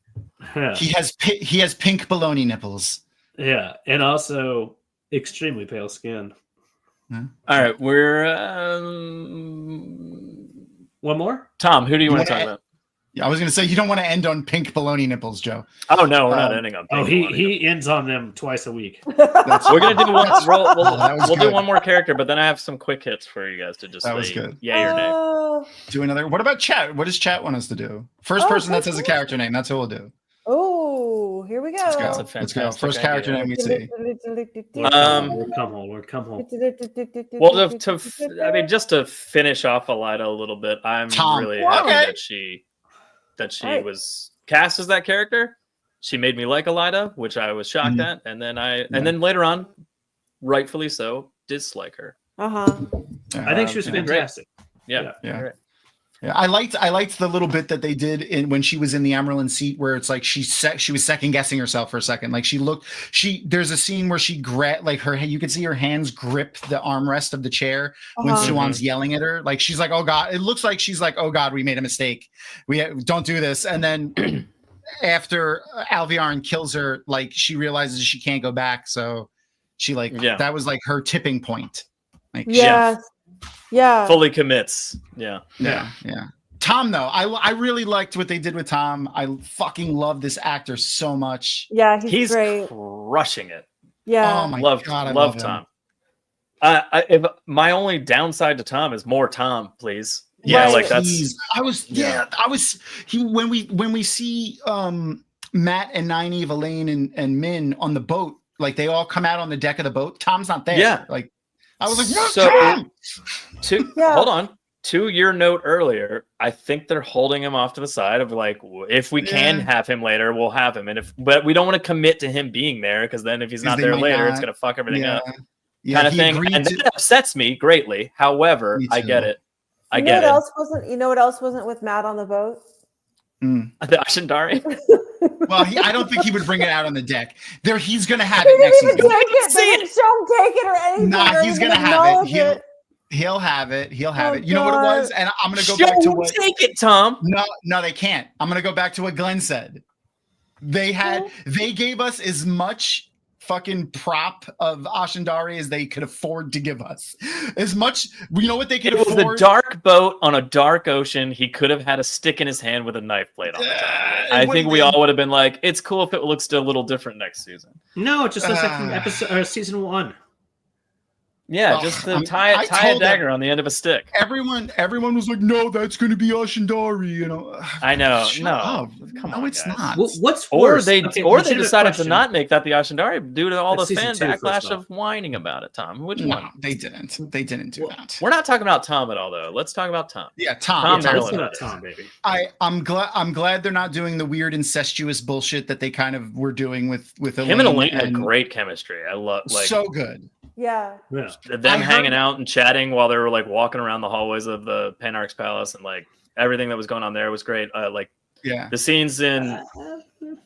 Yeah. He has pink baloney nipples. Yeah, and also extremely pale skin. All right, we're One more? Tom. Who do you want to wanna talk about? Yeah, I was gonna say you don't want to end on pink baloney nipples, Joe. Oh no, we're not ending on. Oh, Pink Baloney. he ends on them twice a week. That's, We're gonna do one. that was We'll do good. one more character, but then I have some quick hits for you guys to just That was say good. yay or nay. Do another. What about chat? What does chat want us to do? First person that says a character name. That's what we'll do. Oh, here we go. Let's go. That's a Let's go. fantastic First character idea. name we see. Lord, come home, Lord, come home. Well, I mean, just to finish off Elaida a little bit, I'm Tom. really happy Okay. that she Right. was cast as that character. She made me like Elaida, which I was shocked at, and then then later on, rightfully so, dislike her. Uh-huh. I think she was fantastic. Yeah, Yeah. great. Yeah, I liked the little bit that they did in when she was in the Merrilin seat, where it's like she was second guessing herself for a second. Like there's a scene where she like you could see her hands grip the armrest of the chair when Uh-huh. Suwan's yelling at her. Like she's like, oh God, it looks like she's like, oh God, we made a mistake. We don't do this. And then after Alviarin kills her, like she realizes she can't go back. So she that was like her tipping point. Like Yes. Yeah. Fully commits. Yeah. Yeah. Tom, though, I really liked what they did with Tom. I fucking love this actor so much. Yeah, He's great. crushing it. Yeah. Oh my Love God, I love him. Tom. If my only downside to Tom is more Tom, please. Yeah, Right. like that's When we see Matt and Nynaeve, Elaine and Min on the boat, like they all come out on the deck of the boat. Tom's not there. Yeah. Like I was like, where's So- Tom? Hold on. To your note earlier, I think they're holding him off to the side of like, if we can have him later, we'll have him. But we don't want to commit to him being there because then if he's not they there might later, it's not. gonna fuck everything up. Yeah, Kind of he thing. agreed And to- that upsets me greatly. However, Me I get too. it. I get what it. else wasn't? You know what else wasn't with Matt on the boat? The Ashendari. Well, I don't think he would bring it out on the deck. He's gonna have They it next didn't even season. take it. They didn't show him take it or anything. Nah, or he's even gonna have it. acknowledge He'll have it. He'll have Oh, it. You know what it was? And I'm gonna go back to what. Take it, Tom. No, they can't. I'm gonna go back to what Glenn said. They gave us as much fucking prop of Ashendari as they could afford to give us. As much, you know what they could It was afford? a dark boat on a dark ocean. He could have had a stick in his hand with a knife blade on it. I think we all would have been like, it's cool if it looks a little different next season. No, it just looks like from season 1. Yeah, Well, just to I tie a told them- dagger on the end of a stick. Everyone was like, no, that's going to be Ashendari. You know, I know. Shut no, up. come no, on, it's guys. not. What's Or worse? they Okay, decided legitimate to question. not make that the Ashendari due to all That's the season fan 2, first backlash off. of whining about it. Tom, which No, one? they didn't. They didn't do that. We're not talking about Tom at all, though. Let's talk about Tom. Yeah, Tom. Thom Yeah, let's Merrilin. go about Tom, baby. I'm glad they're not doing the weird incestuous bullshit that they kind of were doing with Him and Elaine had great chemistry. I love so good. it. Yeah. Yeah. them hanging out and chatting while they were like walking around the hallways of the Panarch's palace, and like everything that was going on there was great. Like Yeah. the scenes in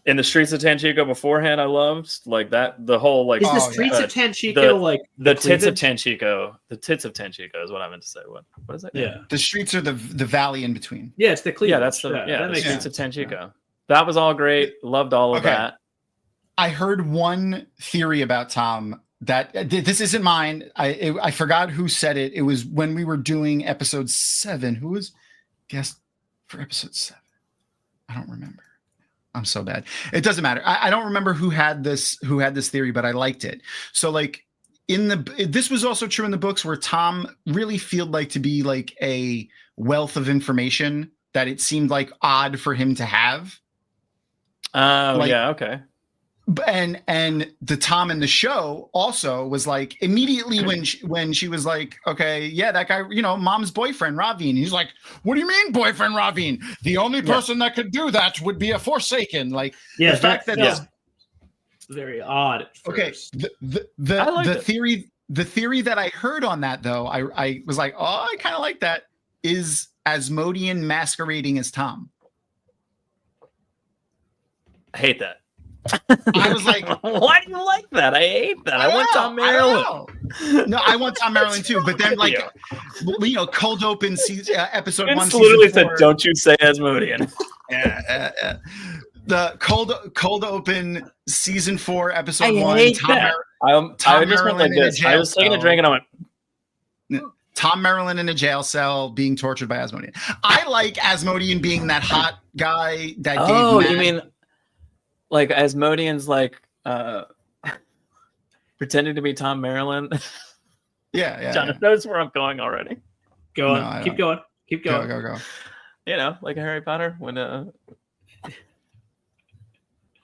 the streets of Tanchico beforehand, I loved like that. The whole like Is the Oh, streets yeah. of Tanchico The- like the tits of cleavage? Tanchico. The tits of Tanchico is what I meant to say. What is it? Yeah. The streets are the valley in between. Yeah, it's the cleavage. Yeah, that's the that the makes streets sense. of Tanchico. That was all great. Loved all of Okay. that. I heard one theory about Tom that this isn't mine. I forgot who said it. It was when we were doing episode 7. Who was guest for episode 7? I don't remember. I'm so bad. It doesn't matter. I don't remember who had this theory, but I liked it. So like this was also true in the books where Tom really felt like to be like a wealth of information that it seemed like odd for him to have. Oh Like- yeah, okay. and the Thom in the show also was like immediately when she was like, okay, yeah, that guy, mom's boyfriend Ravine. He's like, what do you mean boyfriend Ravine? The only person that could do that would be a Forsaken. Like the fact that very odd. At first. Okay, the theory that I heard on that though, I was like, oh, I kind of like that. Is Asmodean masquerading as Thom? I hate that. I was like, why do you like that? I hate that. I want Thom Merrilin. No, I want Thom Merrilin too. But then, like, cold open episode Vince 1. Literally said, "Don't you say Asmodean." Yeah. The cold open season 4 episode I 1. Hate Thom that. I just went like this. I was taking a drink and I went. Thom Merrilin in a jail cell being tortured by Asmodean. I like Asmodean being that hot guy that gave. Oh, you mean like Asmodean's like pretending to be Thom Merrilin? Yeah. John knows where I'm going already. Go on. Keep going. Go. Like a Harry Potter when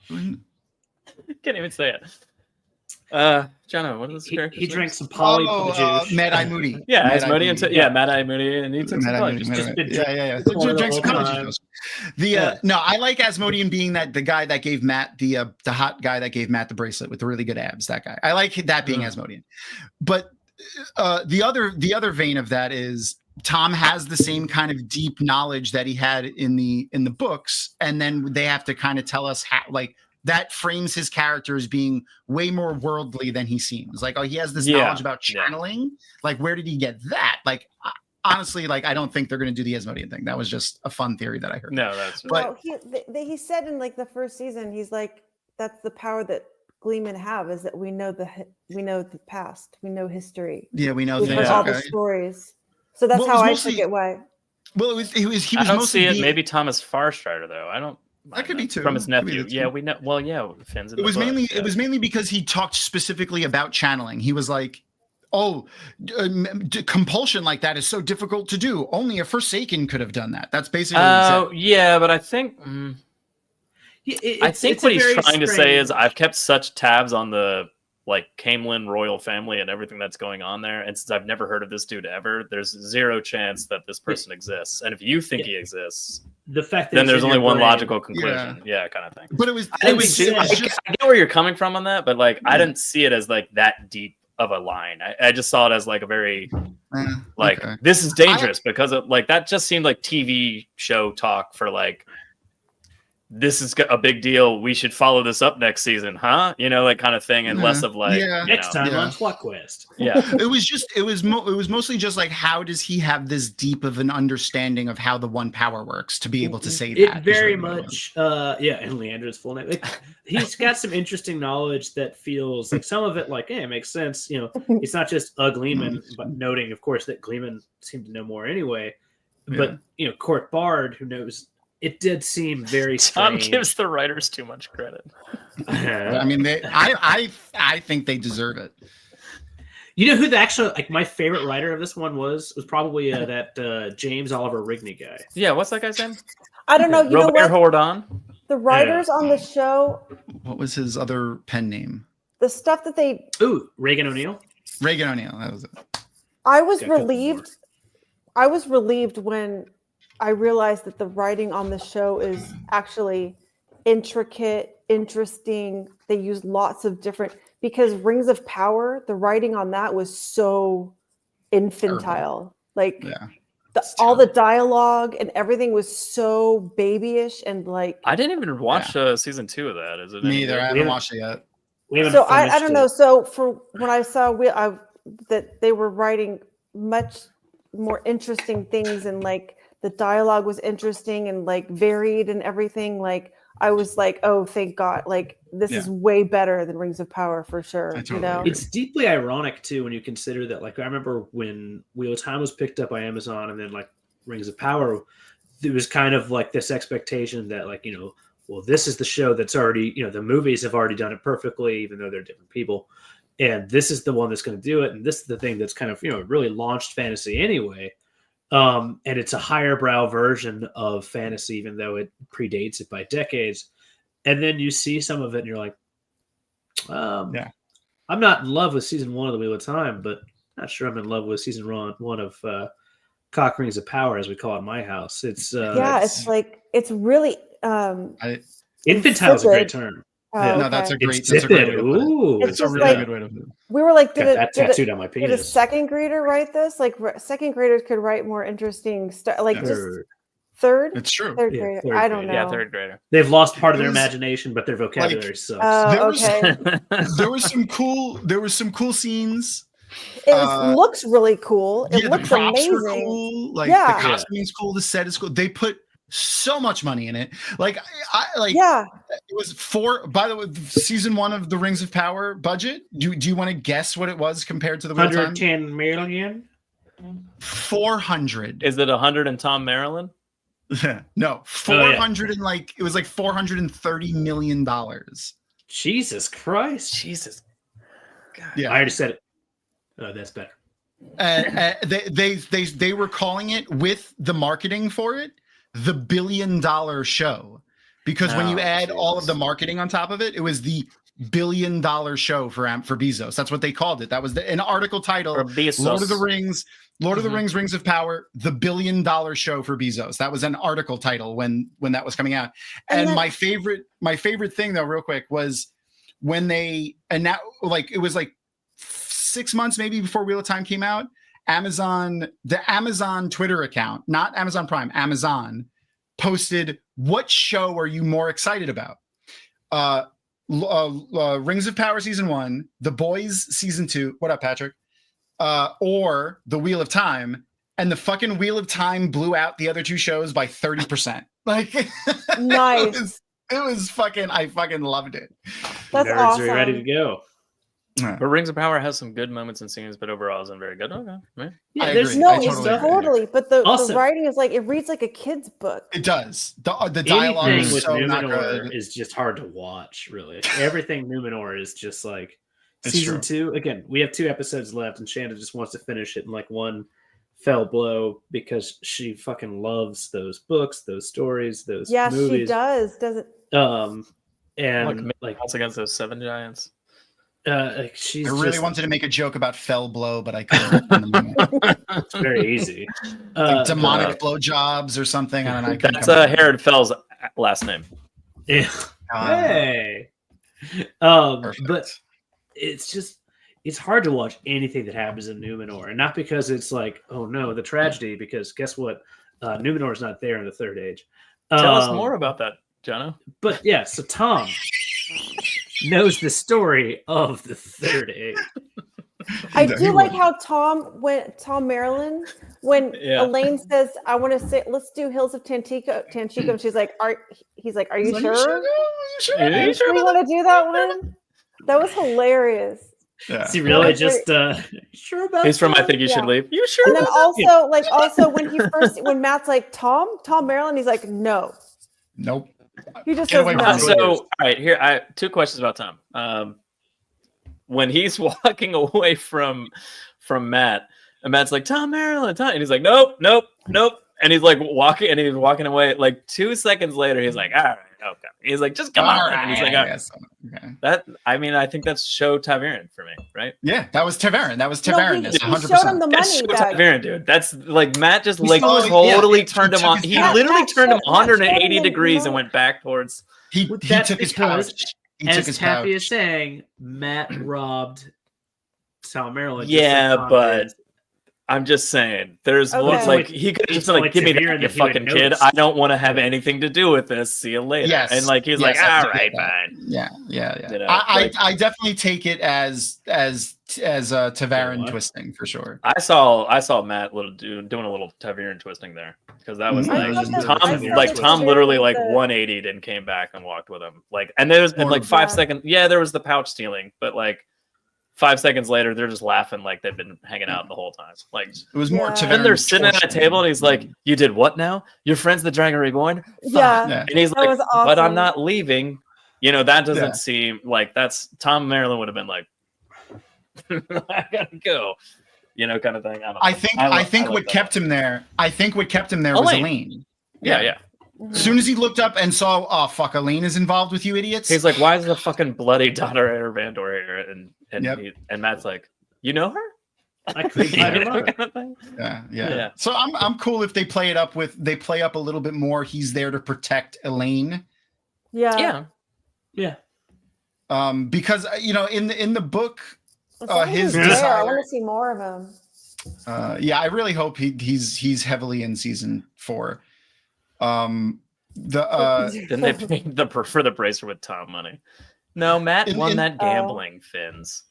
can't even say it. Jono, what is this character? He drank some poly juice. Mad Eye Moody. Yeah, Asmodean. Mad Eye Moody, and he took some poly juice. Yeah. Drank some poly juice. No, I like Asmodean being the guy that gave Matt the hot guy that gave Matt the bracelet with the really good abs. That guy. I like that being Asmodean. But the other vein of that is Thom has the same kind of deep knowledge that he had in the books, and then they have to kind of tell us how, like, that frames his character as being way more worldly than he seems. Like, oh, he has this knowledge about channeling. Yeah. Like, where did he get that? Like, honestly, like, I don't think they're going to do the Asmodean thing. That was just a fun theory that I heard. No, that's but he said in like the first season, he's like, that's the power that Gleeman have, is that we know the past, we know history. Yeah, we know things. All the stories. So that's how I took it. Why? Well, he was I don't mostly see it. Maybe Thomas Farstrider though. I don't. That could be too. From his nephew. Yeah, we know. Well, yeah, Finn's in it was the book, mainly. Yeah. It was mainly because he talked specifically about channeling. He was like, "Oh, compulsion like that is so difficult to do. Only a Forsaken could have done that." That's basically. Oh, yeah, but I think. I think what he's trying to say is, I've kept such tabs on the Camelin royal family and everything that's going on there, and since I've never heard of this dude ever, there's zero chance that this person exists. And if you think he exists, the fact that then there's only one logical conclusion, kind of thing. But I get where you're coming from on that, but I didn't see it as that deep of a line. I just saw it as a very this is dangerous because of that just seemed like TV show talk for this is a big deal. We should follow this up next season, huh? Kind of thing, and less of next time on Plot Quest. Yeah, it was mostly just how does he have this deep of an understanding of how the one power works to be able to say that? It very much, and Liandrin's full name. He's got some interesting knowledge that feels some of it it makes sense. It's not just a Gleeman, but noting, of course, that Gleeman seemed to know more anyway. But Court Bard, who knows. It did seem very strange. Tom gives the writers too much credit. I mean, I think they deserve it. You know who the actual my favorite writer of this one was probably that James Oliver Rigney guy. Yeah, what's that guy's name? I don't know. You know what? Hordon. The writers on the show. What was his other pen name? The stuff that they. Reagan O'Neill. Reagan O'Neill. That was it. I was relieved. I was relieved when I realized that the writing on the show is actually intricate, interesting. They use lots of different, because Rings of Power, the writing on that was so infantile. All the dialogue and everything was so babyish and I didn't even watch season 2 of that. Is it? Me either. I haven't watched it yet. So I don't know. So for when I saw that they were writing much more interesting things and the dialogue was interesting and varied and everything. I was oh, thank God. This is way better than Rings of Power for sure. It's deeply ironic too, when you consider that, I remember when Wheel of Time was picked up by Amazon and then Rings of Power, there was kind of this expectation that well, this is the show that's already, the movies have already done it perfectly, even though they're different people. And this is the one that's going to do it. And this is the thing that's kind of, really launched fantasy anyway. And it's a higher brow version of fantasy, even though it predates it by decades. And then you see some of it and you're like, Yeah. I'm not in love with season 1 of The Wheel of Time, but not sure I'm in love with season 1 of Cock Rings of Power, as we call it in my house. It's it's like it's really infantile is a great insipid. term. Oh, Yeah. No, that's a okay. great way to put it. Ooh, It's It's a just really like- good way to put it. We were like, got that tattooed on my did a penis. second grader write this? Like second graders could write more interesting stuff. Like Yeah. just Third. third, It's true. third Yeah, grader. third I don't grader. know. Yeah, third grader. They've lost part of It their was- imagination, but their vocabulary sucks. There was- Okay. There was some cool scenes. It looks really cool. It Yeah, looks the props were amazing. cool. Like Yeah. the costuming's cool. The set is cool. They put so much money in it. Like I like. Yeah. It was by the way, season 1 of the Rings of Power budget. Do you want to guess what it was compared to the Wheel of Time? 110 million. 400. Is it 100 and Thom Merrilin? No, 400 and like it was like $430 million. Jesus Christ! Jesus. God. Yeah. I already said it. Oh, that's better. They were calling it, with the marketing for it, the $1 billion show, because when you add all of the marketing on top of it, it was the $1 billion show for Bezos. That's what they called it. That was an article title. For Bezos. Lord of the Rings, Rings of Power, the $1 billion show for Bezos. That was an article title when that was coming out. And my favorite thing though, real quick, was when they, and now like it was like 6 months maybe before Wheel of Time came out, the Amazon Twitter account, not Amazon Prime, Amazon posted, what show are you more excited about? Rings of Power season 1, The Boys season 2. What up, Patrick? Or The Wheel of Time, and the fucking Wheel of Time blew out the other two shows by 30%. Like, Nice. it was fucking, I fucking loved it. That's Nerds awesome. are ready to go. But Rings of Power has some good moments and scenes, but overall isn't very good. Okay. Yeah. Yeah, I there's agree. No, I it's totally agree. totally. But the Also- writing is like, it reads like a kid's book. It does. The dialogue anything is with so not Numenor good. is just hard to watch. Really, everything Numenor is just like It's season true. 2. Again, we have 2 episodes left, and Shanda just wants to finish it in like one fell blow because she fucking loves those books, those stories, those Yes, movies. she does. Doesn't And like Odds against those 7 giants. she's I really just, wanted to make a joke about fell blow, but I couldn't. in the moment. it's very easy. Like demonic blowjobs or something. I don't know. I couldn't That's come up with Herod Fell's last name. Yeah. it. Hey. Perfect. But it's hard to watch anything that happens in Numenor, and not because it's like, oh no, the tragedy, because guess what? Numenor is not there in the Third Age. Tell us more about that, Jono. But yeah, so Tom knows the story of the Third Age. I No, do he like wouldn't. how Thom Merrilin, when Yeah. Elaine says, "I want to say, let's do Hills of Tanchico," and she's like, "Are you sure? Are you sure? Yeah, You sure you want to do that one?" That was hilarious. Yeah. Is he really Yeah. just sure about He's from I that? Think You Should Yeah. Leave. You sure? And then about that? also when Matt's like, Thom Merrilin, he's like, no. Nope. He just Get says away no. from me. So, all right, here I 2 questions about Tom. When he's walking away from Matt, and Matt's like, Thom Merrilin, and he's like, nope. And he's like walking away. Like 2 seconds later, he's like, all right, okay. He's like, just come on. And he's like, all right. Yes. Okay. That, I mean, I think that's show Taviran for me, right? Yeah, that was Taverin. That was No, Taverin. he 100%. showed him the That's show money back. Taviran, dude. That's like Matt just He like saw it, totally yeah. turned He him took on. his He pouch. literally Matt turned him showed 180 him the degrees and money. went back towards. He That's took his because, pouch. He took As his Taffy is pouch. saying, Matt robbed Thom Merrilin. just Yeah, like Tom but did. I'm just saying, there's Okay. one like he could have just been like, It's "Give me like that, Taviran you that he would fucking kid. notice. I don't want to have anything to do with this. See you later." Yes. And like he's Yes, like, I "All do right, get that. fine." Yeah. You know, I like- I definitely take it as Taverin What? twisting for sure. I saw Matt doing a little Taviran twisting there because that was I like thought Tom, that- like I thought Tom that literally Taviran like was 180'd and came back and walked with him. Like, and there's and like 5 Yeah. seconds. Yeah, there was the pouch stealing, but like 5 seconds later, they're just laughing like they've been hanging out the whole time. Like, It was more Yeah. Taverin. then they're sitting at a torturing. table and he's like, "You did what now? Your friend's the Dragon Reborn?" Yeah. Yeah. And he's That like, was "But I'm awesome. not leaving." You know, that doesn't Yeah. seem like that's Thom Merrilin would have been like, "I gotta go," you know, kind of thing. I don't know. I think like what that. kept him there. I think what kept him there was Elaine. Elaine. Yeah, yeah. As soon as he looked up and saw, oh fuck, Elaine is involved with you idiots. He's like, "Why is the fucking bloody daughter of Vandor here?" And Matt's like, "You know her?" I couldn't find him on. Yeah. So I'm cool if they play up a little bit more. He's there to protect Elaine. Yeah. Because in the book, his I desire. want to see more of him. I really hope he's heavily in season 4. Then they paid for the bracer with Thom money. No, Matt won that gambling, Finns.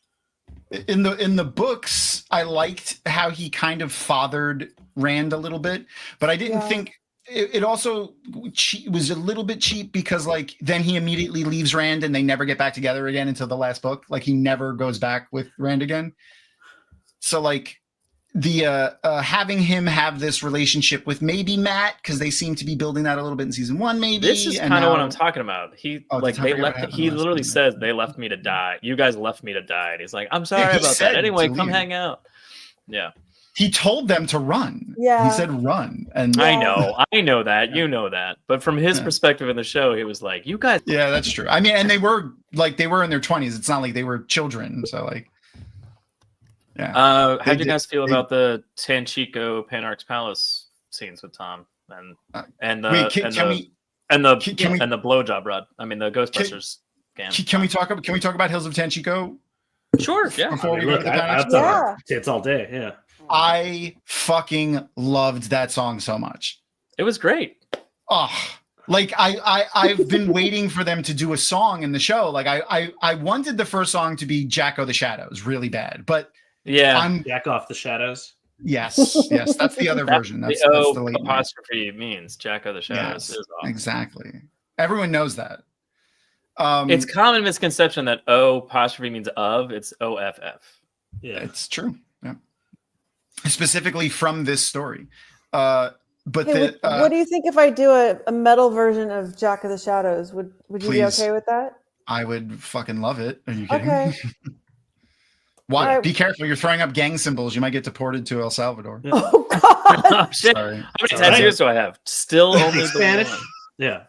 In the books, I liked how he kind of fathered Rand a little bit, but I didn't think it also was a little bit cheap because like then he immediately leaves Rand and they never get back together again until the last book. Like he never goes back with Rand again. So like the having him have this relationship with maybe Matt because they seem to be building that a little bit in season 1 maybe. This is kind of what I'm talking about. He literally says they left me to die. You guys left me to die, and he's like, I'm sorry about that. Anyway, come hang out. Yeah. He told them to run. Yeah. He said run. And I know that. You know that. But from his perspective in the show, he was like, you guys. Yeah, that's true. I mean, and they were in their 20s. It's not like they were children. So like. Yeah. How'd you guys feel about the Tanchico Panarch's Palace scenes with Thom and the blowjob rod? I mean the Ghostbusters. Can we talk about Hills of Tanchico? Sure. Yeah. Before we go to the Panarch's? It's all day. Yeah. I fucking loved that song so much. It was great. Oh, like I've been waiting for them to do a song in the show. Like I wanted the first song to be Jack O' the Shadows really bad, but Jack Off the Shadows. Yes, that's the other version. That's the late apostrophe means Jack O' the Shadows. Is awesome. Exactly. Everyone knows that. It's common misconception that O apostrophe means of. It's OFF. Yeah, it's true. Yeah, specifically from this story. But what do you think if I do a metal version of Jack of the Shadows? Would you be okay with that? I would fucking love it. Are you kidding? Okay. Why? Be careful! You're throwing up gang symbols. You might get deported to El Salvador. Yeah. Oh God! Sorry. How many tattoos do I have? Still only the Spanish. one. Yeah.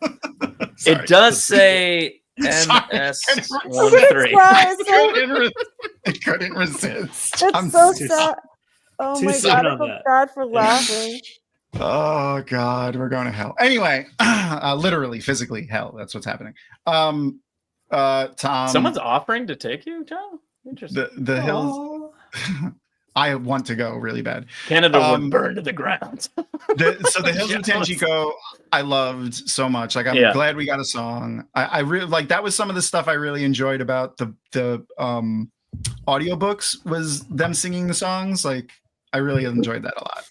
It does say MS13. I couldn't resist. It's so sad. Oh my God! I feel bad for laughing. Oh God, we're going to hell. Anyway, literally, physically, hell. That's what's happening. Thom. Someone's offering to take you, John? The hills. I want to go really bad. Canada would burn to the ground. The hills of Tanchico, I loved so much. Like I'm glad we got a song. I really like that was some of the stuff I really enjoyed about the audiobooks was them singing the songs. Like I really enjoyed that a lot.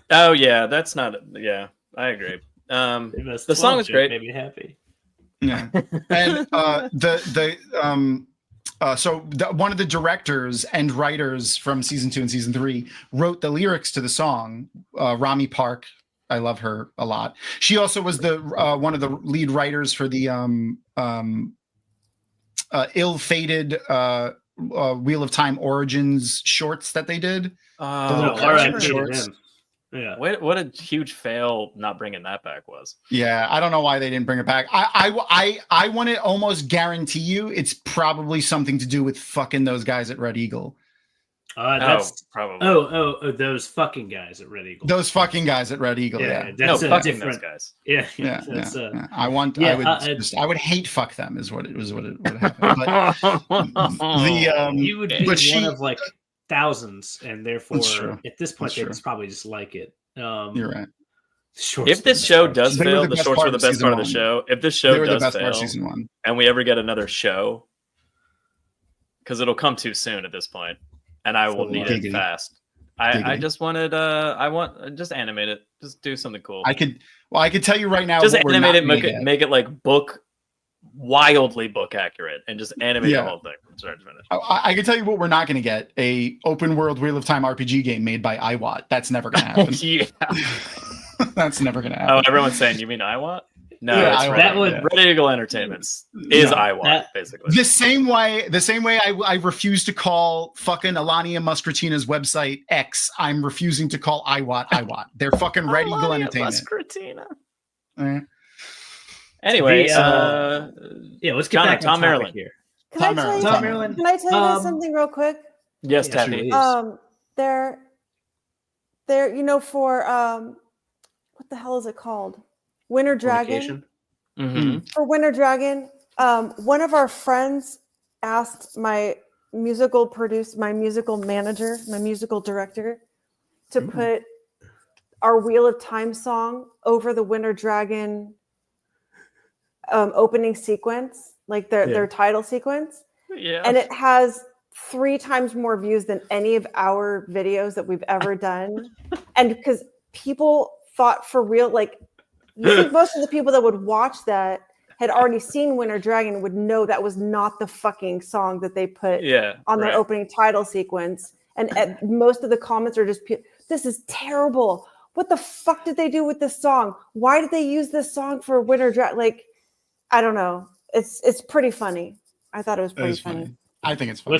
Oh yeah, that's not. Yeah, I agree. The song was great. Made me happy. Yeah, and one of the directors and writers from season 2 and season 3 wrote the lyrics to the song. Rami Park, I love her a lot. She also was the one of the lead writers for the ill-fated Wheel of Time Origins shorts that they did. The little shorts. Yeah. What a huge fail not bringing that back was. Yeah, I don't know why they didn't bring it back. I want to almost guarantee you it's probably something to do with fucking those guys at Red Eagle. That's probably. Oh, those fucking guys at Red Eagle. Those fucking guys at Red Eagle. Yeah. That's fucking different. Those guys. Yeah. I would hate fuck them is what it would happen. But you would be one of like thousands, and therefore at this point they probably just like it. You're right. If this show does fail, the shorts were the best part of the show. If this show does fail, season 1, and we ever get another show, because it'll come too soon at this point, and I will need it fast. I just wanted just animate it, just do something cool. I could tell you right now, just animate it, make it like wildly book accurate, and just animate the whole thing from start to finish. I can tell you what we're not going to get: a open world Wheel of Time RPG game made by IWAT. That's never going to happen. Yeah. That's never going to happen. Oh, everyone's saying you mean IWAT? No, Yeah, it's I Red, that would- Red Eagle Entertainments is No, IWAT, that- basically. The same way I refuse to call fucking Alania Muscratina's website X, I'm refusing to call IWAT. They're fucking Red Eagle Entertainment. Muscratina. All right. Anyway, Yeah, let's get John, back Thom on topic Merrilin. here. Can I tell you? Thom something- Merrilin. Can I tell you guys Um, something real quick? yes, Yeah, Taffy. sure. They're for what the hell is it called? Winter Dragon. Fornication. Mhm. For Winter Dragon, one of our friends asked my musical manager, my musical director, to put our Wheel of Time song over the Winter Dragon opening sequence, like their title sequence, Yeah. and it has 3 times more views than any of our videos that we've ever done. And because people thought for real, like, you think most of the people that would watch that had already seen Winter Dragon and would know that was not the fucking song that they put on their opening title sequence. And most of the comments are just, this is terrible. What the fuck did they do with this song? Why did they use this song for Winter Dragon? Like, I don't know. It's pretty funny. I thought it was pretty funny. I think it's funny.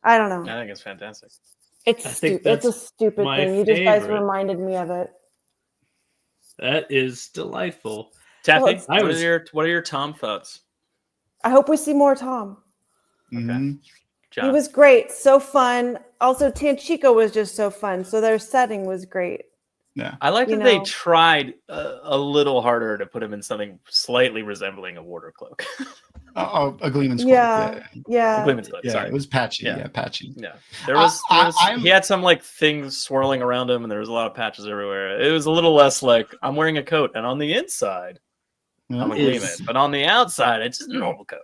I don't know. I think it's fantastic. It's I think stupid. It's a that's stupid my thing. You just guys favorite. reminded me of it. That is delightful. Taffy, it's- what are your Tom thoughts? I hope we see more Tom. Mhm. John? He was great. So fun. Also, Tanchico was just so fun. So their setting was great. Yeah. I like you that they know. tried a little harder to put him in something slightly resembling a water cloak. A Gleeman's Yeah. Yeah. Gleeman's cloak, Yeah, sorry. it was patchy. Yeah. Yeah, patchy. Yeah, there was I'm- he had some like things swirling around him, and there was a lot of patches everywhere. It was a little less like I'm wearing a coat, and on the inside I'm a Is- Gleeman, but on the outside it's just a normal coat.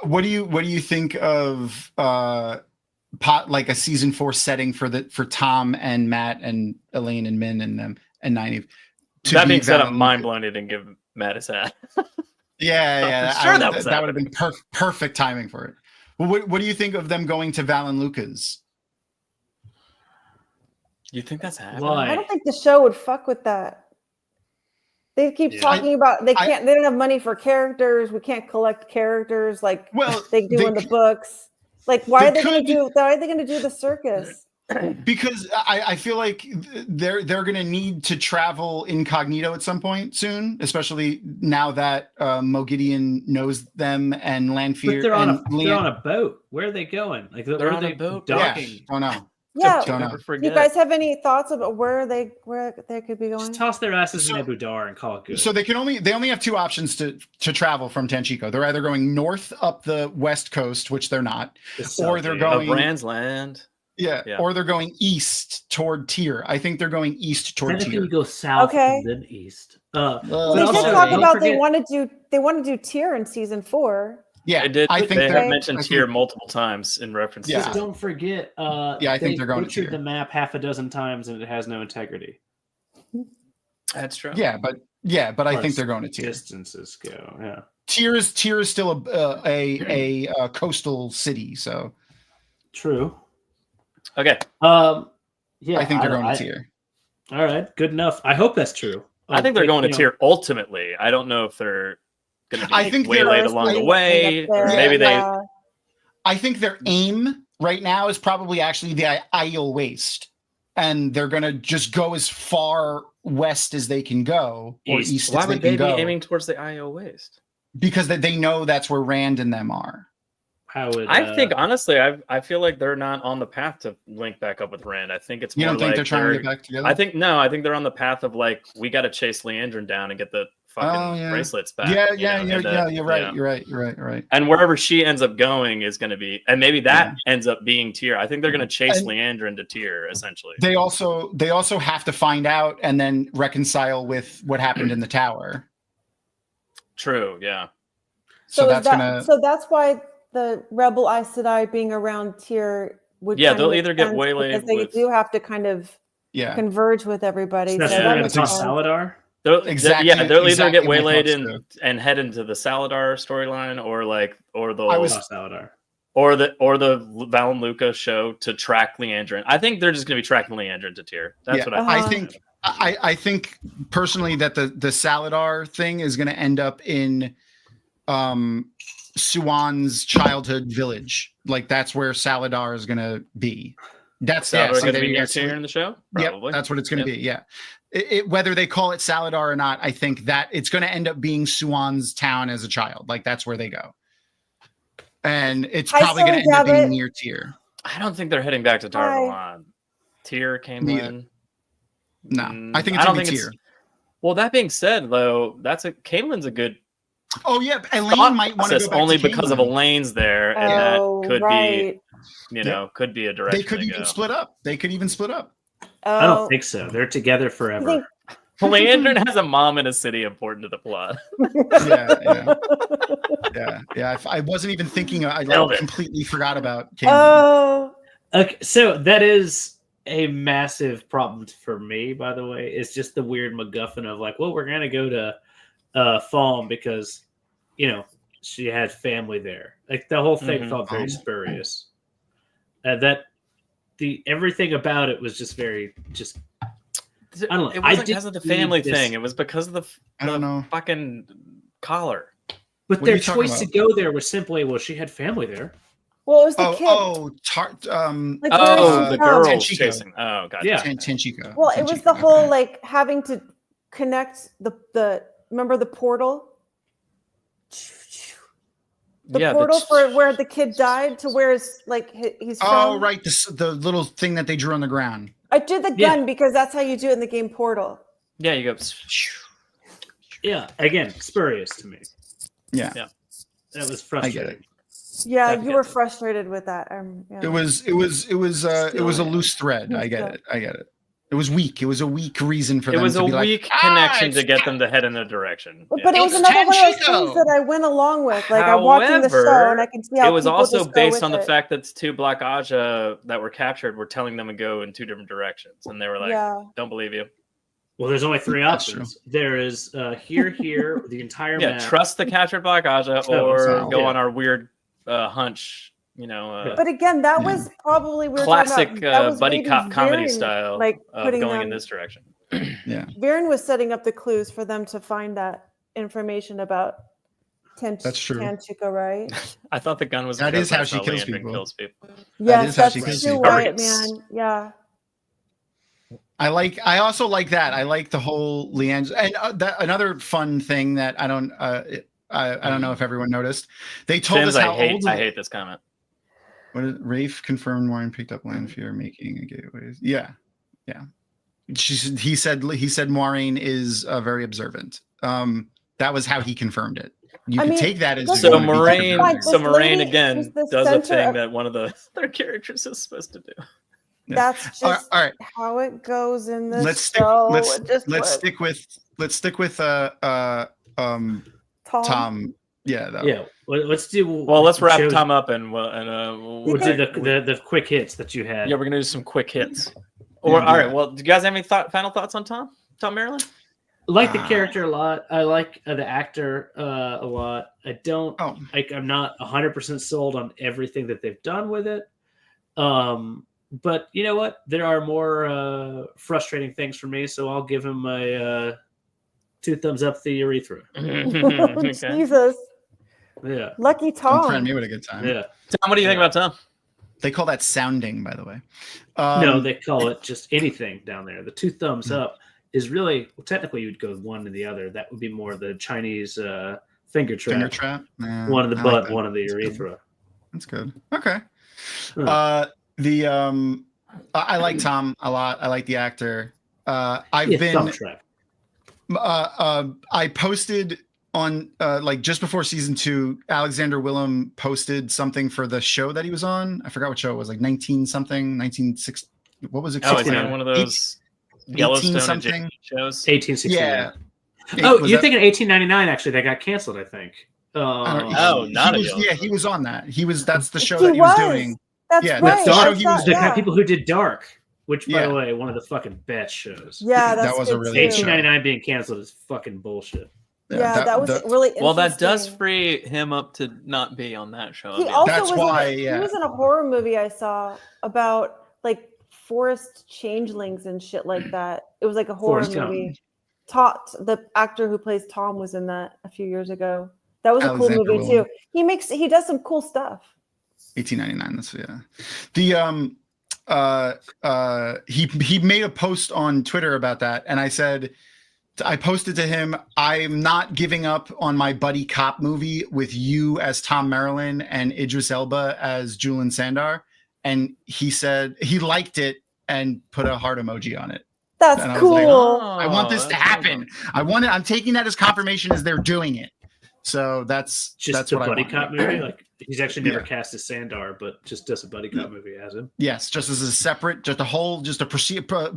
What do you think of like a season 4 setting for Tom and Matt and Elaine and Min and them and Nynaeve? That being said, I'm mind blown he didn't give Matt his hat. Yeah. I'm sure that was that would have been perfect timing for it. Well, what do you think of them going to Val and Lucas? You think that's happening? Why? I don't think the show would fuck with that. They keep Yeah. talking about they don't have money for characters. We can't collect characters like Well, they do in the books. Like, why are they going to could- do the circus? Because I feel like they're going to need to travel incognito at some point soon, especially now that Mo Gideon knows them and Lanfear. But they're on and a boat. Where are they going? Like They're where on are a they boat. docking? Don't know. Yeah. Don't know. Never Do forget. you guys have any thoughts about where they could be going? Just toss their asses in Abu Dar and call it good. So they only have 2 options to travel from Tanchico. They're either going north up the west coast, which they're not, or they're Of going Rand's land. yeah, or they're going east toward Tyr. I think they're going east toward Technically, Tyr. you go south Okay. and then east. Well, They also, did talk don't about they forget- want to do Tyr in season 4. Yeah, They did. I think they they're- have mentioned I think- Tyr multiple times in reference Yeah. Just to don't forget. I think they're going to butchered Tyr. the map half a dozen times and it has no integrity. That's true. Yeah, but I think they're going to Tyr. Distances go. Yeah. Tyr is still a coastal city, so True. Okay. Yeah. I think they're going to Tyr. All right. Good enough. I hope that's true. I think they're going to you know, Tyr ultimately. I don't know if they're going to I be think they're- waylaid along the way, or Yeah. maybe they. Yeah. I think their aim right now is probably actually the Isle Waste, and they're going to just go as far west as they can go, or East. east Why as they would they can be go, aiming towards the IO waste? because they know that's where Rand and them are. How would I think honestly, I feel like they're not on the path to link back up with Rand. I think it's You more don't think like they're trying to get back together? I think they're on the path of like we got to chase Liandrin down and get the fucking bracelets back. Yeah, you know, you're right. You're right. And wherever she ends up going is going to be, and maybe that ends up being Tyr. I think they're going to chase And- Liandrin to Tyr essentially. They also have to find out and then reconcile with what happened in the tower. True. Yeah. So is that's that, gonna. So that's why the Rebel Aes Sedai being around Tyr would. Yeah, kind of they'll make either get sense waylaid because they with- do have to kind of Yeah. converge with everybody. that's so Yeah, they're that going makes to talk sense. Saladar. Exactly- Yeah, they'll either exactly get my waylaid thoughts, and head into the Saladar storyline, or they'll I was- Talk Saladar. or the Val and Luca show to track Liandrin. I think they're just going to be tracking Liandrin to Tyr. That's Yeah, what I think. I think personally that the Saladar thing is going to end up in Suwan's childhood village. Like that's where Saladar is going to be. That's Saladar yeah, going to be they- near that's Tyr what- in the show? Yep, Probably. that's what it's going to be. Yeah. Whether they call it Saladar or not, I think that it's going to end up being Suwan's town as a child. Like that's where they go. And it's Hi, probably going to Silly end up being Dabbit. near Tyr. I don't think they're heading back to Tarvalon. Tyr came Neither. in. No, I think it's don't going to be think Tyr. Well, that being said, though, Caitlin's a good Oh yeah, Elaine thought might want to process go back only to because of Caitlin. Elaine's there, and Oh, that could right. be, could be a direction. They could even split up. They could even split up. I don't think so. They're together forever. think- Liandrin has a mom in a city important to the plot. Yeah. I wasn't even thinking. I Nailed it. completely forgot about Caitlin. Oh, Okay, so that is a massive problem for me, by the way. It's just the weird MacGuffin of like, well, we're gonna go to Thom because she had family there. Like the whole thing felt very spurious. That everything about it was just very I don't know. It I wasn't because didn't of the family need this. thing. It was because of the I don't know. fucking collar. But What are their you talking choice to about? go there was simply, well, she had family there. well, it was the kid. Like, where Oh, is the he girl from? Tenchiko. chasing. Oh, gotcha. Yeah. Tenchiko. Well, it was the whole like having to connect the remember the portal. The portal for where the kid died to where he's from. Oh, right. The little thing that they drew on the ground. I did the Yeah. gun because that's how you do it in the game Portal. Yeah, you go. Yeah, again, spurious to me. Yeah. That was I frustrating. get it. Yeah, I you get were it. frustrated with that. Yeah. It was a loose thread. I get it. It was weak. It was a weak reason for It them was to a be weak like, connection to get them to head in a direction. But it was It's another one of those Tenchiko. things that I went along with. Like I'm watching the show However, and I can see how it was people also just go based with on the it. fact that two Black Aja that were captured were telling them to go in two different directions, and they were like, Yeah. "Don't believe you." Well, there's only three That's options. There is here, the entire Yeah, map. trust the captured Black Aja, Oh, or so- go yeah. on our weird hunch. But again, that was probably we were classic talking about, that was buddy maybe cop comedy Viren, style like of putting going them, in this direction. Viren was setting up the clues for them to find that information about That's true. Tanchika, right? I thought the gun was That because is how that's she kills Liandrin people. kills people. Yes, is how that's she kills too people. right, Spurious. man. Yeah. I also like that. I like the whole Leanne. And another fun thing that I don't know if everyone noticed. They told Fins, us how I hate. old. I hate this comment. What is Rafe confirmed Warren picked up land fear making a gateway. Yeah. He said Maureen is very observant. That was how he confirmed it. You I can mean, take that as look, So you're gonna be Moraine, confirmed. This so Moraine lady again is the does a center thing of- that one of the their characters is supposed to do. Yeah. That's All just right. how it goes in this Let's stick. show. Let's It just let's was. stick with Tom. Yeah. That, Yeah, let's do. Well, let's wrap shows- Tom up and we'll We'll do the quick hits that you had. yeah, we're gonna do some quick hits. Or Yeah, all yeah. right. Well, do you guys have any final thoughts on Thom Merrilin? I like the character a lot. I like the actor a lot. I don't. Oh. I'm not 100% sold on everything that they've done with it. But you know what? There are more frustrating things for me, so I'll give him my 2 thumbs up the urethra. Okay. Jesus, Yeah, lucky Don't threaten Tom. me with a good time. yeah. Tom, what do you think about Tom? They call that sounding, by the way. No, they call it just anything down there. The 2 thumbs up is really technically you'd go one and the other. That would be more the Chinese finger trap. finger trap. Yeah, One in the I butt, like that. one in the That's good. urethra. That's good. Okay. Huh. I like Tom a lot. I like the actor. I've Yeah, been thumb trap. I posted on like just before season 2, Alexander Willem posted something for the show that he was on. I forgot what show it was, like 19 something, 1960. What was it? Oh, is he 69. on one of those Yellowstone something. adjacent shows? 1869. Yeah. Oh, Was you're that- thinking 1899? Actually, that got canceled. I think. I don't- Oh, not he a was, Yellowstone. yeah, he was on that. That's the show He that he was was. doing. That's Yeah, right. that's the show I he saw- was The doing. yeah. people who did Dark, which by Yeah. the way, one of the fucking best shows. Yeah, That that's was a good really too. good show. 1899 being canceled is fucking bullshit. Yeah, that was really interesting. Well, that does free him up to not be on that show. He I mean, also That's was why, in yeah. he was in a horror movie I saw about like forest changelings and shit like that. It was like a horror Forrest Gump. movie. The actor who plays Tom was in that a few years ago. That was a cool Alexander movie William. too. He does some cool stuff. 1899. That's he made a post on Twitter about that, and I posted to him, I'm not giving up on my buddy cop movie with you as Thom Merrilin and Idris Elba as Julian Sandar. And he said he liked it and put a heart emoji on it. That's And I was cool. like, Oh, I want this to happen. I'm taking that as confirmation as they're doing it. So that's Just a what buddy I want. cop movie. Like he's actually never Yeah. cast as Sandar, but just does a buddy cop movie as him. Yes, just as a separate,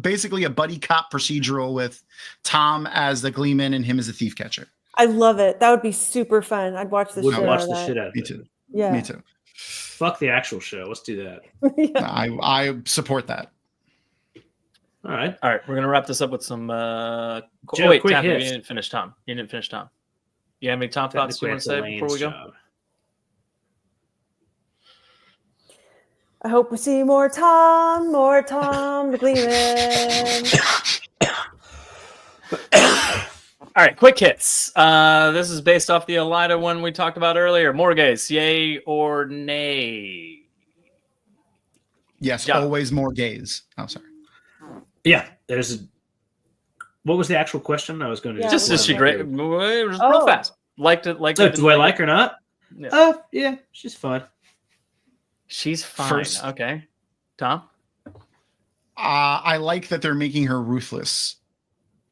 basically a buddy cop procedural with Tom as the gleeman and him as a thief catcher. I love it. That would be super fun. I'd watch the Would shit watch out of the that. shit out of Me it. too. Yeah. Me too. Fuck the actual show. Let's do that. Yeah. I support that. All right. All right, we're gonna wrap this up with some. Joe, wait, quick Taffy, you hits. didn't finish Tom. You have any Tom thoughts you Technically, want it's to say Elaine's before we go? job. I hope we see more Tom the Gleeman. All right, quick hits. This is based off the Elaida one we talked about earlier. Morgaze, yay or nay? Yes, Yeah. always more gays. Oh, sorry. Yeah. What was the actual question? I was going to Yeah, Just what is she was great? that? Real Oh. fast. Liked it. So, do I like her or not? Yeah. Oh, yeah. She's fine. She's fine. First- Okay, Tom. I like that they're making her ruthless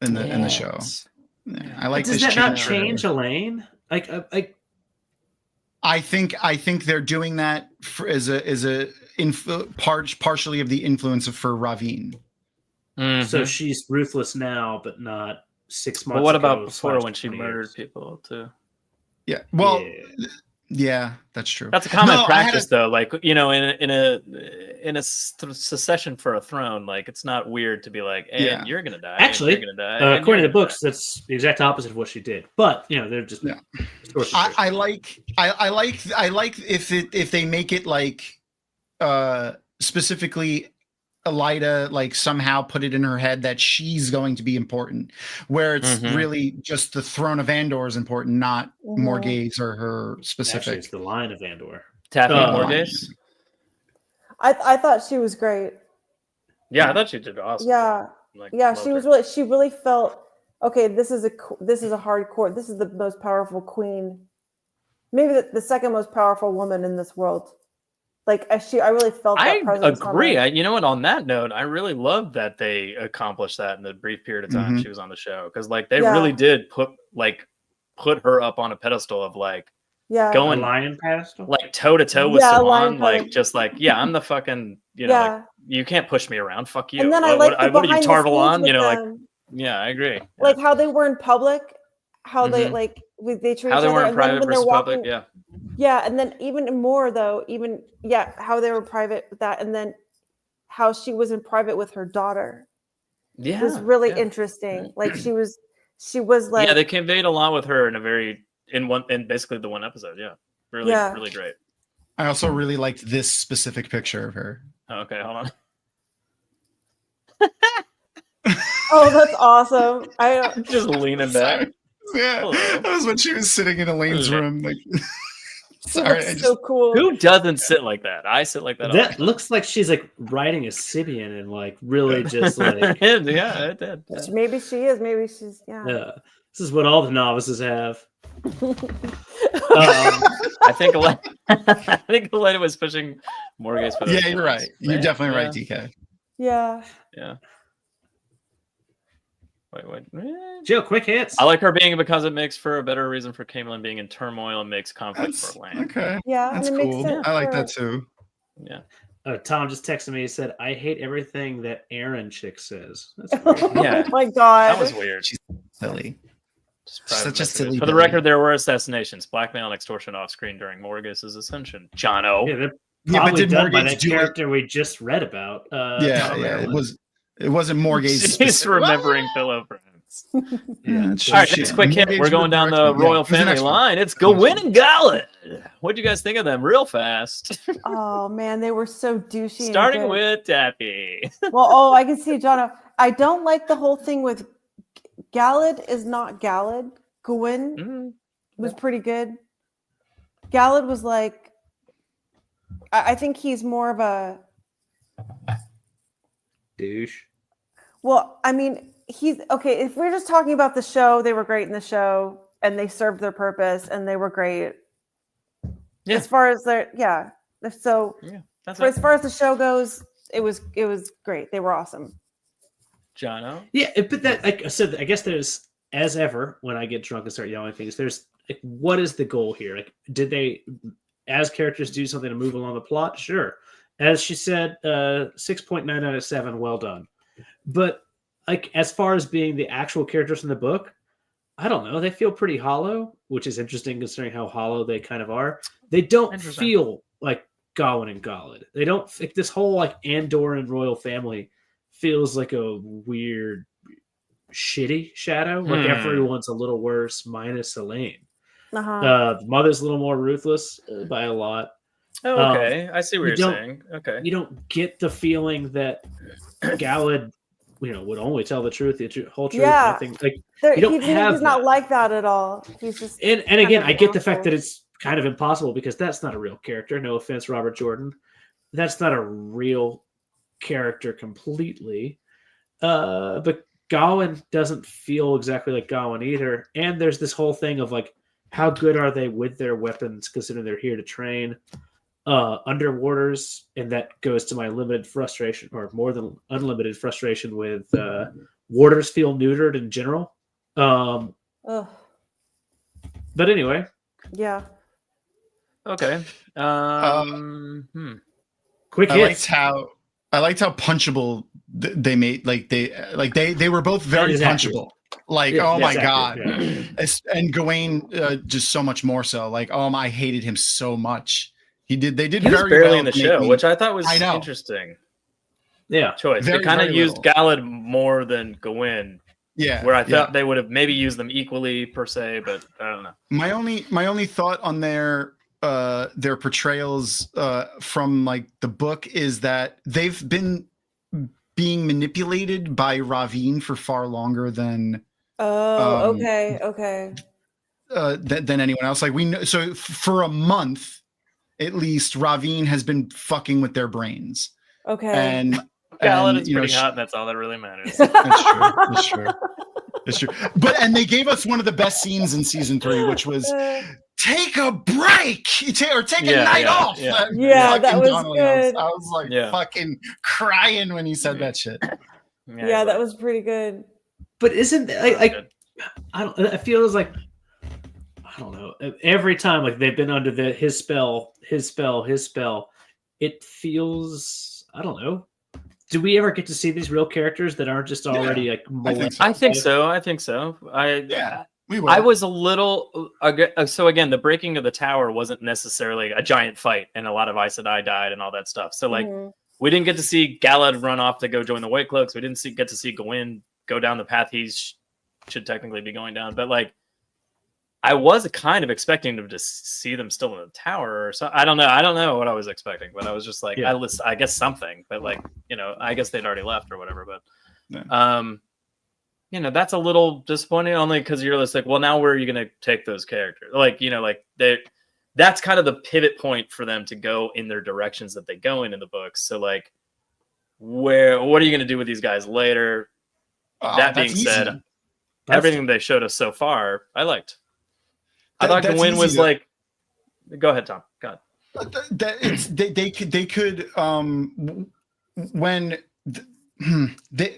in the show. Yes. Yeah, I like Does this that not change for her. change Elaine? I think they're doing that as a partially of the influence for Ravine. So she's ruthless now, but not 6 months. But what about ago before / when she 20 murdered years. people too? Yeah. Well, Yeah. yeah, that's true. That's a common No, I had practice, though. Like in a secession for a throne, like it's not weird to be like, "And Yeah. you're gonna die." Actually, and you're gonna die, and according to you're the gonna books, that's the exact opposite of what she did. But they're just Yeah. sources. I like if they make it like specifically Elaida like somehow put it in her head that she's going to be important, where it's Mhm. really just the throne of Andor is important, not Morgaze or her Actually, specific. it's the line of Andor. Taffy and Oh. Morgaze. I thought she was great. Yeah, I thought she did awesome. Yeah. Like, Yeah, loved she her. was she really felt okay, this is a hardcore, this is the most powerful queen. Maybe the second most powerful woman in this world. Like I really felt that I presence from agree. her. You know what? On that note, I really love that they accomplished that in the brief period of time Mhm. she was on the show, because like they Yeah. really did put her up on a pedestal of like Yeah. going Lion Pastel. like toe to toe with Yeah, Sawan, lion like pedestal. just like I'm the fucking like Yeah. you can't push me around. Fuck you. And then I what, like the what are you behind the Tarvel scenes on? with You know, like them. yeah, I agree. Like how they were in public, how they Mhm. like they treat How each they other, were in and then private when they're versus walking, public. Yeah. yeah, and then even more though, how they were private with that, and then how she was in private with her daughter. Yeah. It was really yeah. interesting. Like she was like Yeah, they conveyed a lot with her in basically the one episode. Yeah. Really, Yeah. really great. I also really liked this specific picture of her. Okay, hold on. oh, that's awesome. I Just leaning back. Yeah, Hello. that was when she was sitting in Elaine's Hello. room. Like, she sorry, looks I just so cool. Who doesn't sit like that? I sit like that. all the That looks like she's like riding a Sibian and like really just time. like yeah, it did. Maybe she is. Maybe she's yeah. this is what all the novices have. I think Elaida was pushing Morgaze for those yeah, you're right. points. You're Yeah, definitely yeah, right, DK. Yeah. Yeah. Wait. Joe, quick hits. I like her being because it makes for a better reason for Camelin being in turmoil and makes conflict That's for Elaine. okay. Yeah. That's and it makes cool. sense I like for- that too. Yeah. Tom just texted me. He said, "I hate everything that Aaron chick says." That's Oh weird. Yeah. my god. That was weird. Silly. Just private Such a messages. silly For the Billy. record, there were assassinations, blackmail, and extortion off screen during Morgaze's ascension. Jono. Yeah, they're Yeah, but probably did done by Morgaze that do it? character we just read about. Yeah, Thom yeah. Merrilin. It wasn't Morgaze. She's specific- remembering pillow friends. Yeah, All right, next quick hit. We're going down the royal family line. It's Gawain and Galad. What'd you guys think of them? Real fast. Oh man, they were so douchey. Starting and good. with Tappy. Well, I can see John. I don't like the whole thing with Galad is not Galad. Gawain was pretty good. Galad was like, I think he's more of a douche. Well, I mean, he's okay. If we're just talking about the show, they were great in the show, and they served their purpose, and they were great. Yeah. As far as their so as far as the show goes, it was great. They were awesome. Jono? Yeah, but that, like I said, I guess there's, as ever, when I get drunk and start yelling things, there's like, what is the goal here? Like, did they, as characters, do something to move along the plot? Sure. As she said, 6.9 out of 7, well done. But like, as far as being the actual characters in the book, I don't know. They feel pretty hollow, which is interesting considering how hollow they kind of are. They don't feel like Gawain and Galad. They don't. Like, this whole like Andorian royal family feels like a weird, shitty shadow. Like everyone's a little worse, minus Elaine. The mother's a little more ruthless by a lot. Oh, okay. I see what you're saying. Okay. You don't get the feeling that Galad, would only tell the truth, the whole truth. Yeah. Nothing. Like, you don't have he's not like that at all. He's just and again, I get the fact that it's kind of impossible because that's not a real character. No offense, Robert Jordan. That's not a real character completely. But Gawain doesn't feel exactly like Gawain either. And there's this whole thing of like, how good are they with their weapons considering they're here to train underwaters? And that goes to my limited frustration, or more than unlimited frustration, with warders feel neutered in general. But anyway. Yeah. Okay. Quick hits. I liked how punchable they made. They were both very punchable. Like, oh my god, and Gawain just so much more so. Like, I hated him so much. They did he very was barely well in the show, which I thought was interesting. Yeah, choice. They kind of used Galad more than Gawain. Yeah, where I thought they would have maybe used them equally per se, but I don't know. My only thought on their portrayals from like the book is that they've been being manipulated by Ravine for far longer than than anyone else. Like, we know, so for a month at least, Ravine has been fucking with their brains. And Galad is pretty hot, and that's all that really matters. That's true. It's true. And they gave us one of the best scenes in season 3, which was take a break or take a night off. Yeah, that was good. I was like fucking crying when he said that shit. Yeah, that was pretty good. But isn't like I don't? It feels like, I don't know. Every time like they've been under his spell, it feels, I don't know. Do we ever get to see these real characters that aren't just already like? I think so. We will. I was a little so again, the breaking of the tower wasn't necessarily a giant fight, and a lot of Aes Sedai died and all that stuff. So like, we didn't get to see Galad run off to go join the White Cloaks. We didn't get to see Gawain go down the path he should technically be going down. But like, I was kind of expecting to just see them still in the tower or so. I don't know what I was expecting, but I was just like, I guess something. But like, I guess they'd already left or whatever. But that's a little disappointing, only because you're just like, well, now where are you going to take those characters? Like, that's kind of the pivot point for them to go in their directions that they go in the books. So like, what are you going to do with these guys later? That being said, everything they showed us so far, I liked. I thought Gawain was like, go ahead, Tom. God. They could when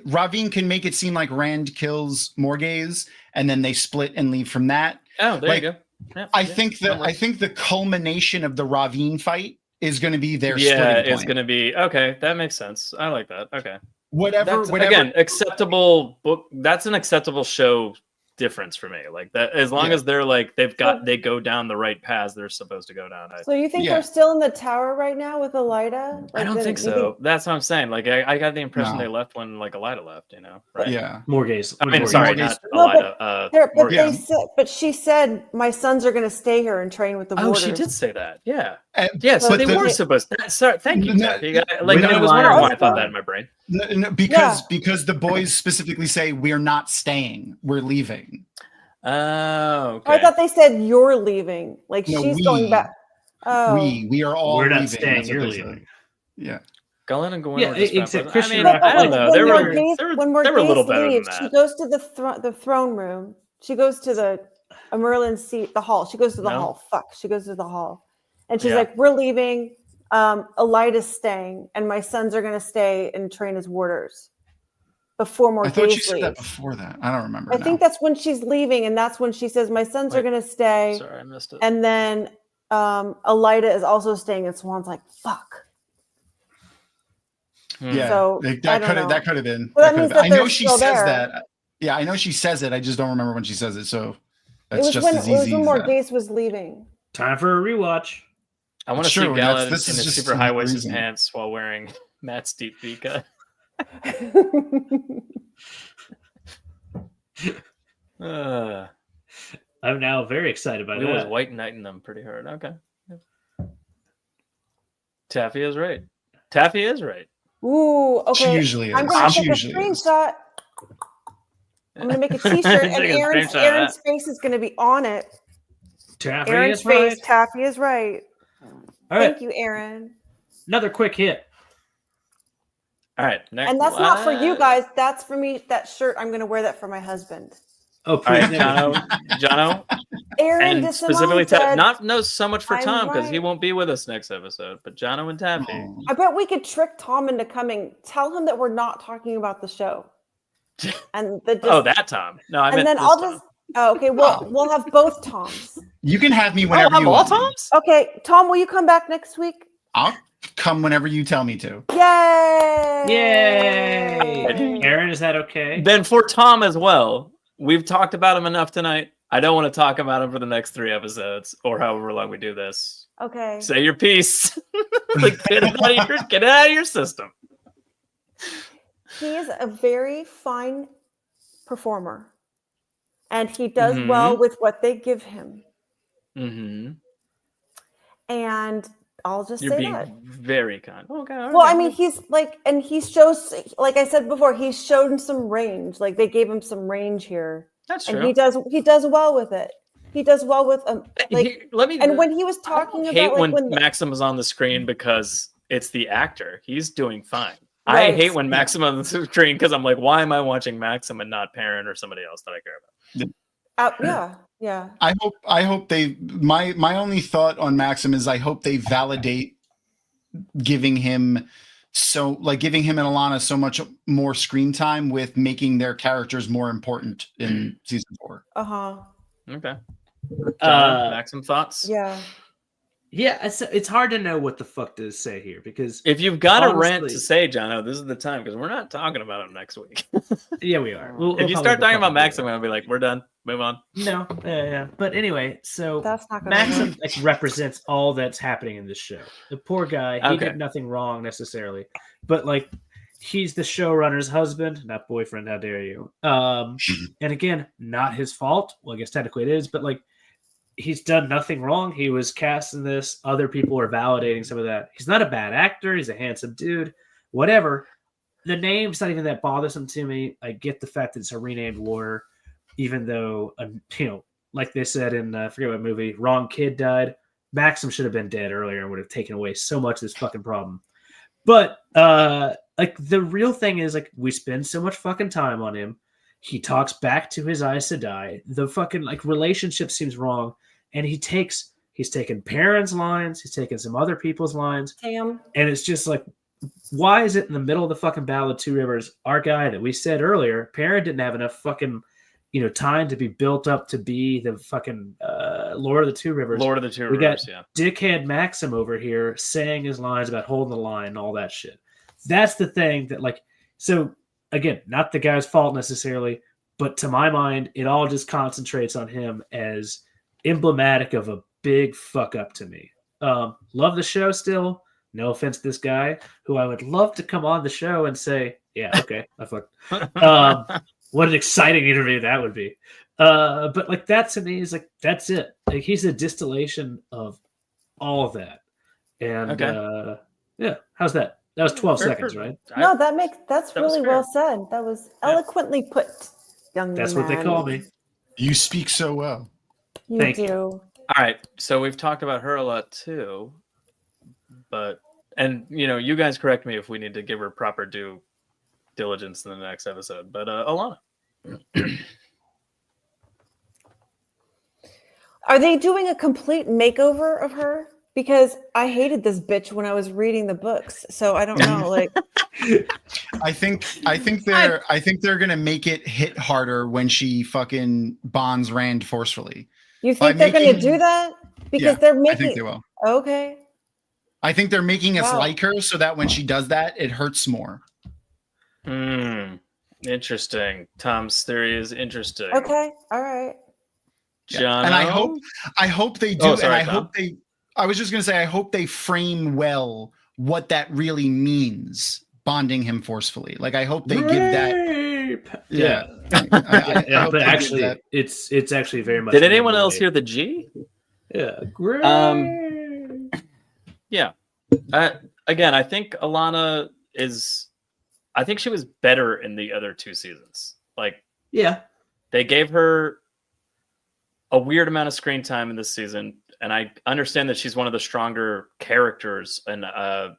Ravine can make it seem like Rand kills Morghese and then they split and leave from that. Oh, there you go. Yeah, I think the culmination of the Ravine fight is going to be their splitting it's going to be okay. That makes sense. I like that. Okay. Whatever. Again, acceptable book. That's an acceptable show difference for me. Like that, as long as they're like they go down the right paths they're supposed to go down. So you think they're still in the tower right now with Elaida? Like, I don't think so. That's what I'm saying. Like I got the impression they left when like Elaida left. You know, right? Yeah. Morghese. I mean, Morghese. sorry, not Elaida. But she said my sons are going to stay here and train with the Oh, warders. she did say that. Yeah. Yes, so they were supposed to. Sorry, thank you. No, like I was wondering why I thought that in my brain. No, because the boys specifically say we're not staying, we're leaving. Oh, okay. I thought they said you're leaving. Like she's going back. Oh, we are all We're not leaving. staying. You're leaving. Yeah. Gullen and Gwen Yeah, were just except I Christian mean, Rock- I don't know. They were a little better leaves, than she that. goes to the throne room. She goes to the Merlin seat, the hall. She goes to the hall. She goes to the hall, and she's like, "We're leaving. Elaida's staying, and my sons are going to stay and train as warders." Before Morghese I thought she said leaves. that before that. I don't remember. I think that's when she's leaving, and that's when she says, "My sons are going to stay." Sorry, I missed it. And then Elaida is also staying, and Swan's like, "Fuck." Yeah, so that could have been. Well, that means that I know they're she still says there. that. Yeah, I know she says it. I just don't remember when she says it. So It that's was just when as easy as that. Morghese was leaving. Time for a rewatch. I want to see True, Gala in this is his just super high waisted reason. pants while wearing Matt's deep Vika. I'm now very excited by He was that. white knighting them pretty hard. Okay. Taffy is right. Taffy is right. Ooh, okay. She usually is. I'm going to She take a usually is. screenshot. I'm going to make a T-shirt, and Take a Aaron's screenshot of that. face is going to be on it. Taffy Aaron's is face. right. Taffy is right. All right, Thank you, Aaron. another quick hit. All right. Next. And that's not for you guys. That's for me. That shirt, I'm going to wear that for my husband. Oh, All right, please. Jono, Aaron and specifically said, not so much for I'm Tom because he right. won't be with us next episode, but Jono and Taffy. Oh. I bet we could trick Tom into coming. Tell him that we're not talking about the show. And That Tom. No, I meant and then this I'll Tom. just. Oh, okay, we'll have both Toms. You can have me Oh, whenever have you all want. Toms? Okay, Tom, will you come back next week? I'll come whenever you tell me to. Yay! Yay! Aaron, is that okay? Then for Tom as well, we've talked about him enough tonight. I don't want to talk about him for the next 3 episodes or however long we do this. Okay. Say your piece. Like, get it out of your system. He is a very fine performer, and he does well with what they give him. Mm-hmm. And I'll just You're say being that. very kind. Okay. all Well, right. I mean, he's like, and he shows, like I said before, he's shown some range. Like they gave him some range here, That's and true. he does well with it. He does well with Let me. And when he was talking I hate about when Maxim is on the screen because it's the actor. He's doing fine. I Right. hate when Maxim on the screen because I'm like, why am I watching Maxim and not Perrin or somebody else that I care about? Yeah. I hope they my only thought on Maxim is I hope they validate giving him and Alana so much more screen time with making their characters more important in season 4. Okay. John, Maxim thoughts? Yeah. Yeah, it's hard to know what the fuck to say here because If you've got a rant honestly- to say, Jono, this is the time because we're not talking about him next week. yeah, we are. If you start talking about Maxim, I'll be like, we're done. Move on. No, yeah. But anyway, so That's not gonna Maxim work. represents all that's happening in this show. The poor guy, he Okay. did nothing wrong necessarily, but he's the showrunner's husband, not boyfriend. How dare you? And again, not his fault. Well, I guess technically it is, but he's done nothing wrong. He was cast in this. Other people are validating some of that. He's not a bad actor. He's a handsome dude. Whatever. The name's not even that bothersome to me. I get the fact that it's a renamed warrior, even though, like they said in, I forget what movie, wrong kid died. Maxim should have been dead earlier and would have taken away so much of this fucking problem. But, the real thing is, we spend so much fucking time on him. He talks back to his Aes Sedai. The fucking, relationship seems wrong. And he's taken Perrin's lines. He's taken some other people's lines. Damn. And it's just why is it in the middle of the fucking Battle of Two Rivers, our guy that we said earlier, Perrin didn't have enough fucking, time to be built up to be the fucking Lord of the Two Rivers. Lord of the Two We got Rivers, yeah. dickhead Maxim over here saying his lines about holding the line and all that shit. That's the thing that so again, not the guy's fault necessarily, But to my mind, it all just concentrates on him as emblematic of a big fuck up to me. Love the show still. No offense to this guy, who I would love to come on the show and say, yeah, okay, I fucked. What an exciting interview that would be. But like that to me is like, that's it. Like he's a distillation of all of that. And yeah, how's that? That was 12 seconds, right? No, that's really fair. well said. That was eloquently put, young That's man. what they call me. You speak so well. You Thank do. you. All right, so we've talked about her a lot too, but you guys correct me if we need to give her proper due diligence in the next episode. But Alana, Are they doing a complete makeover of her? Because I hated this bitch when I was reading the books, so I don't know. Like, I think they're gonna make it hit harder when she fucking bonds Rand forcefully. you think they're going to do that? Because they're making. I think they will. Okay. I think they're making us Wow. like her so that when she does that, it hurts more. Interesting. Tom's theory is interesting. Okay. All right. John, And I hope they do. Oh, sorry, and I was just gonna say, I hope they frame well what that really means, bonding him forcefully. Like, I hope they give that. Yeah. I hope But they actually, give that. it's actually very much. Did anyone else hear the G? Yeah. Great. Yeah. Again, I think Alana is. I think she was better in the other two seasons. Like, yeah. they gave her a weird amount of screen time in this season, and I understand that she's one of the stronger characters and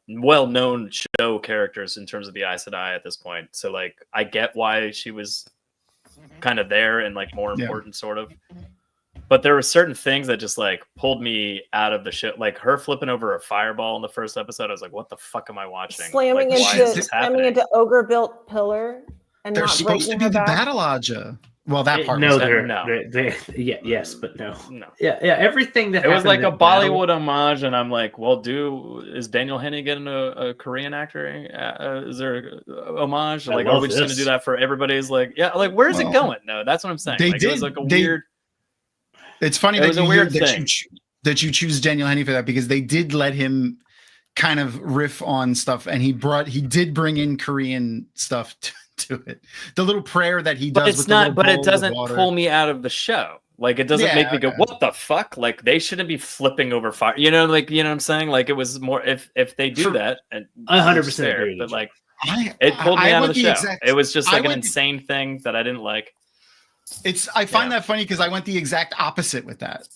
well-known show characters in terms of the Aes Sedai at this point. So, like, I get why she was kind of there and like more important, sort of. But there were certain things that just like pulled me out of the shit. Like her flipping over a fireball in the first episode, I was like, "What the fuck am I watching?" Slamming like, why is this slamming happening? into ogre-built pillar and They're not supposed to breaking be her the back. battle Aja. Well, that part. No, was yes, but no. No. Yeah. Everything that It was like happened a in battle- Bollywood homage, and I'm like, well, is Daniel Henney getting a Korean actor? Is there a homage? Like, are we just going to do that for everybody's? Like, yeah, like, where's it going? No, that's what I'm saying. They like, it was like a weird. It's funny It that was a you weird that thing. you choose Daniel Henney for that, because they did let him kind of riff on stuff, and he did bring in Korean stuff to it. The little prayer that he does, But it's with not. the But little it bowl of doesn't water. pull me out of the show. Like, it doesn't make me go, "What the fuck?" Like, they shouldn't be flipping over fire. You know, like, you know what I'm saying? Like, it was more if they do that, and 100% fair, agree with but you. like, it pulled me I out of went the the show. exact- It was just I like an went the- insane thing that I didn't like. I find that funny because I went the exact opposite with that.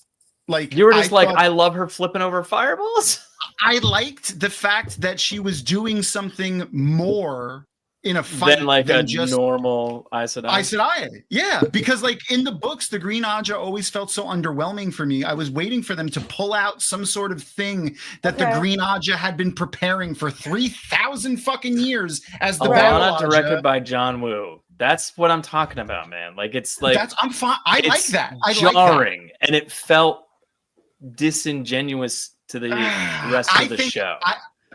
Like, You were just like, thought- I love her flipping over fireballs. I liked the fact that she was doing something more in a fight Than like a just normal Aes Sedai. Aes Sedai. Yeah, because like in the books, the Green Aja always felt so underwhelming for me. I was waiting for them to pull out some sort of thing that the Green Aja had been preparing for 3,000 fucking years as the battle Alana, Aja. directed by John Woo. That's what I'm talking about, man. Like, it's like I'm fine. I like it's that. I jarring, like and it felt disingenuous to the rest of the show.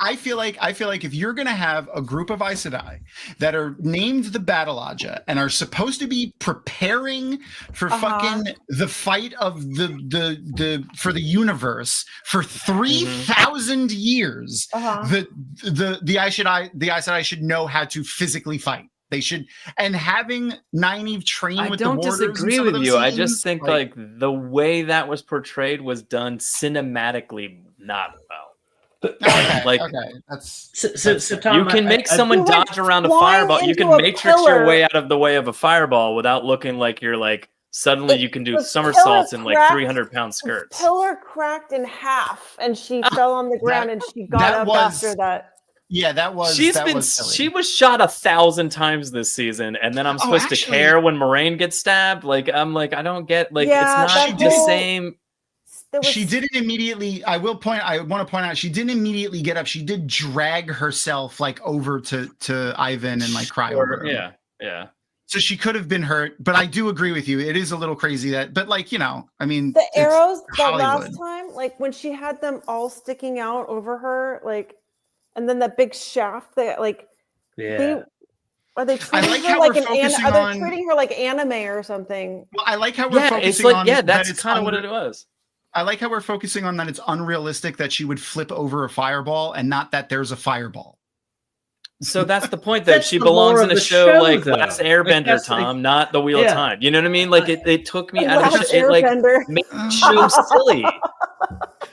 I feel like if you're gonna have a group of Aes Sedai that are named the Battle Aja and are supposed to be preparing for fucking the fight of the for the universe for 3,000 years, the Aes Sedai should know how to physically fight. They should, and having Nynaeve train with the don't warders disagree in some of with those you. I scenes, just think like the way that was portrayed was done cinematically not well. okay, that's So, Tom, you can make someone You went dodge around a flying fireball. You into can a matrix your pillar. way out of the way of a fireball without looking like you're like suddenly you can do The somersaults pillar in like cracked. 300-pound skirts. Pillar cracked in half, and she fell on the ground, and she got that up was- after that. yeah, that was She silly. was shot 1,000 times this season, and then I'm supposed to actually- care when Moraine gets stabbed. Like, I'm like, I don't get, like, Yeah, it's that not the whole- same. There was- She didn't immediately. I want to point out she didn't immediately get up. She did drag herself like over to Ivan and like cry over him. Yeah. So she could have been hurt, but I do agree with you. It is a little crazy but like, you know, I mean, the it's arrows that Hollywood. last time, like when she had them all sticking out over her, like, and then that big shaft that, like, Yeah. Are they treating like her how like we're an focusing are they on- treating her like anime or something? Well, I like how we're Yeah, focusing it's like on that's it's kind of what it was. I like how we're focusing on that it's unrealistic that she would flip over a fireball and not that there's a fireball. So that's the point, though. That's She the belongs lore in of a the show show, like though. Last Like, Airbender, that's like- Tom, not the Wheel of Yeah. Time. You know what I mean? Like it took me out of Last it. Like Airbender. made the show silly.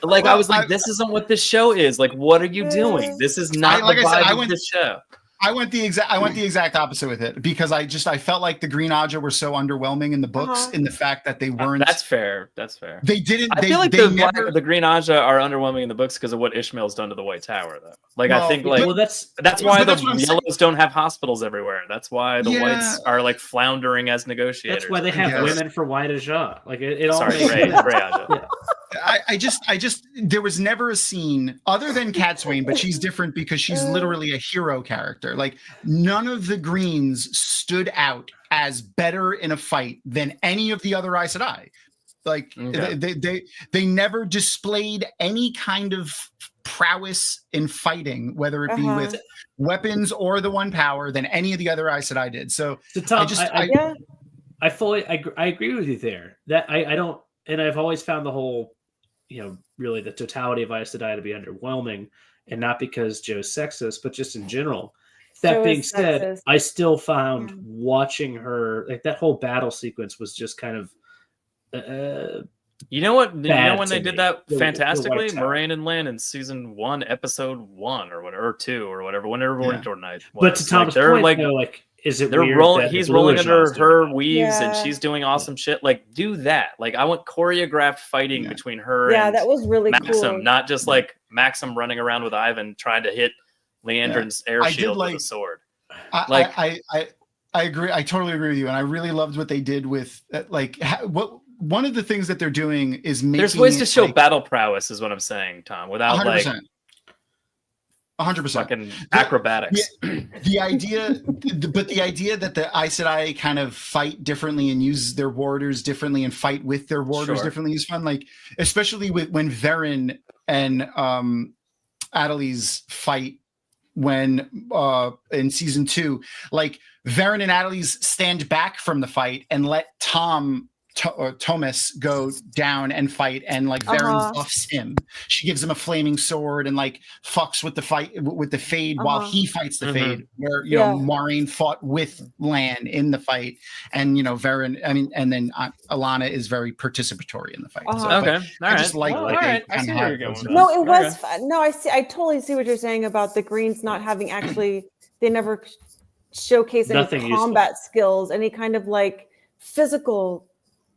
Like I Well, was like, this isn't what this show is. Like, what are you doing? This is not like the I said, vibe of this show. I went the exact opposite with it because I felt like the Green Aja were so underwhelming in the books in the fact that they weren't. That's fair. That's fair. They didn't. I They, feel like they the never. the Green Aja are underwhelming in the books because of what Ishmael's done to the White Tower, though. Like Well, I think like well, that's why but the that's what I'm saying. Yellows don't have hospitals everywhere. That's why the Yeah. Whites are like floundering as negotiators. that's why they have Yes. women for White Aja. Like it all Sorry, makes Ray sense. Aja. Yeah. I just there was never a scene other than Catswain, but she's different because she's literally a hero character. Like none of the Greens stood out as better in a fight than any of the other Aes Sedai. Like Okay. they never displayed any kind of prowess in fighting, whether it be with weapons or the one power, than any of the other Aes Sedai did. So Tom, Yeah. I fully I agree with you there. That I don't, and I've always found the whole, really the totality of Aes Sedai to be underwhelming, and not because Joe's sexist, but just in general. That Joe being is said, sexist. I still found watching her, like that whole battle sequence was just kind of You know what? You bad know when to they me. did that The fantastically? White Tower. Moraine and Lynn in season 1, episode 1, or whatever, or 2, or whatever. Whenever Winter Night. But to Tom's they're point, like, though, like, is it they're weird rolling. that He's the rolling Blue under Aja's doing her that? weaves, and Yeah. she's doing awesome shit. Like, do that. Like, I want choreographed fighting between her Yeah, and that was really Maxim, cool. not just like Maxim running around with Ivan trying to hit Liandrin's air I did shield like- with a sword. I agree. I totally agree with you, and I really loved what they did with one of the things that they're doing is making. There's ways to it, show like, battle prowess, is what I'm saying, Tom, without 100%. like 100%. fucking acrobatics. The idea that the Aes Sedai kind of fight differently and use their warders differently and fight with their warders Sure. differently is fun. Like, especially when Verin and Adelise fight when in season 2, like Verin and Adelise stand back from the fight and let Thomas go down and fight, and like Verin buffs him. She gives him a flaming sword and like fucks with the fight with the Fade while he fights the Fade. Where Moiraine fought with Lan in the fight, and Verin. I mean, and then Alana is very participatory in the fight. So, Okay, but all I just right. like Well, that all they right. I kind see of where have you're those. going. No, it Okay. was fun. No, I see. I totally see what you're saying about the Greens not having actually. They never showcase any Nothing useful. combat skills, any kind of like physical.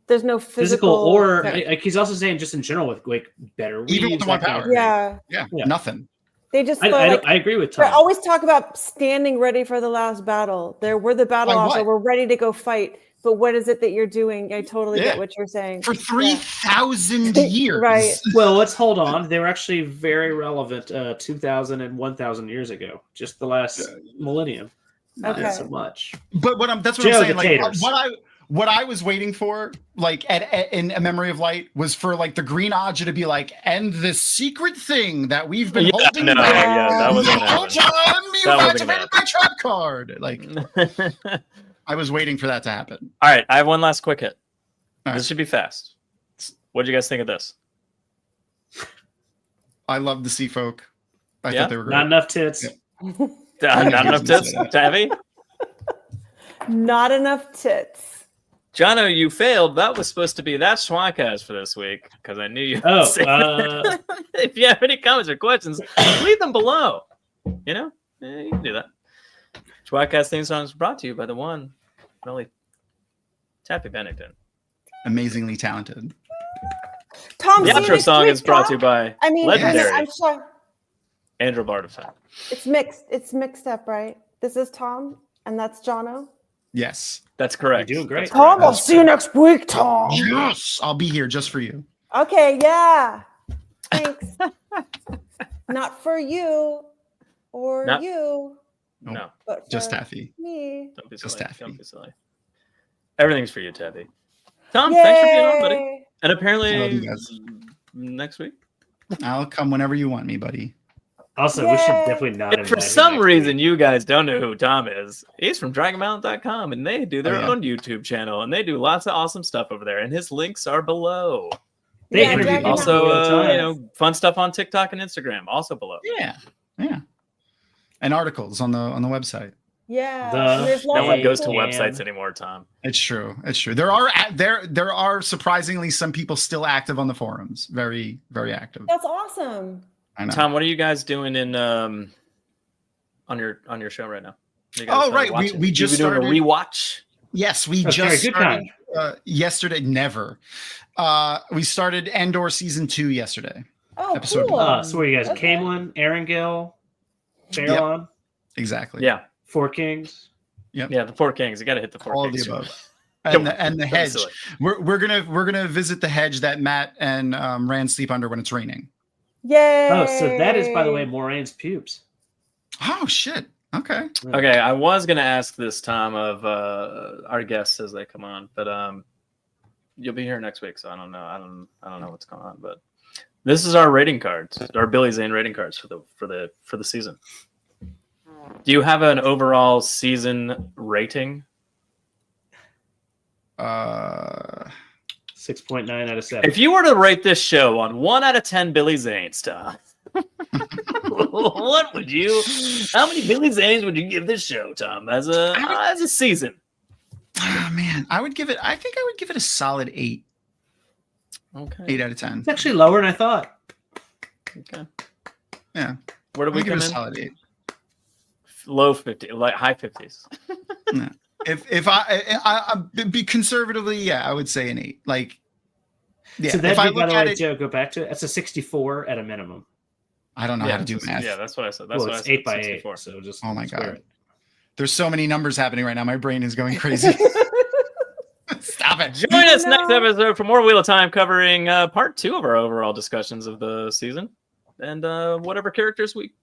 There's no physical or like he's also saying just in general with like better weaves, Even with the one that kind of power. thing. Yeah, Nothing. they just. I agree with They Tom. always talk about standing ready for the last battle. We're the battle Like officer. what? We're ready to go fight. But what is it that you're doing? I totally get what you're saying. For 3,000 years. Right. Well, let's hold on. They were actually very relevant 2,000 and 1,000 years ago, just the last millennium. Not Okay. so much. But that's what Joe, I'm saying. the Like taters. what I was waiting for, like in A Memory of Light, was for like the Green Aja to be like, and the secret thing that we've been holding no, back that the wasn't whole gonna happen. time you That wasn't gonna activated my trap card. Like I was waiting for that to happen. All right, I have one last quick hit. All right. This should be fast. What do you guys think of this? I love the Sea Folk. I Yeah? thought they were great. Not enough tits. Yeah. Not enough tits, Tabby? Not enough tits. Jono, you failed. That was supposed to be That's tWoTcast for this week, because I knew you. Oh, If you have any comments or questions, leave them below. You can do that. tWoTcast theme song is brought to you by the one, really, Taffy Bennington. Amazingly talented. Tom, The see you outro next song week, is brought Tom. to you by I mean, legendary I'm sure Andrew Bardafan. it's mixed. It's mixed up, right? This is Tom, and that's Jono. Yes. That's correct. You're doing great. That's Tom, correct. I'll see you next week, Tom. Yes. I'll be here just for you. Okay, yeah. Thanks. Not for you or Not- you, No, but Just for Taffy. me. don't be Just silly. Taffy. Don't be silly. Everything's for you, Tabby. Tom, thanks for being on, buddy. Yay. And I love apparently you guys. next week. I'll come whenever you want me, buddy. Also, we should definitely not If invite for him some next reason week. you guys don't know who Thom is, he's from DragonMountain.com, and they do their Oh, yeah. own YouTube channel, and they do lots of awesome stuff over there, and his links are below. They Yeah, interview Dragon people all the Also, time. fun stuff on TikTok and Instagram, also below. Yeah. And articles on the website. Yeah. The- and there's lots No one of goes to people- websites anymore, Thom. It's true. There are surprisingly some people still active on the forums. Very, very active. That's awesome. I know. Thom, what are you guys doing in on your show right now? You guys, Oh, right. watching? We just doing started a rewatch. Yes, we Okay, just good started yesterday. Never. We started Andor season 2 yesterday. Oh, Episode- cool. So where you guys? Okay. Camelin, Erangel, Fairlawn, Exactly. Yeah, Four Kings. yeah, the Four Kings. You got to hit the Four All of Kings. the above. Don't- And the don't hedge. silly. We're gonna visit the hedge that Matt and Rand sleep under when it's raining. Yay. Oh, so that is, by the way, Moraine's pubes. Oh shit. Okay. Okay, I was gonna ask this, Thom, of our guests as they come on, but you'll be here next week, so I don't know. I don't know what's going on, but this is our rating cards, our Billy Zane rating cards for the season. Do you have an overall season rating? 6.9 out of 7. If you were to rate this show on 1 out of 10 Billy Zanes, Thom, what would you? How many Billy Zanes would you give this show, Thom, as a season? Oh man, I think I would give it a solid 8. Okay. 8 out of 10. It's actually lower than I thought. Okay. Yeah. Where do We we give come it a in? solid 8. Low 50, like high 50s. If I be conservatively, yeah, I would say an 8. Like, yeah. So that, if I by look the at way, it, Joe, go back to it. That's a 64 at a minimum. I don't know how to do math. Yeah, that's what I said. That's Well, what it's I said. 8 by 8. 64. So just Oh my square God. it. There's so many numbers happening right now. My brain is going crazy. Stop it. Join us next episode for more Wheel of Time, covering part 2 of our overall discussions of the season, and whatever characters we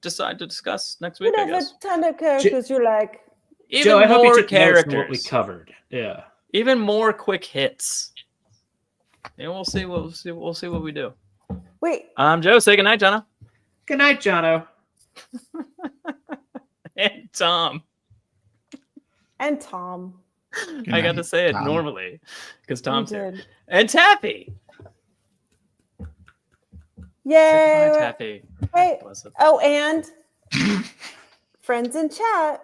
decide to discuss next week. You I know, guess the ton of characters you like. even Joe, I hope you more took notes on characters, what we covered. Yeah. even more quick hits. And we'll see what we do. Wait, I'm Joe. Say goodnight, Jono. Good night, Jono. And Thom. and Thom. I got to say it Thom. normally because You Tom's here. did. And Taffy. Say Yay. goodbye, Taffy. Wait. Bless it. Oh, and friends in chat.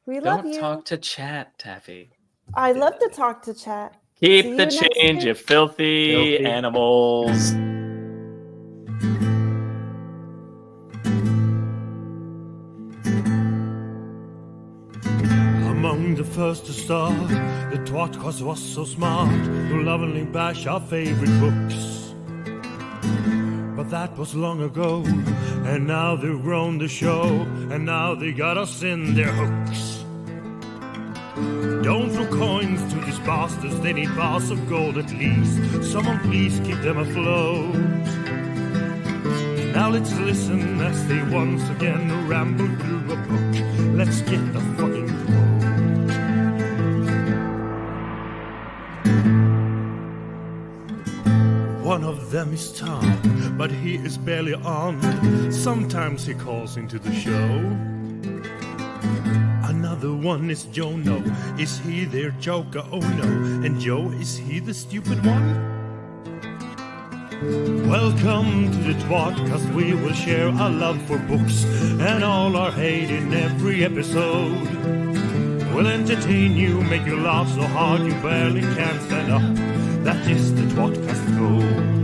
We love Don't you. talk to chat, Taffy. I love to talk to chat. Keep See the you next change, week. you filthy animals. Among the first to start, the tWoTcast was so smart to lovingly bash our favorite books. But that was long ago, and now they've grown the show, and now they got us in their hooks. Don't throw coins to these bastards, they need bars of gold at least. Someone please keep them afloat. Now let's listen as they once again ramble through a book. Let's get the fucking quote. One of them is Thom, but he is barely on. Sometimes he calls into the show. Another one is Jono. Is he their joker? Oh no. And Joe, is he the stupid one? Welcome to the tWoTcast. We will share our love for books and all our hate in every episode. We'll entertain you, make you laugh so hard you barely can stand up. That is the tWoTcast goal.